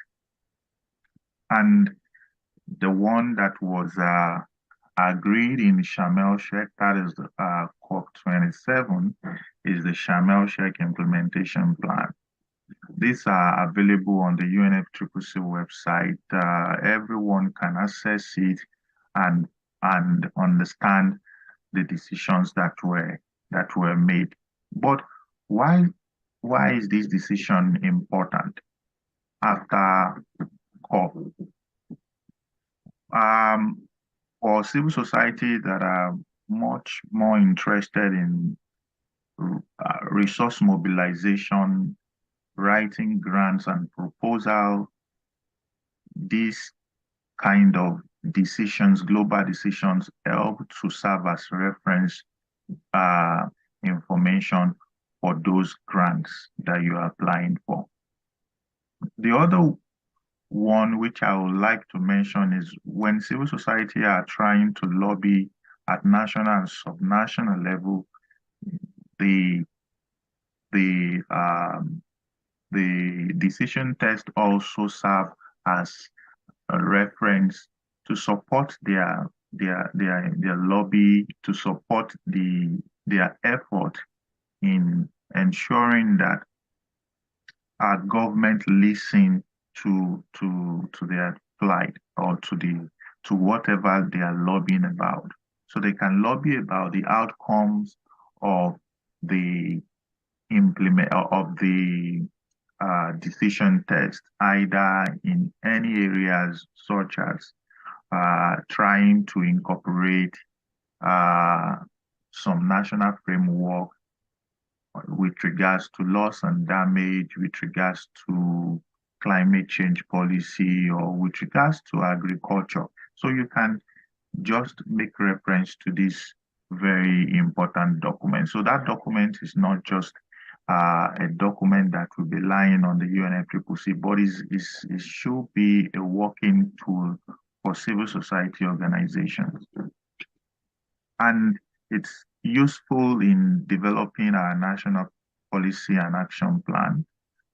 And the one that was agreed in Sharm el-Sheikh, that is the COP27, is the Sharm el-Sheikh Implementation Plan. These are available on the UNFCCC website. Everyone can access it and understand the decisions that were made. But why is this decision important after COP? For civil society that are much more interested in resource mobilization, writing grants and proposal, these kind of decisions, global decisions, help to serve as reference information for those grants that you are applying for. The other one which I would like to mention is when civil society are trying to lobby at national and subnational level, the decision text also serve as a reference to support their lobby, to support their effort in ensuring that our government listen to their plight or to whatever they are lobbying about. So they can lobby about the outcomes of the decision text, either in any areas such as trying to incorporate some national framework with regards to loss and damage, with regards to climate change policy, or with regards to agriculture. So you can just make reference to this very important document. So that document is not just a document that will be lying on the UNFCCC, but it should be a working tool for civil society organizations. And it's useful in developing our national policy and action plan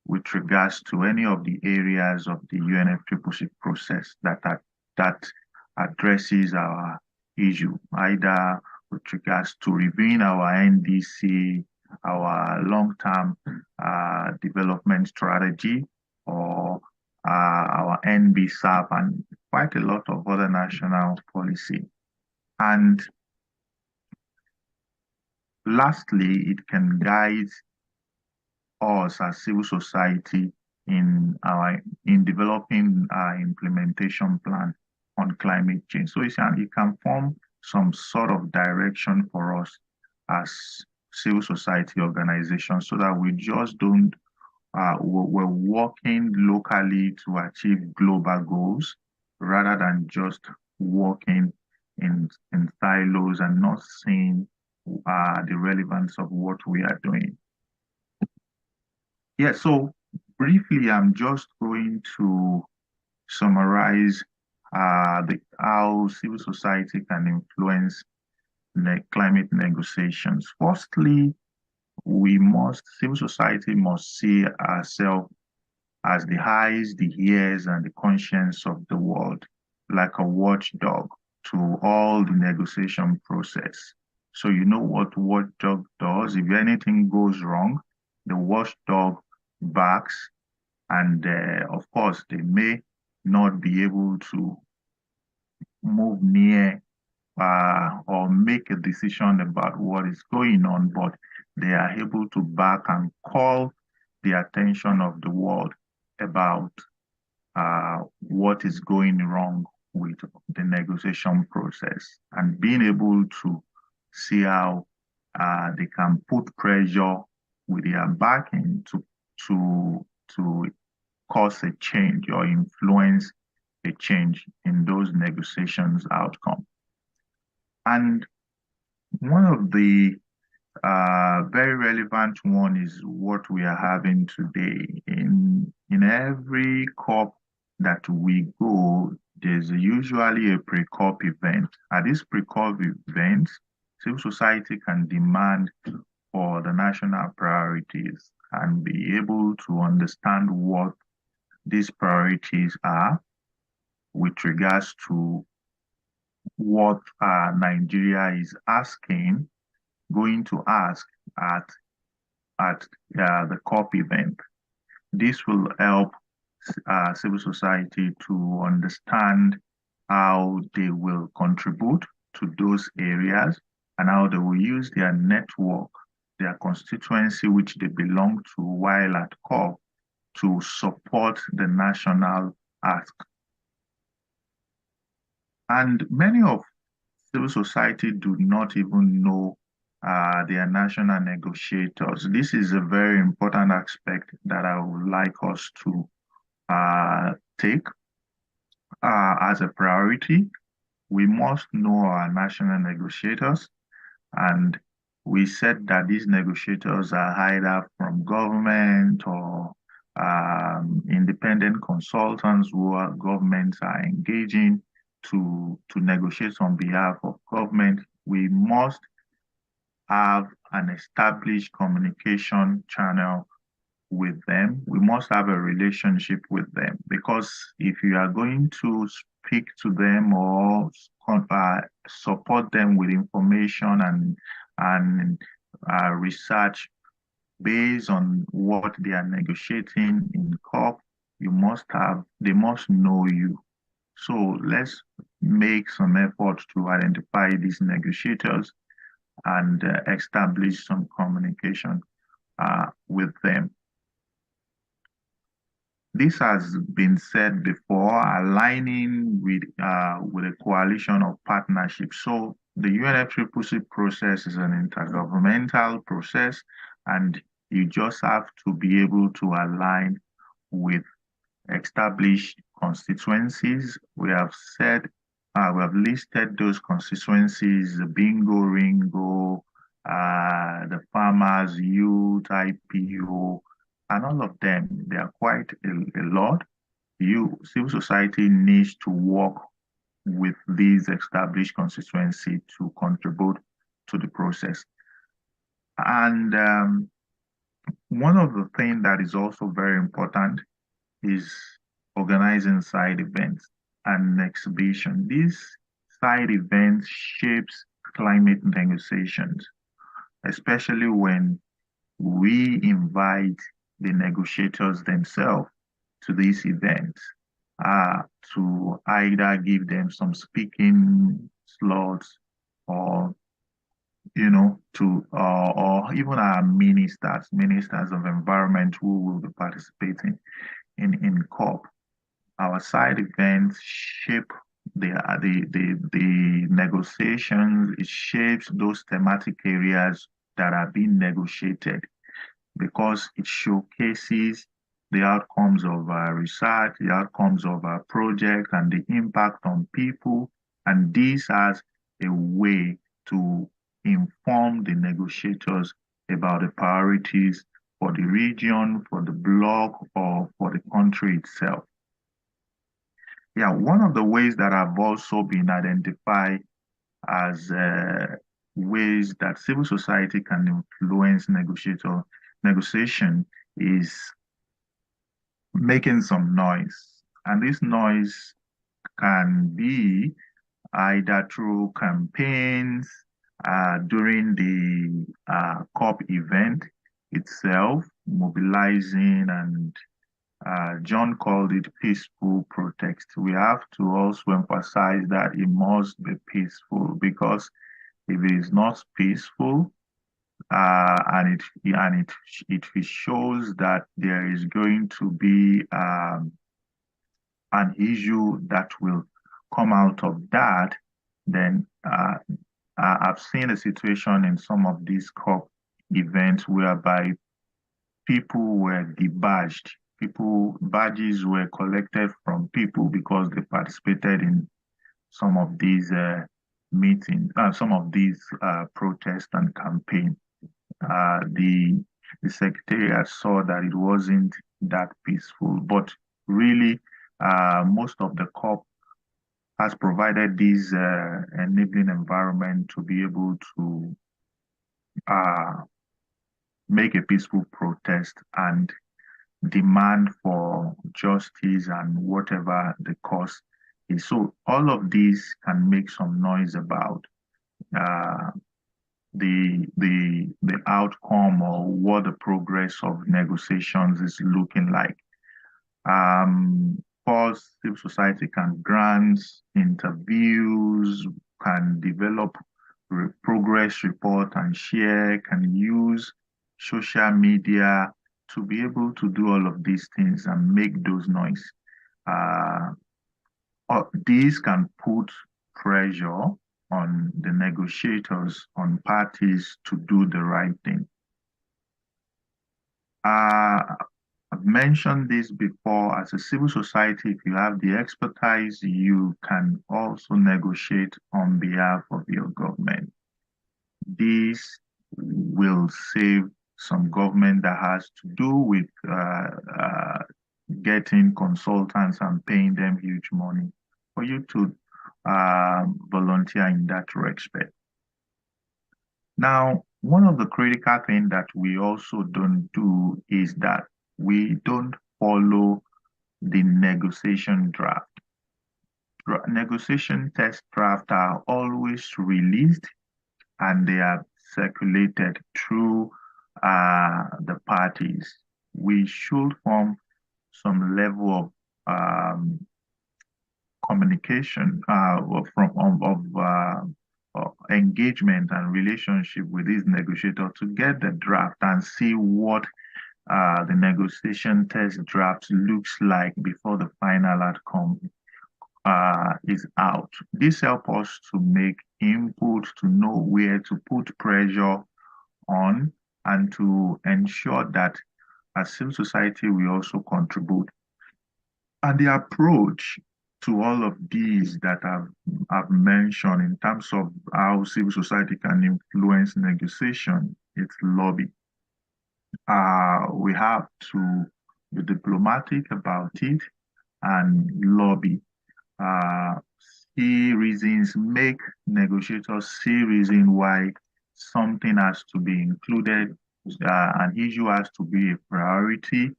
with regards to any of the areas of the UNFCCC process that addresses our issue, either with regards to reviewing our NDC, our long-term development strategy, or our NBSAP, and quite a lot of other national policy. And lastly, it can guide us as civil society in developing our implementation plan on climate change. So it can form some sort of direction for us as civil society organizations, so that we just don't, we're working locally to achieve global goals, rather than just working in silos and not seeing the relevance of what we are doing. Yeah, so briefly, I'm just going to summarize how civil society can influence climate negotiations. Firstly, civil society must see ourselves as the eyes, the ears, and the conscience of the world, like a watchdog to all the negotiation process. So you know what watchdog does? If anything goes wrong, the watchdog barks, and of course, they may not be able to move near or make a decision about what is going on, but they are able to back and call the attention of the world about what is going wrong with the negotiation process, and being able to see how they can put pressure with their backing to cause a change or influence a change in those negotiations outcome. And one of the very relevant one is what we are having today. In every COP that we go, there's usually a pre-COP event. At this pre-COP event, civil society can demand for the national priorities and be able to understand what these priorities are, with regards to what Nigeria is going to ask at the COP event. This will help civil society to understand how they will contribute to those areas and how they will use their network, their constituency, which they belong to while at COP, to support the national ask. And many of civil society do not even know their national negotiators. This is a very important aspect that I would like us to take as a priority. We must know our national negotiators, and we said that these negotiators are either from government or independent consultants who our governments are engaging to negotiate on behalf of government. We must have an established communication channel with them. We must have a relationship with them, because if you are going to speak to them or support them with information and research based on what they are negotiating in COP, they must know you. So let's make some effort to identify these negotiators and establish some communication with them. This has been said before, aligning with a coalition of partnerships. So the UNFCCC process is an intergovernmental process, and you just have to be able to align with established constituencies. We have said, we have listed those constituencies: the Bingo, Ringo, the farmers, youth, IPO, and all of them. They are quite a lot. Civil society needs to work with these established constituencies to contribute to the process. And one of the things that is also very important is organizing side events and exhibition. These side events shapes climate negotiations, especially when we invite the negotiators themselves to these events, to either give them some speaking slots, or or even our ministers of environment who will be participating in COP. Our side events shape the negotiations. It shapes those thematic areas that are being negotiated, because it showcases the outcomes of our research, the outcomes of our project, and the impact on people. And this as a way to inform the negotiators about the priorities for the region, for the bloc, or for the country itself. Yeah, one of the ways that have also been identified as ways that civil society can influence negotiation is making some noise. And this noise can be either through campaigns during the COP event itself, mobilizing, and John called it peaceful protest. We have to also emphasize that it must be peaceful, because if it is not peaceful, and it shows that there is going to be an issue that will come out of that, then I've seen a situation in some of these COP events whereby people were debadged. Badges were collected from people because they participated in some of these meetings, some of these protests and campaigns. The secretariat saw that it wasn't that peaceful, but really most of the COP has provided this enabling environment to be able to make a peaceful protest and demand for justice and whatever the cause So all of these can make some noise about the outcome or what the progress of negotiations is looking like. Of course, civil society can grant interviews, can develop progress report and share, can use social media to be able to do all of these things and make those noise. These can put pressure on the negotiators, on parties to do the right thing. I've mentioned this before. As a civil society, if you have the expertise, you can also negotiate on behalf of your government. This will save some government that has to do with getting consultants and paying them huge money for you to volunteer in that respect. Now, one of the critical things that we also don't do is that we don't follow the negotiation draft. Negotiation test drafts are always released and they are circulated through the parties. We should form some level of communication engagement and relationship with these negotiators to get the draft and see what the negotiation test draft looks like before the final outcome is out. This helps us to make input, to know where to put pressure on, and to ensure that as civil society, we also contribute. And the approach to all of these that I've mentioned in terms of how civil society can influence negotiation, it's lobby. We have to be diplomatic about it and lobby. See reasons, make negotiators see reason why something has to be included, an issue has to be a priority.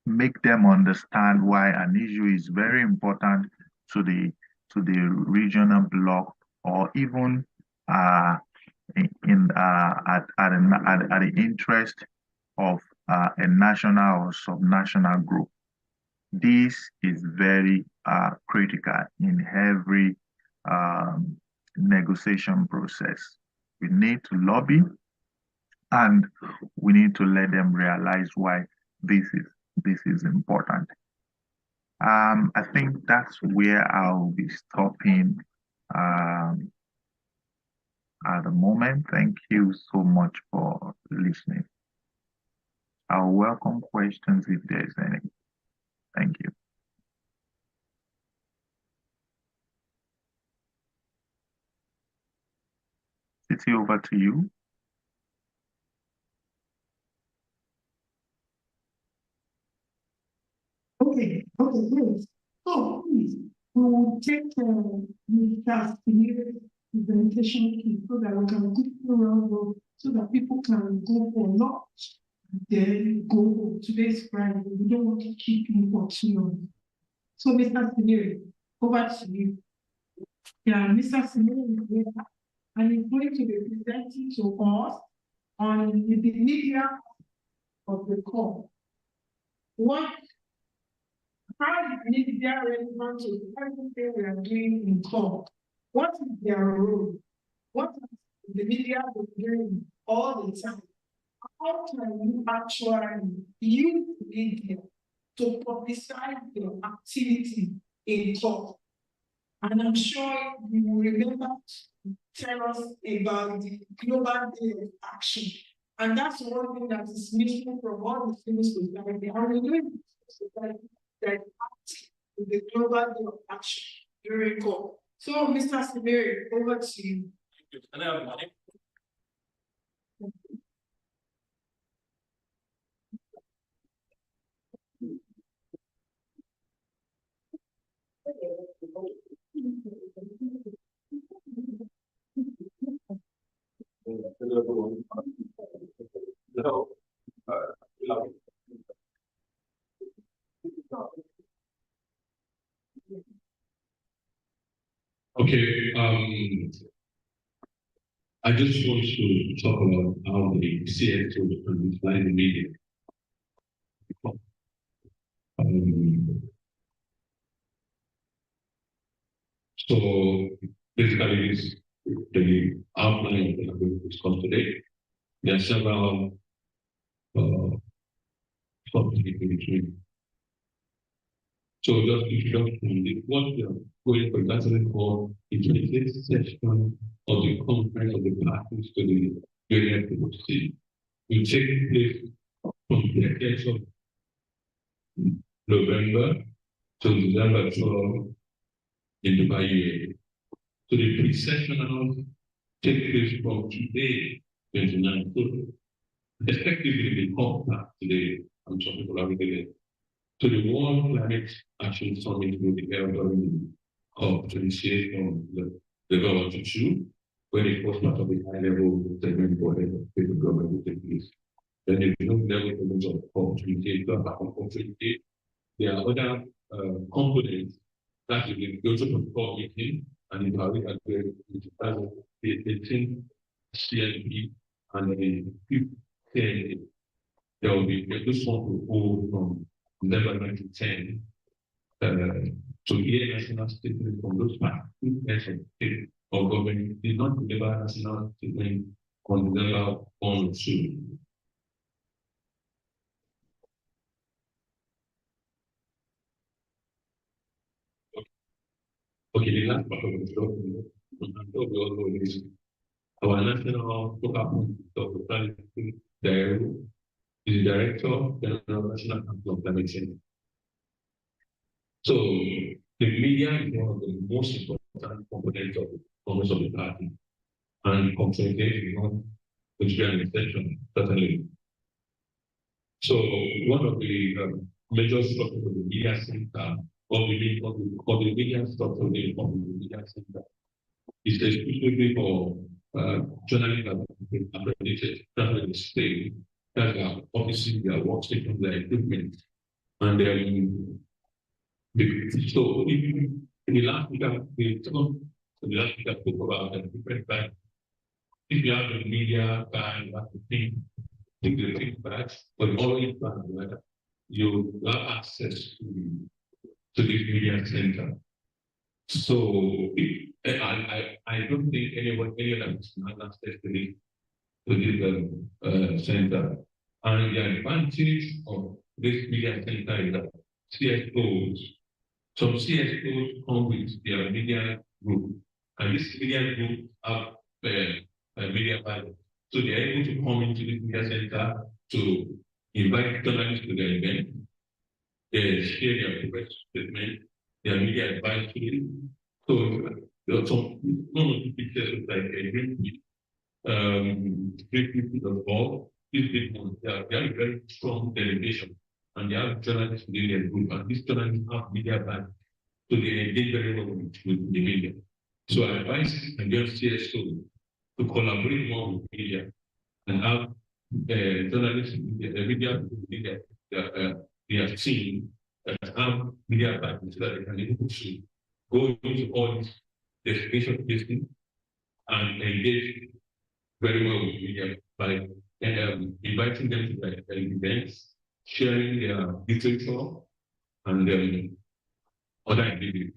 Make them understand why an issue is very important to the regional bloc, or even at the interest of a national or subnational group. This is very critical in every negotiation process. We need to lobby, and we need to let them realize why this is important. I think that's where I'll be stopping at the moment. Thank you so much for listening. I'll welcome questions if there's any. Thank you. City, over to you. Okay, great. So please, we will take Mr. Spinelli's presentation so that we can quickly run so that people can go for lunch and then go home. Today's Friday. We don't want to keep you for too long. So Mr. Spinelli, over to you. Yeah, Mr. Spinelli is here and he's going to be presenting to us on the media of the COP. How is media relevant to everything we are doing in COP? What is their role? What is the media doing all the time? How can you actually use media to publicize your activity in COP? And I'm sure you will remember to tell us about the Global Day of Action. And that's one thing that is missing from all the civil society. And we're doing society that active with the Global Day of Action during COP. So, Mr. Siberi, over to you. Hello, everybody. I just want to talk about how the CSOs can define the media. So basically, it's the outline of what I'm going to discuss today. There are several topics between. So just introduction, what we are going for example for the 26th session of the conference of the parties to the various democracy will take place from the 30th of November to December 12 in Dubai, UAE. So the pre-sessionals take place from today, 29th. So effectively the COP today, I'm some people are related. So the World Climate Action Summit will be held during COP28 on the level of 2, where the first part of the high-level segment for the federal government will take place. Then the level segments of COP28, COP28, there are other components that will be go to the COP meeting and in Paris at the 2018 CNP and the 15th. There will be this one will hold from November 2010 to hear national statement from those parties of government did not deliver national statement on November 1 or 2. Okay, the last part of the document, is our national focal of the planning director is the director of the National Council of Climate Change. So the media is one of the most important components of the Congress of the party, and COP28 is not an exception, certainly. So one of the major structures of the media center, or the media structure of the media center, is exclusively for journalists that are accredited, that are state, that are obviously their workstations, their equipment, and then so in the last week, spoke about the different types. If you have the media plan, you have to think the thing back, but always plan whether you have access to this media center. So I don't think any of them has access to this center. And the advantage of this media center is that CSOs, some CSOs come with their media group, and this media group have media value. So they are able to come into the media center to invite journalists to their event, they share their press statement, their media advisory. So there are some one of the pictures like a great people of all these people, they have a very strong delegation, and they have journalists in their group, and these journalists have media value. So they engage very well with the media. So I advise against CSO to collaborate more with media and have journalists, the media, their team that have media partners so that they can be able to go into all these destination testing and engage very well with media by inviting them to their events, sharing their literature and other activities.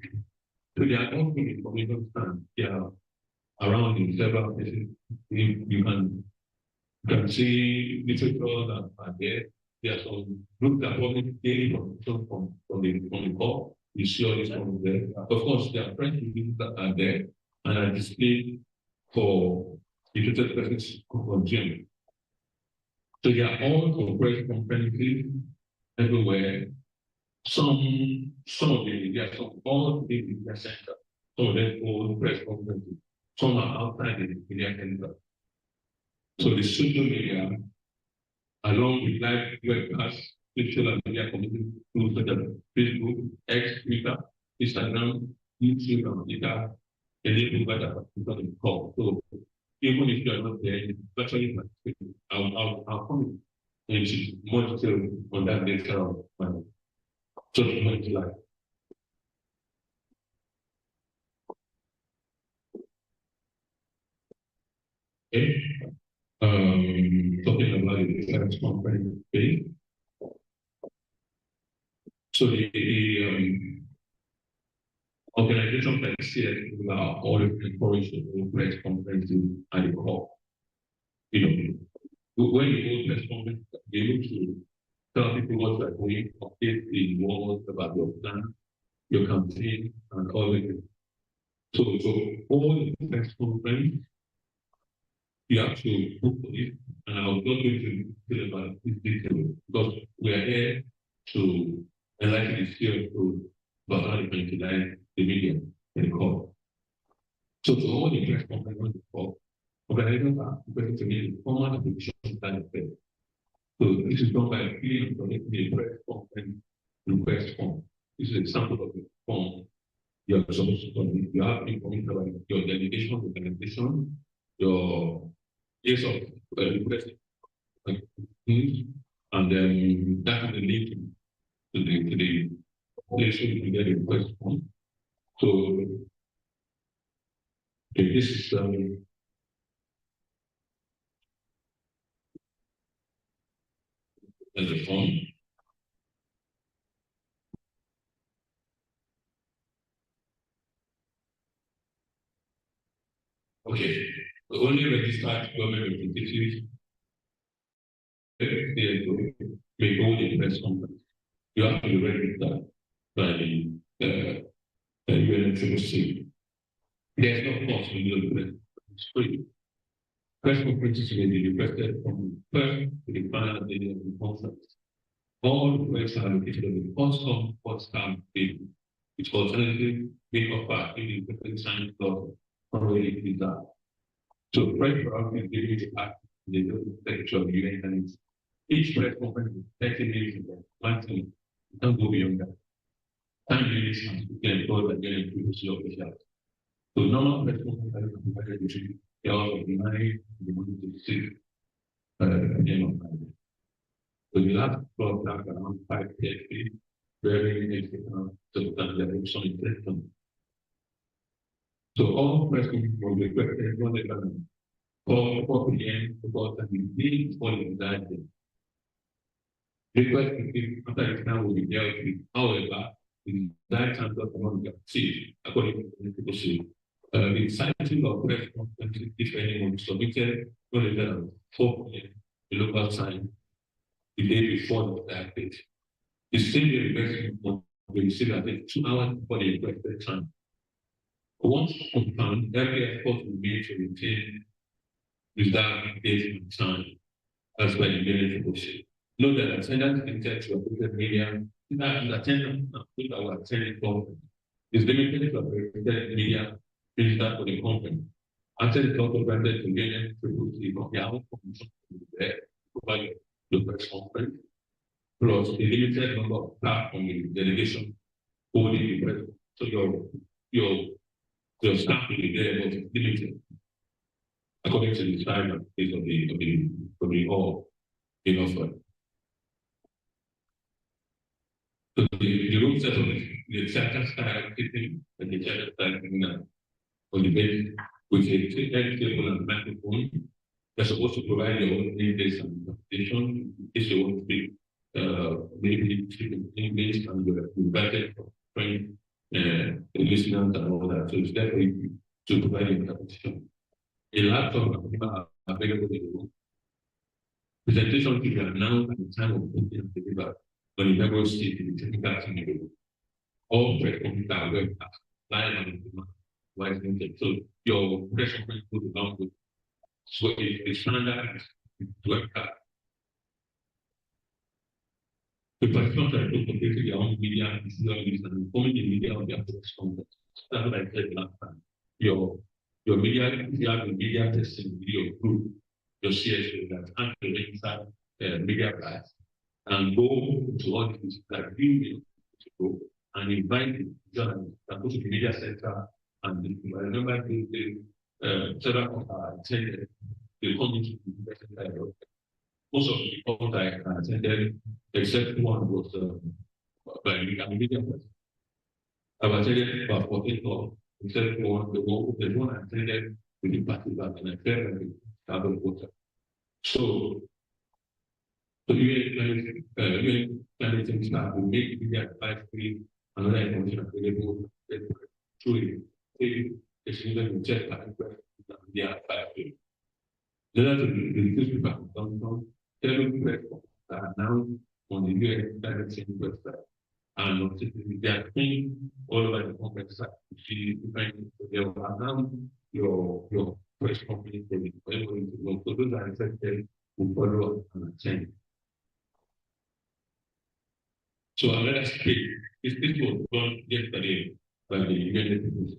So they are also information stands. They are around in several places. You can see literature that are there. There are some groups that publish daily information from the call. You see all this from there. Of course, there are French reviews that are there and are displayed for interested persons to consume. So they are all for press conferences everywhere. Some of the there are some all the media center. Some of them all press conferences. Some are outside the media center. So the social media, along with live webcasts, social media community tools such as Facebook, X, Twitter, Instagram, YouTube, and Twitter, enable better participation in call. So even if you are not there, virtually I'll come into more detail on that later on. So much like. talking about the defense conference pay. So the organization like CSOs are all encouraged to hold press conferences at the COP. When you hold press conference, you look to tell people what you are doing, update the world about your plan, your campaign, and all of it. So all the press conference, you have to book for it, and I was not going to tell about this detail because we are here to enlighten the CSOs about how they can utilize the media in the COP. So to all the press conferences before, organizations are requested to make a formal application plan of fair. So this is done by filling and connecting the press conference request form. This is a sample of the form you are supposed to submit. You have information about your delegation, organization, your years of request, and then that is the link to the place where you can get a request form. So this is as a form. Okay, only registered government representatives may hold a press conference. You have to be registered by the UNFCCC. There's no cost when you do it. It's free. Press conferences may be requested from the first to the final day of the conference. All requests are located on the first come, first served page, which alternatively may offer in the different sign of already reserved. So press priority is given to act in the section of the UN. Each press conference is 30 minutes in one thing. You can't go beyond that. Time limits and you can employ the UN privacy officials. So normal press conferences are divided between the hours of the night and the morning to 6 p.m. So the last floor starts around 5:30, very next substantial election. So all press conferences will be requested on the government. 4 p.m. about the day before the exact day. Request after exam will be dealt with. However, the exact time of the see, according to the people, the citing of press conferences, if anyone submitted, no later than 4 p.m. the local time, the day before the exact date. The same day request will be received at 2 hours before the requested time. Once confirmed, every effort will be made to retain reserved date and time as by the media proposal. Note that attendance limited to approved media, attendance with our attending conference is limited to approved media registered for the conference. After the total granted to media proposal of the other commission to provide the press conference, plus a limited number of platform delegation holding the press. So your staff will be there, but it's limited according to the time and place of the hall in offer. So the room set of the center style sitting and the center style on the bed with a table and microphone. They're supposed to provide your own English and interpretation in case you want to speak maybe speak in English and you're invited for training listeners and all that. So it's there for you to provide interpretation. A laptop available in the room. Presentation to be announced at the time of putting and delivered when the member state in the technical team in the room. All press conferences are webcast, live and demand, wise limited. So your press conference goes along with so the standard is webcast. The participants are able to create their own media and informing the media of their press conference. That's what I said last time. Your media, if you have a media testing video group, your CSO that answer media class and go to all these that you to go and invite the journalists that go to the media center and I remember the several of our attended the community center. Most of the people that I attended, except one was by media person. I've attended about 14 talks, except one, the one I attended with the party back and I felt like the water. So UN climate change staff will make media advisory and other information available through a student will check their advisory. In order to reduce people consumption, several platforms are now on the UN climate change website and on social media thing all over the website. They will announce your press conference for everyone to know. So those are affected will follow up and change. So another state, this was done yesterday by the United Nations.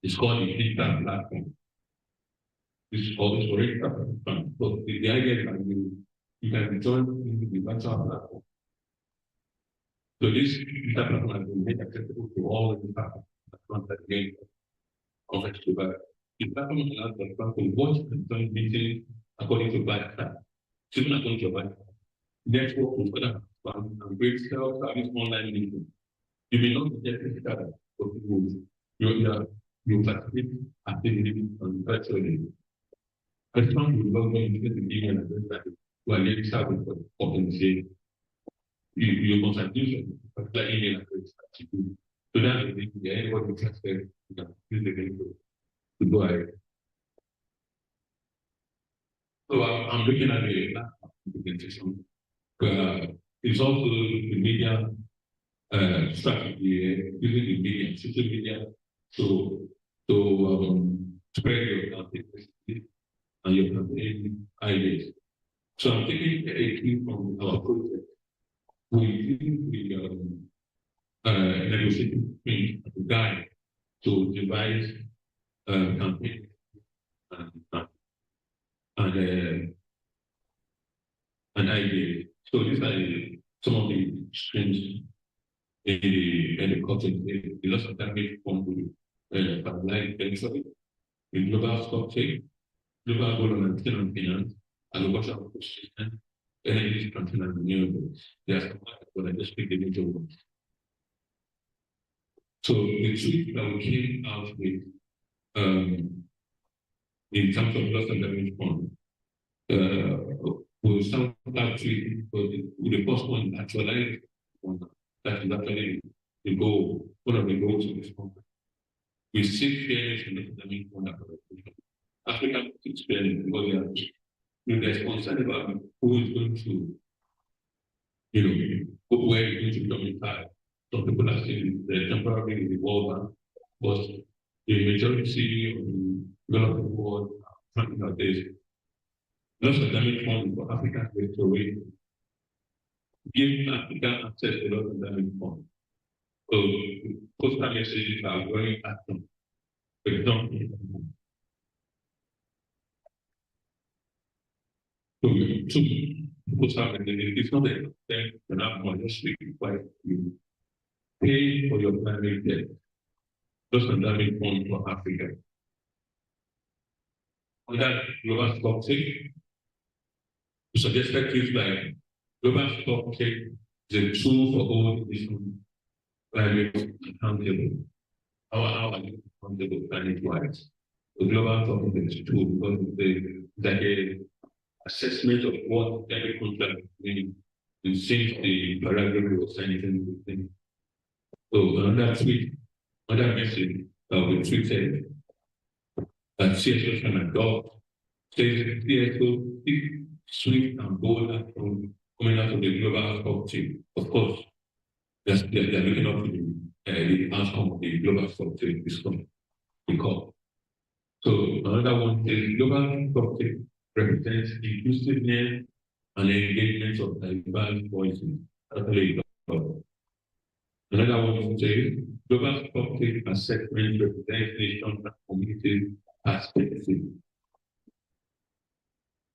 It's called the digital platform. This is called the digital platform. So the idea is that you can join into the virtual platform. So this digital platform has been made accessible to all the platforms that again conference to back. The platform allows the platform to watch and join meetings according to back time. Even according to back time. Therefore, we further expand and create self-service online meetings. You may not get physical, but you participate actively on virtually. Respond to log in into the email address that you are ready to organization. You must use a particular email address that you do. So that's the thing, anybody interested, you can use the link to go ahead. So I'm looking at the last presentation. It's also the media strategy, using the media, social media, to spread your campaign and your campaign ideas. So I'm taking a key from our project. We use the negotiating guide to devise campaign and ideas. So these are some of the streams in the content. The loss of damage from the paralyzed eventually, the global stock take, global goal on finance, and the water ecosystem, energy transition and renewables. There's some but I just pick the major ones. So the tweet that we came out with in terms of loss and damage fund, will start that tweet with the first one actualized one that is actually the goal, one of the goals of this conference. We seek fairness in the economic fund application. African experience because there's concern about who is going to, where is going to become inside. Some people are saying the temporary in the World Bank, but the majority of the developing world are thinking about this. Loss of damage fund for African restoration. Give African access to loss of damage fund. So postal messages are going at them. For example, postal messages, it's not a thing to have money, just require you pay for your primary debt. Loss of damage fund for Africa. On that global stock take, we suggested things like global stock take is a tool for all nations climate accountable. How are you accountable planet-wise? The global stock is a tool because it's like a assessment of what every contract means since the paragraph was signed. So another tweet, another message that we tweeted that CSOs can adopt says CSO swift and bold action coming out of the global stock team. Of course, they're looking up to the outcome of the global stock team discussion. So another one is global stock team represents inclusiveness and engagement of diverse voices. Another one says global stock team assessment represents nations and communities as specific.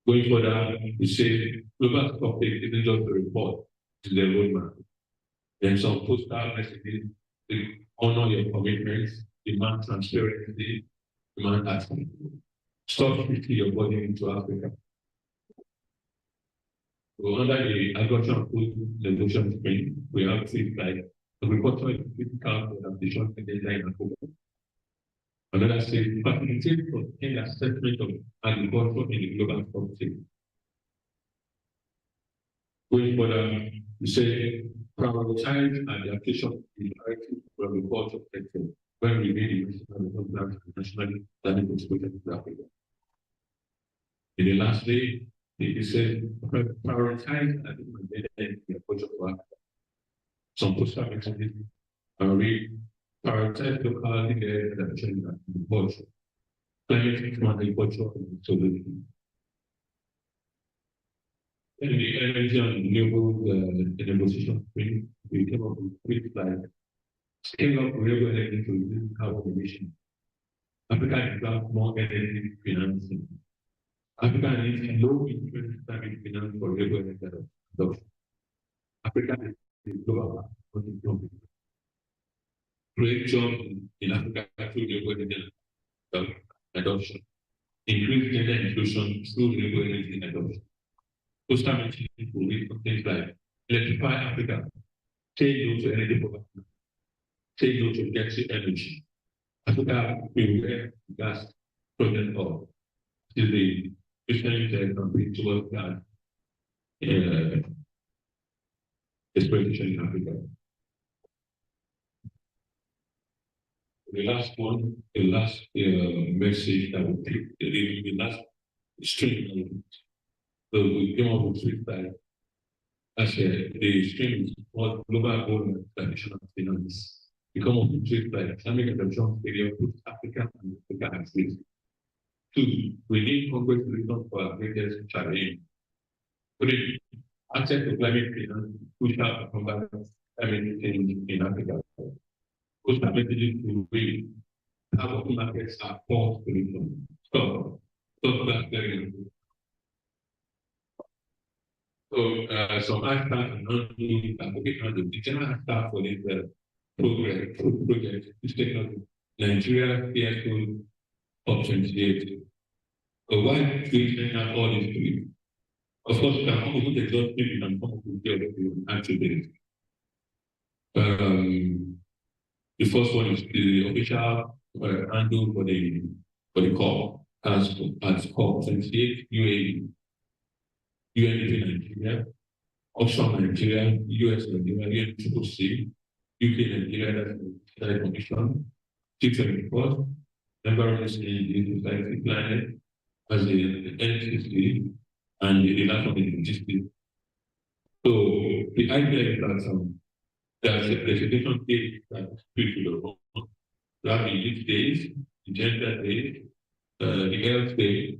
Going further, we say global stock take isn't just a report, it's the roadmap. Then some postal messages to honor your commitments, demand transparency, demand action. Stop fitting your body into Africa. So under the agriculture food negotiation frame, we have things like agriculture is critical for adaptation agenda in Africa. Another says facilitate sustained assessment of agriculture in the global context. Going further, we say prioritize and the application of the directive for agriculture sector when we made the nationally planning exposure to Africa. In the last day, it said prioritize and the approach of Africa. Some postal mechanisms are prioritize locally led agriculture, climate agriculture and solutions. In the energy and renewable negotiation frame, we came up with quick like scale up renewable energy to reduce carbon emissions. Africa develops more energy financing. Africa needs low interest climate finance for renewable energy adoption. Africa is global create jobs in Africa through renewable energy adoption. Increase gender inclusion through renewable energy adoption. Postal mechanisms will lead to things like electrify Africa, say no to energy poverty, say no to gas energy. Africa will wear gas project of till the Christian can bring towards that exploitation in Africa. The last one, the last message that we take, the last stream. So we came up with three types. As the stream is called global goal and traditional finance. We come up with three types. Islamic adoption area puts Africa and Africa at risk. Two, we need concrete solutions for our greatest challenge. Three, access to climate finance, push out to combat climate change in Africa. Those are messages to really how open markets are forced solutions. So that's very important. So some hashtags and non-new application, the general hashtag for this project is taken Nigeria CSOs COP28. So why do we send all these three? Of course, you can come up with exhaustive, you can come up with the actual data. The first one is the official handle for the COP as COP28 UAE. UNDP Nigeria, offshore Nigeria, US Nigeria, UNCCC, UK Nigeria, that's the United Commission, 674, environment in society planet as the NCC, and the last one is logistics. So the idea is that there's a presentation page that speaks to the whole. That the youth days, the gender days, the health days.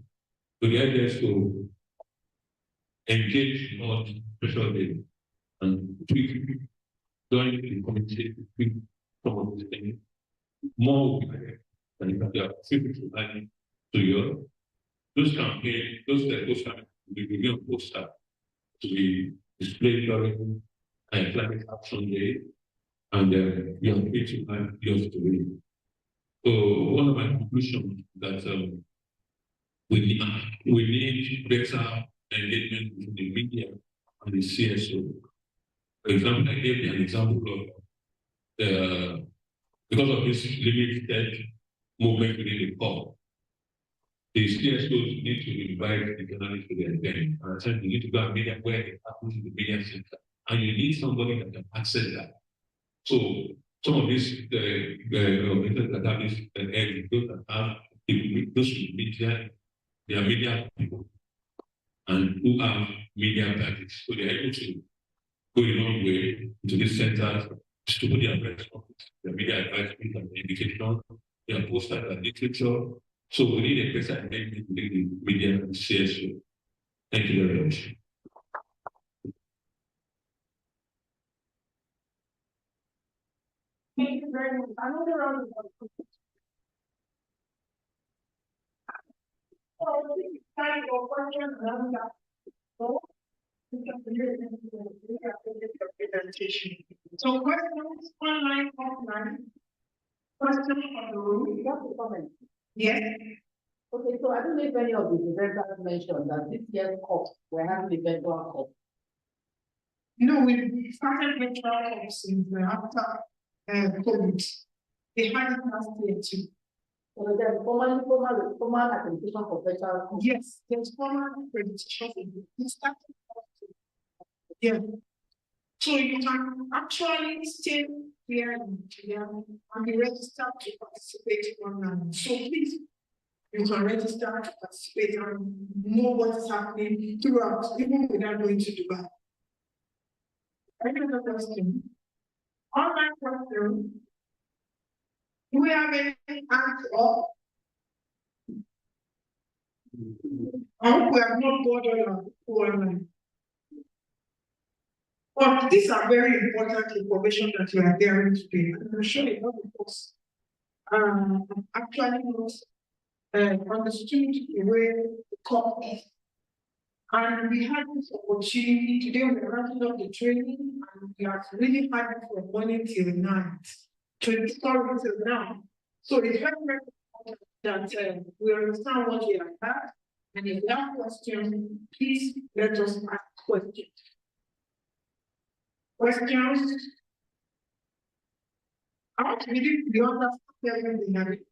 So the idea is to engage on special days and join the community to tweak some of these things. More than if they are specific to Europe. Those campaigns, those campaigns will be on poster to be displayed during climate action day, and we are going to have yours to read. So one of my conclusions that we need better engagement with the media and the CSO. For example, I gave you an example of because of this limited movement within the COP, the CSOs need to invite the journalists to their event. And so you need to go and media where it happens in the media center. And you need somebody that can access that. So some of these organizations that have this those that have those media, they are media people and who have media budgets. So they are able to go a long way into these centers to put their press conference, their media advisory and education, their posters and literature. So we need a better engagement with the media and CSO. Thank you very much. Thank you very much. Another round of applause. So this is time for questions and answers. So we can presentation. So questions online, offline. Questions from the room. Just a comment. Yes. Okay, so I don't know if any of the presenters mentioned that this year's COP, we're having a virtual COP. No, we started virtual COP since after COVID. They had it last year too. So there's formal accreditation for special. Yes, there's formal accreditation for the yeah. So you can actually stay here in Nigeria and be registered to participate online. So please, you can register to participate and know what is happening throughout, even without going to Dubai. Any other question? Online question. Do we have any hands up? I hope we have not bothered on online. But these are very important information that you are hearing today. I'm sure a lot of us actually not understood the way the COP is. And we had this opportunity today. We're wrapping up the training, and we have really had it from morning till night, 24 till now. So it's very, very important that we understand what we have had. And if you have questions, please let us ask questions. Questions? I want to believe the understanding.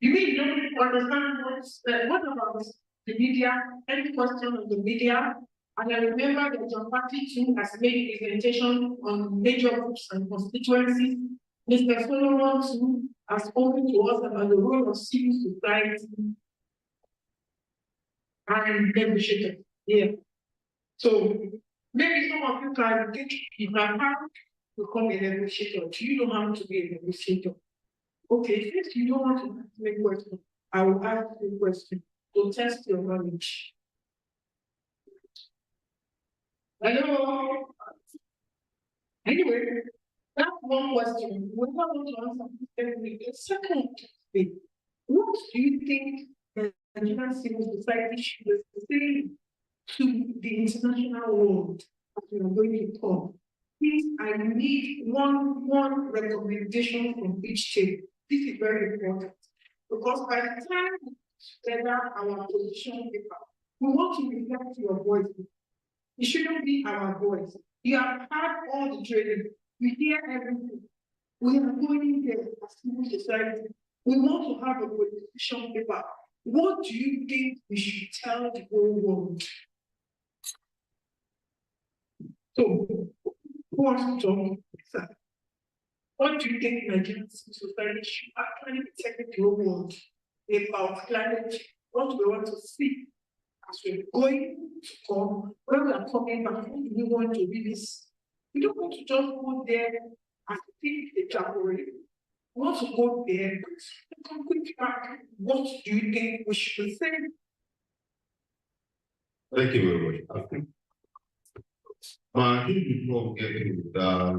You mean you don't understand what about the media? Any question on the media? And I remember that your party too has made a presentation on major groups and constituencies. Mr. Solomon too has spoken to us about the role of civil society and negotiators. Yeah. So maybe some of you can become a negotiator. You don't have to be a negotiator. Okay, if you don't want to make questions, I will ask you a question to test your knowledge. Hello. Anyway, that's one question. We want to answer every second thing. What do you think the Nigerian civil society should say to the international world as we are going to talk? Please, I need one recommendation from each table. This is very important because by the time we together our position paper, we want to reflect your voice. It shouldn't be our voice. You have had all the training. We hear everything. We are going there as civil society. We want to have a position paper. What do you think we should tell the whole world? So, who wants to talk? What do you think Nigerian civil society should actually be telling the whole world about climate change? What we want to see as we're going to come, when we are coming back, we want to really see. We don't want to just go there and think the January. We want to go there and come back. What do you think we should say? Thank you very much. I think before getting with that,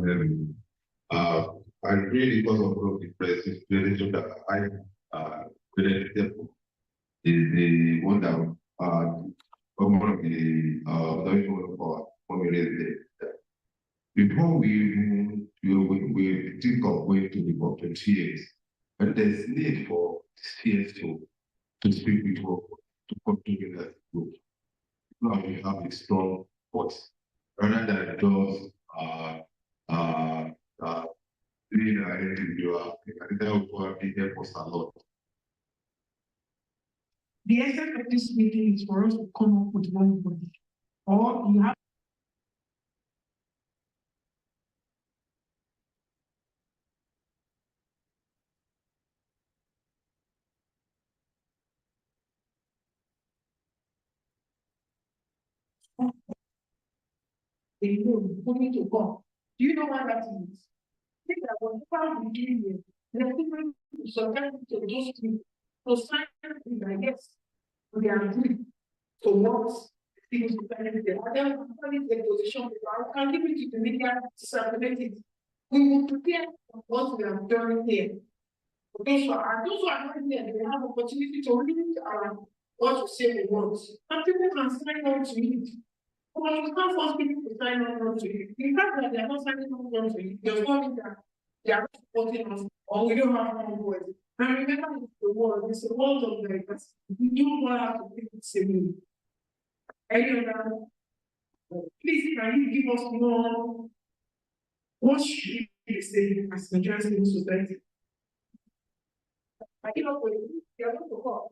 I really because of one of the presentation that I presented is the one that one of the formulated. Before we think of going to the COP28, but there's need for CSO to speak with us to continue that group. Now we have a strong voice rather than just being an individual. That will probably help us a lot. The essence of this meeting is for us to come up with one body, or you have a room for me to come. Do you know what that means? Think that whatever we do here, there's people who sometimes to those people to sign something like yes, we are agree to what civil society there. And then we take position, we can give it to the media to circulate it. We will prepare for what we have done here. Okay, so and those who are not here, they have opportunity to read what to say the words. And people can sign on to it. But you can't force people to sign on to it. The fact that they are not signing on to it does not mean that they are not supporting us or we don't have one voice. And remember, it's the world of diversity. We don't have to think the same way. Any other? Please, can you give us more? What should say as Nigerian civil society. I came up with the other call.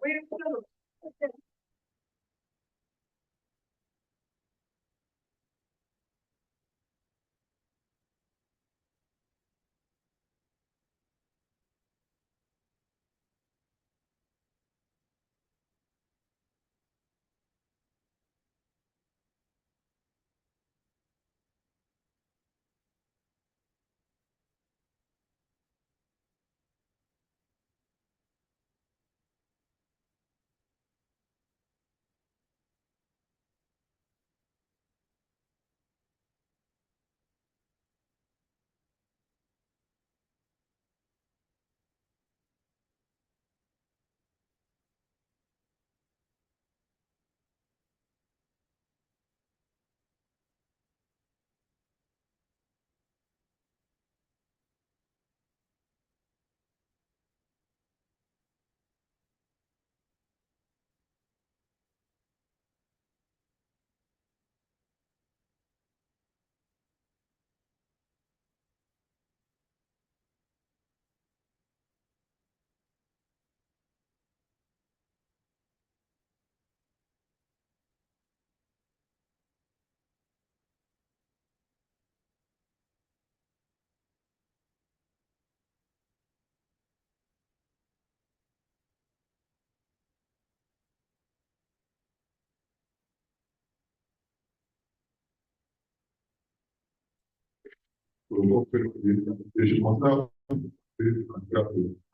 They should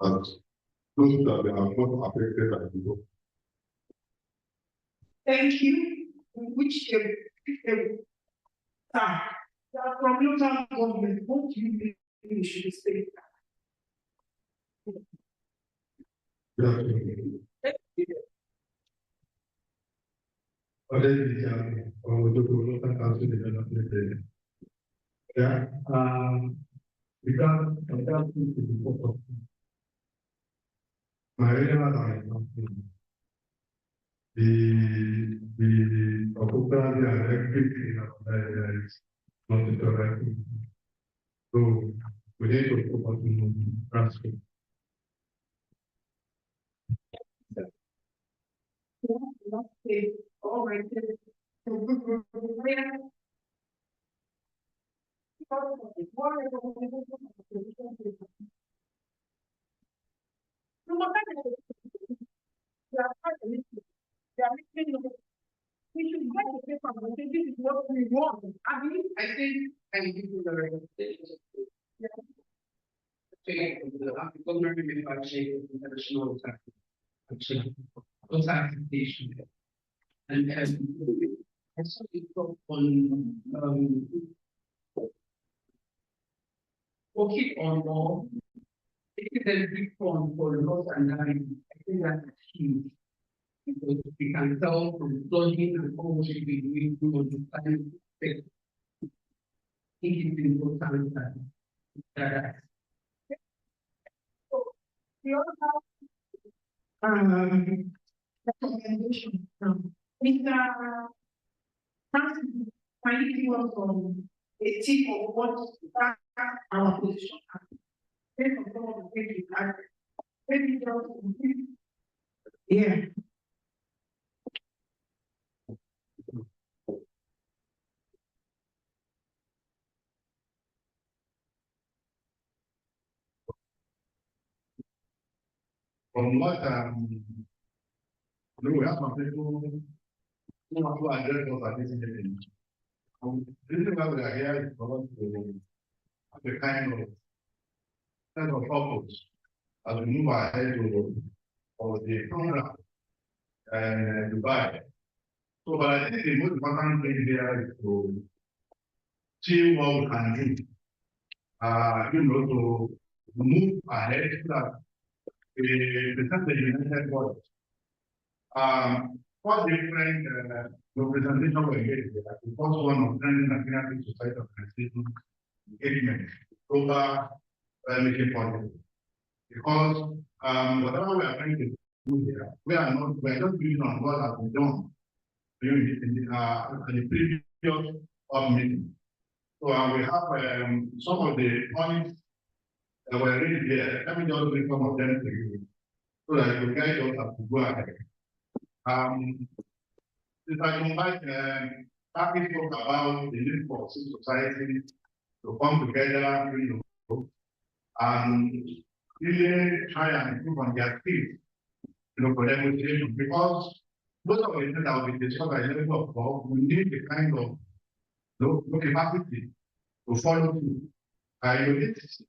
as those that are not affected by the. Thank you. Which from local government, what do you think we should say? Yeah, because my area the occupancy and everything is not the correct. So we need to focus on transport. All right. We should get the paper and say this is what we want. I think I give you the recommendation. International classification. And I saw it on okay on more. It is a big one for loss and damage. I think that's huge. Because we can tell from flooding and all what we doing to understand it. I think it's important that We also have recommendation from Mr. Francis. Can you give us a tip of what our position yeah. From what we have some people who want to address us at this meeting. This is why we are here is for us to have a kind of sense of purpose as we move ahead of the program and Dubai. So, but I think the most important thing here is to see what we can do. To move ahead so that we present the United Body. What different representation were made here? The first one of trending Nigerian society organization engagement, global making policy. Because whatever we are trying to do here, we are just building on what has been done during the previous meeting. So we have some of the points that were really there. Let me just bring some of them to you so that you guys don't have to go ahead. If I invite Happy talk about the need for civil society to come together, and really try and improve on their skills, for negotiation, because most of the things that will be discussed by the level of God, we need the kind of capacity to follow through. It's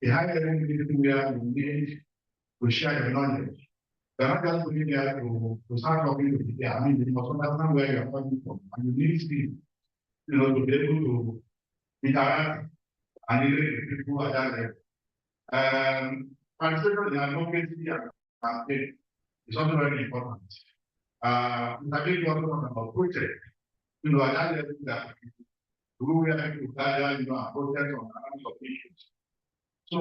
a high level meeting where we need to share your knowledge. We're not just going there to start talking to people. I mean, you must understand where you're coming from, and you need skills, to be able to interact and relate with people at that level. Participation in advocacy and campaign is also very important. We also talk about project. At that level that we will have to gather, and protest on terms of issues. So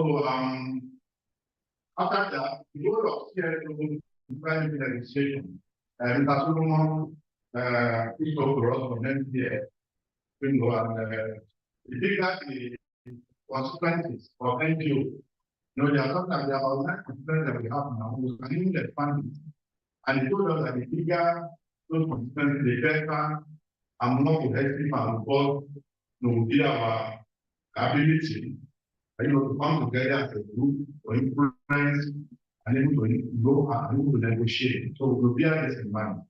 after that, the goal of CSOs private legislation, Mr. Solomon spoke to us from NCA, and the bigger the consequences of NGO. There are sometimes there are consequences that we have now, we can even expand it. And it told us that the bigger those consequences, the better and more cohesive and both will be our ability to come together as a group to influence and able to go and able to negotiate. So we will bear this in mind.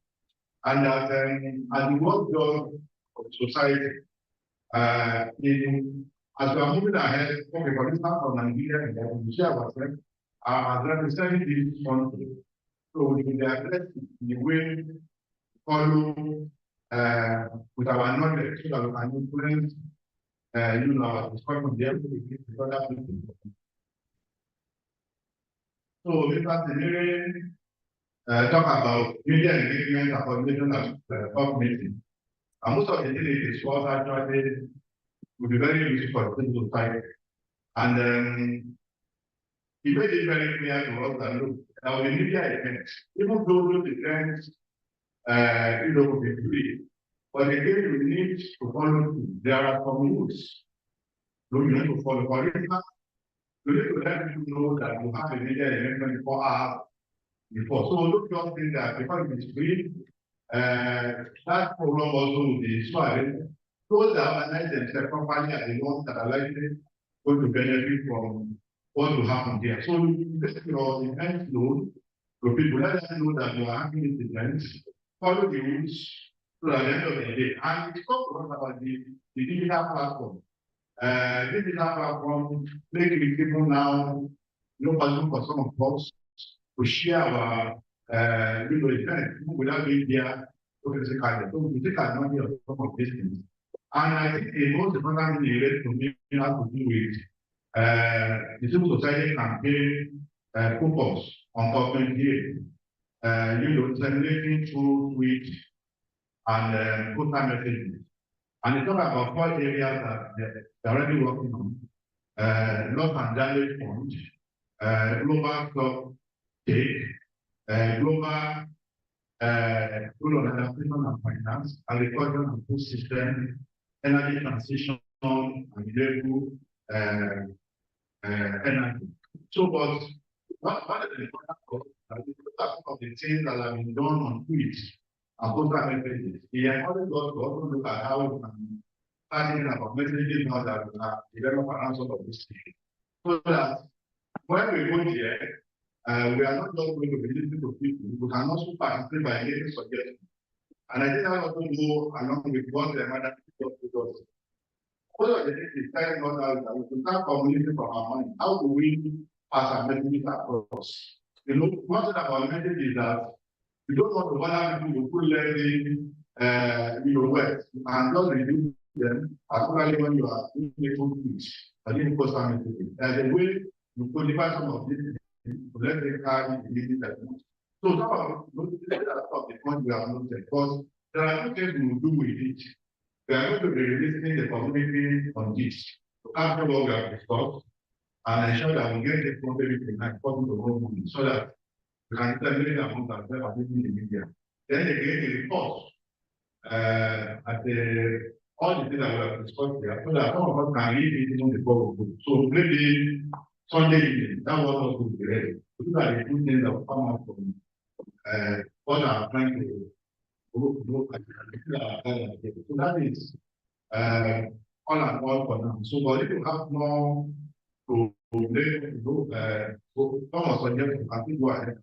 And as the work done of society, as we are moving ahead, okay, for instance, from Nigeria, we share ourselves as representing this country. So we will address the way to follow with our knowledge so that we can influence our discussion there with other people. So Mr. Tenere talk about media engagement and coordination at COP meeting. And most of the things it discussed actually will be very useful for civil society. And he made it very clear to us that look, our media events, even though those events will be free, but again we need to follow through. There are some rules you need to follow. For instance, you need to let people know that you have a media event 24 hours before. So look just think that because it is free, that program also will be so those that organize themselves properly are the ones that are likely going to benefit from what will happen there. So you get your event known to people, let them know that you are having these events, follow the rules so at the end of the day. And it's talk about the digital platform. Digital platform make it people now possible for some of us to share our event without being there physically. So we take advantage of some of these things. And I think the most important thing related to me has to do with the civil society campaign focus on COP28. Disseminating through tweets and postal messages. And they talk about 4 areas that they're already working on. Loss and damage fund, global stock take, global rule on adaptation and finance, agriculture and food system, energy transition, and renewable energy. So, but what is the important of the things that have been done on tweets and postal messages? He encouraged us to also look at how we can start thinking about messages now that we have developed an answer of this thing. So that when we go there, we are not just going to be listening to people, we can also participate by getting suggestions. And I think that also go along with what the other people do. One of the things is telling us that we can start communicating from our mind. How do we pass our messages across? One thing about message is that you don't want to bother people with full learning, words, and just reduce them, particularly when you are doing a full speech, and doing postal messages. There's a way you codify some of these things to let them carry the meaning that much. So some of the points we have noted, because there are no things we will do with it. We are going to be releasing the community on this after what we have discussed and ensure that we get the community tonight possible to hold so that we can determine the amount of them in the media. Then again, the report at the all the things that we have discussed here, so that some of us can read it even before we go. So maybe Sunday evening, that was also be ready. These are the two things that will come out from what I'm trying to do. So that is all and all for now. So, but if you have more to come or suggest, I think go ahead.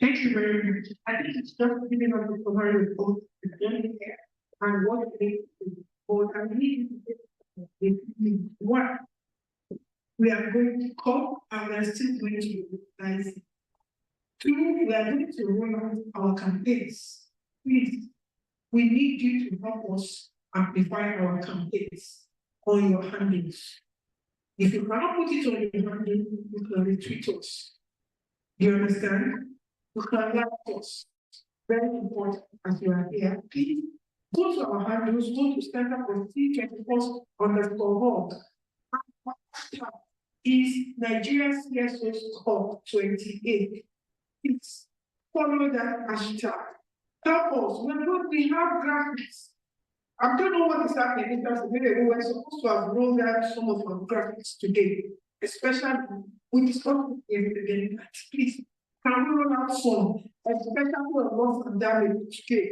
Thank you very much. I think it's just giving us the summary of both the journey here and what it is to I need what we are going to call and we are still going to recognize it. Two, we are going to roll out our campaigns. Please, we need you to help us amplify our campaigns on your handles. If you cannot put it on your handle, you can retweet us. Do you understand? You can like us. Very important as you are here. Please go to our handles, go to Center for C21_org. Is Nigeria CSOs COP28. Please follow that hashtag. Help us. We have graphics. I don't know what is happening because we were supposed to have rolled out some of our graphics today, especially we discussed it again. Please, can we roll out some, especially on loss and damage today?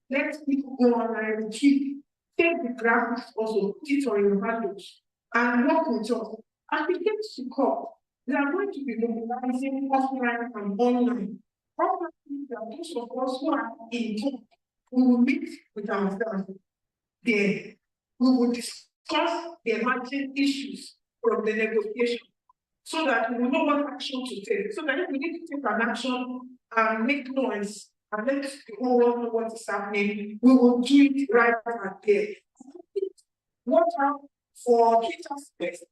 Let people go online and retweet. Take the graphics also, put it on your handles, and work with us. As we get to COP, they are going to be mobilizing offline and online. Offline, those of us who are in COP, we will meet with ourselves there. We will discuss the emerging issues from the negotiation so that we will know what action to take. So that if we need to take an action and make noise and let the whole world know what is happening, we will do it right there. Watch out for Twitter space.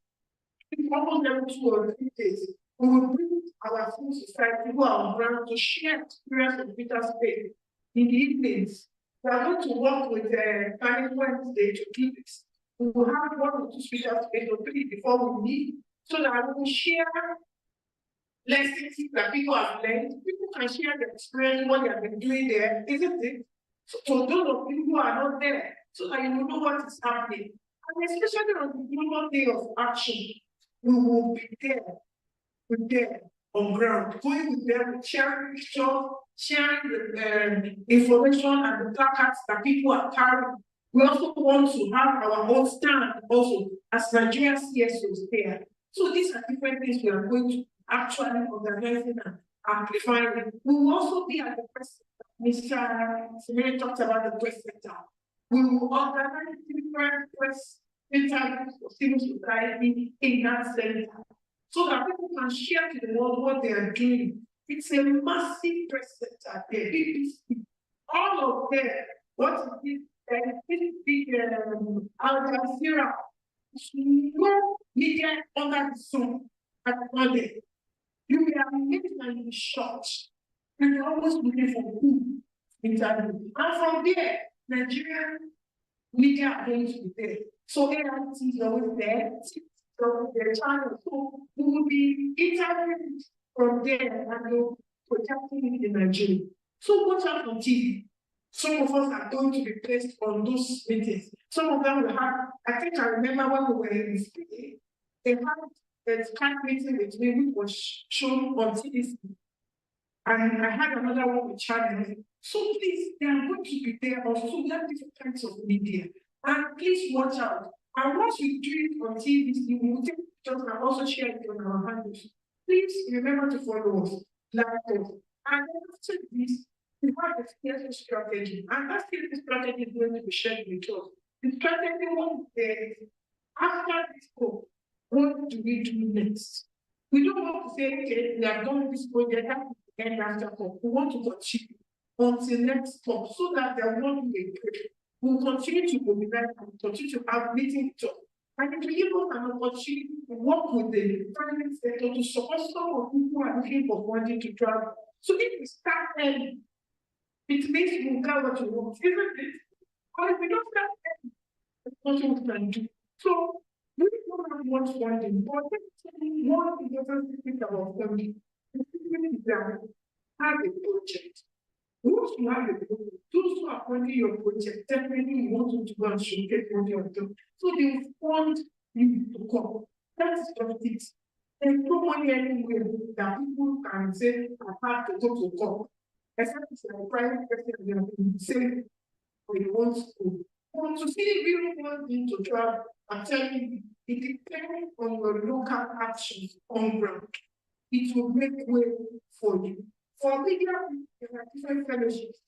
In almost every 2 or 3 days, we will bring our civil society who are on ground to share experience of Twitter space in the evenings. We are going to work with Planning Wednesday to do this. We will have 1 or 2 Twitter space or 3 before we meet, so that we will share lessons that people have learned. People can share their experience, what they have been doing there, isn't it? So those of you who are not there, so that you will know what is happening. And especially on the global day of action, we will be there, on ground, going with them, sharing pictures, sharing the information and the placards that people are carrying. We also want to have our own stand also as Nigerian CSOs there. So these are different things we are going to actually organizing and amplifying. We will also be at the press center. Mr. Simone talked about the press center. We will organize different press interviews for civil society in that center, so that people can share to the world what they are doing. It's a massive press center there. All of them, what is this big Al Jazeera, no media under the sun at Monday. You will have amazed and be shocked. And you're always looking for who interview. And from there, Nigerian media are going to be there. So AIT is always there. So their channel. So we will be interviewing from there and you're projecting it in Nigeria. So watch out on TV. Some of us are going to be placed on those meetings. Some of them will have, I think I remember when we were in Spain, they had a Skype meeting with me, which was shown on TV. And I had another one with Channel. So please, they are going to be there also. We have different kinds of media. And please watch out. And once you do it on TV, you will take pictures and also share it on our handles. Please remember to follow us, like us. And after this, we have a CSO strategy. And that CSO strategy is going to be shared with us. The strategy one is after this goal, what do we do next? We don't want to say, okay, we have done this project, that is the end after COP. We want to continue until next COP so that there will not be a break. We will continue to mobilize and continue to have meetings. And it will give us an opportunity to work with the private sector to support some of people who are looking for wanting to travel. So if we start early, it means we will get what we want, isn't it? But if we don't start early, it's not what we can do. So we don't have much funding, but one important thing about funding is that have a project. Once you have a goal, those who are funding your project definitely want you to go and showcase what you have done. So they want you to come. That's just it. There's no money anywhere that people can say, I have to go to COP. Except it's like a private person and say, or you want to. But to see real funding to travel, I'm telling you, it depends on your local actions on ground. It will make way for you. For media, there are different fellowships.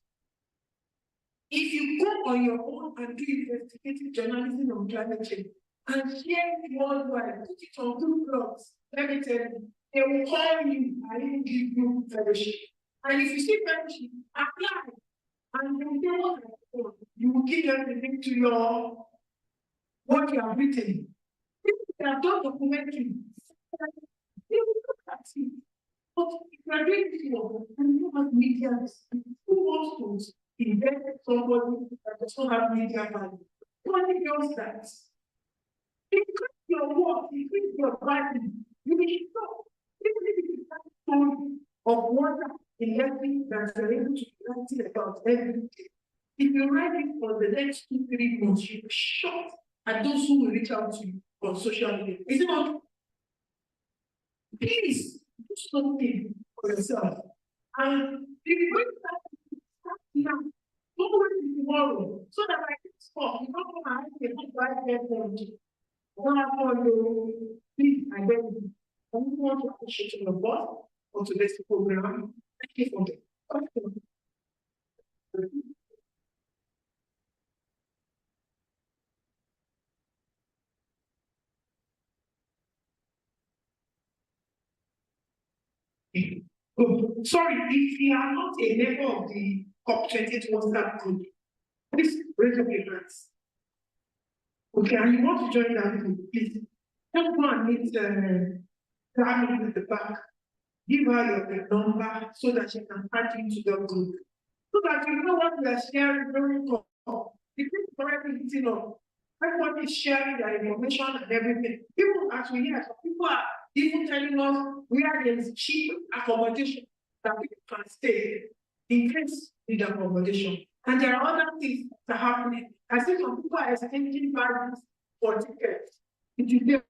If you go on your own and do investigative journalism on climate change and share it worldwide, put it on good blogs, let me tell you, they will call you and give you fellowship. And if you see fellowship, apply. And you will give them the link to your what you have written. If you have done documentary, they will look at it. But if you are doing this work and you have media, who wants to invest in somebody that does not have media value? Nobody does that. Increase your work, increase your value. You will stop. Even if it is that story of water in Leslie that you're able to write about every day. If you write it for the next 2-3 months, you'll be shocked at those who will reach out to you on social media. Is it not? Please do something for yourself. And if you wait start now, don't wait tomorrow so that I can stop. You don't want to have a right there for you. Don't have to please, I beg you. I don't want to appreciate your boss on today's program. Thank you for the sorry, if you are not a member of the COP28 WhatsApp group, please raise up your hands. Okay, and you want to join that group, please. Just go and meet Grammy at the back. Give her your number so that she can add you to the group. So that you know what we are sharing very well. If it's already hitting up, everybody is sharing their information and everything. People actually hear, so people are even telling us where there is cheap accommodation that people can stay in case need accommodation. And there are other things that are happening. I see some people are exchanging values for tickets. It is there.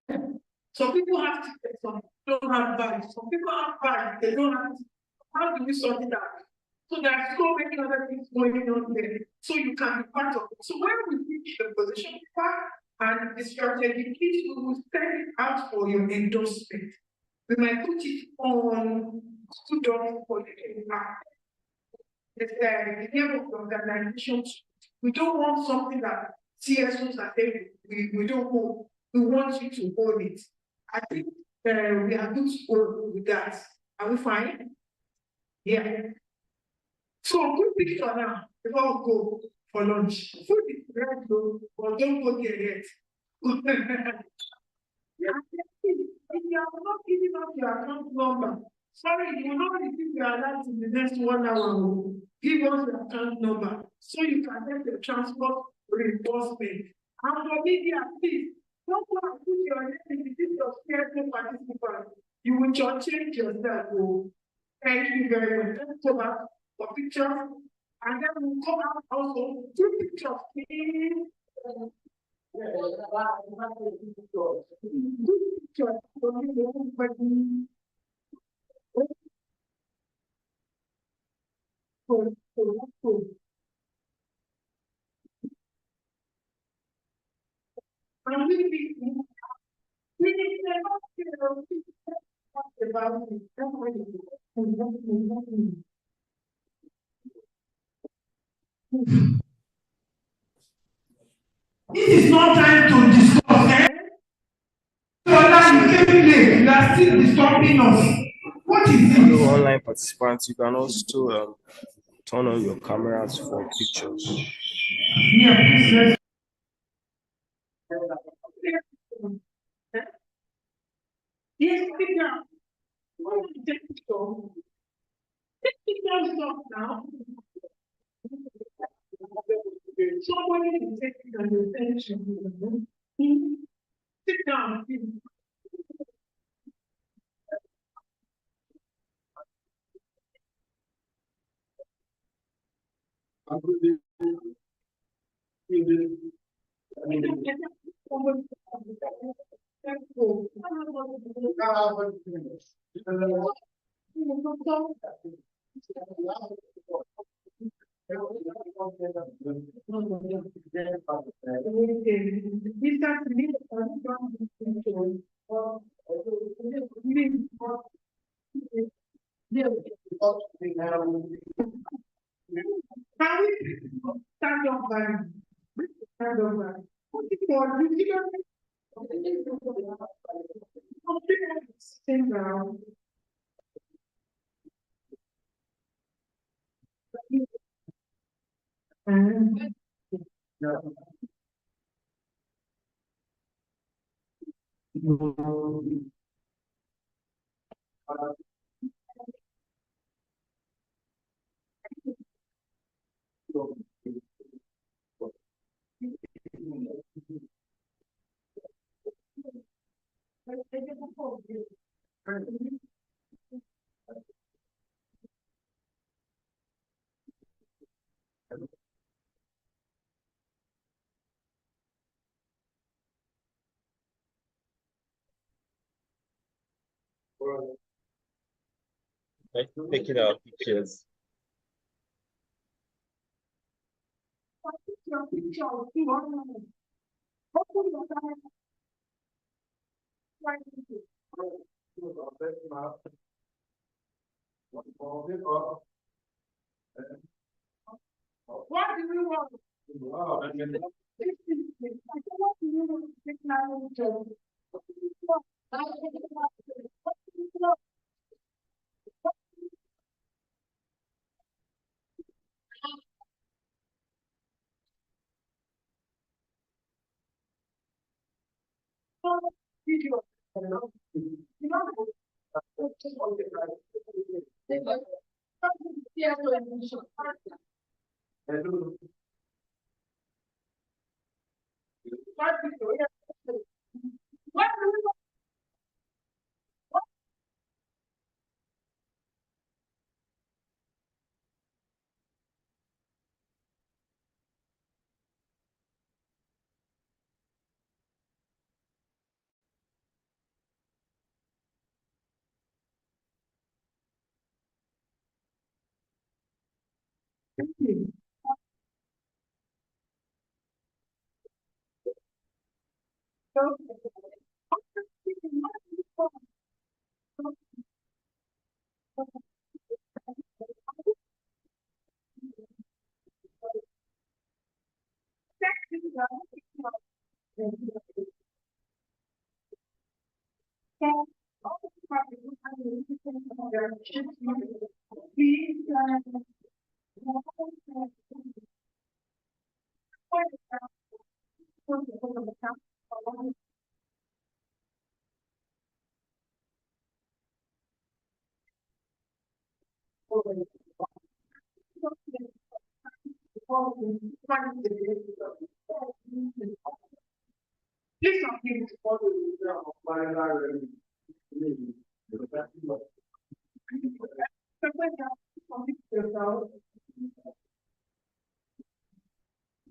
Some people have tickets, some don't have bags. Some people have bags, they don't have tickets. How do we sort it out? So there are so many other things going on there. So you can be part of it. So when we reach the position part and the strategy, please we will send it out for your endorsement. We might put it on Google Docs for the impact. The name of the organization. We don't want something that CSOs are saying we don't hold. We want you to hold it. I think we are good to go with that. Are we fine? Yeah. So good picture now. Before we go for lunch. Food is ready though, but don't go there yet. If you are not giving us your account number, sorry, you will not receive your alert in the next 1 hour. Give us your account number so you can get the transport reimbursement. And for media, please, don't go and put your name in the list of CSO participants. You will change yourself. Oh. Thank you very much. Let's go back for pictures. And then we'll come out also 2 pictures. This is not time to discuss. So now you came late, you are still disturbing us. What is this? Hello, online participants. You can also turn on your cameras for pictures. Yeah, please. Yes, take down. Take pictures now. Somebody is taking an attention. Sit down. Taking our pictures. What do we want?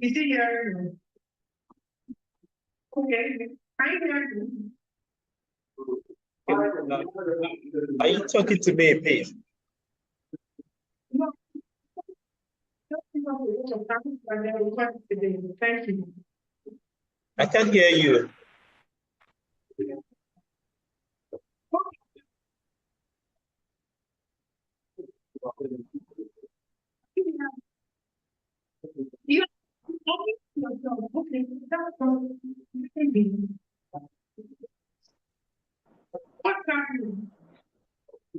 Is he hearing me? Okay, I hear you. Are you talking to me, please? No. Thank you. I can't hear you. You okay, that's all. What's happening?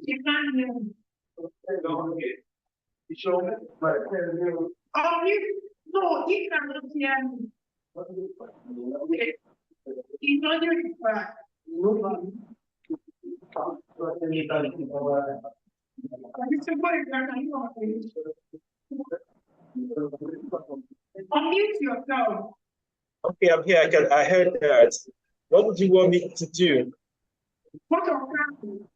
You can't hear me. Oh, no, he cannot hear me. Okay. He's not hearing back. Mr. Boy, unmute yourself. Okay, I'm here. I heard that. What would you want me to do? What are you?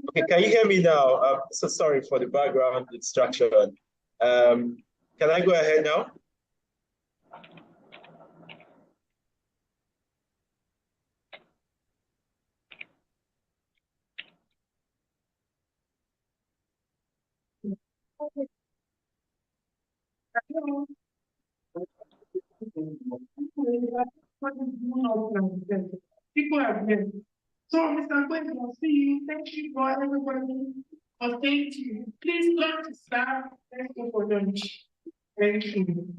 Okay, can you hear me now? So sorry for the background distraction. Can I go ahead now? People are here. So, Mr. Quinn, I'll see you. Thank you for everybody. Oh, thank you. Please lunch is served. Let's go for lunch. Thank you.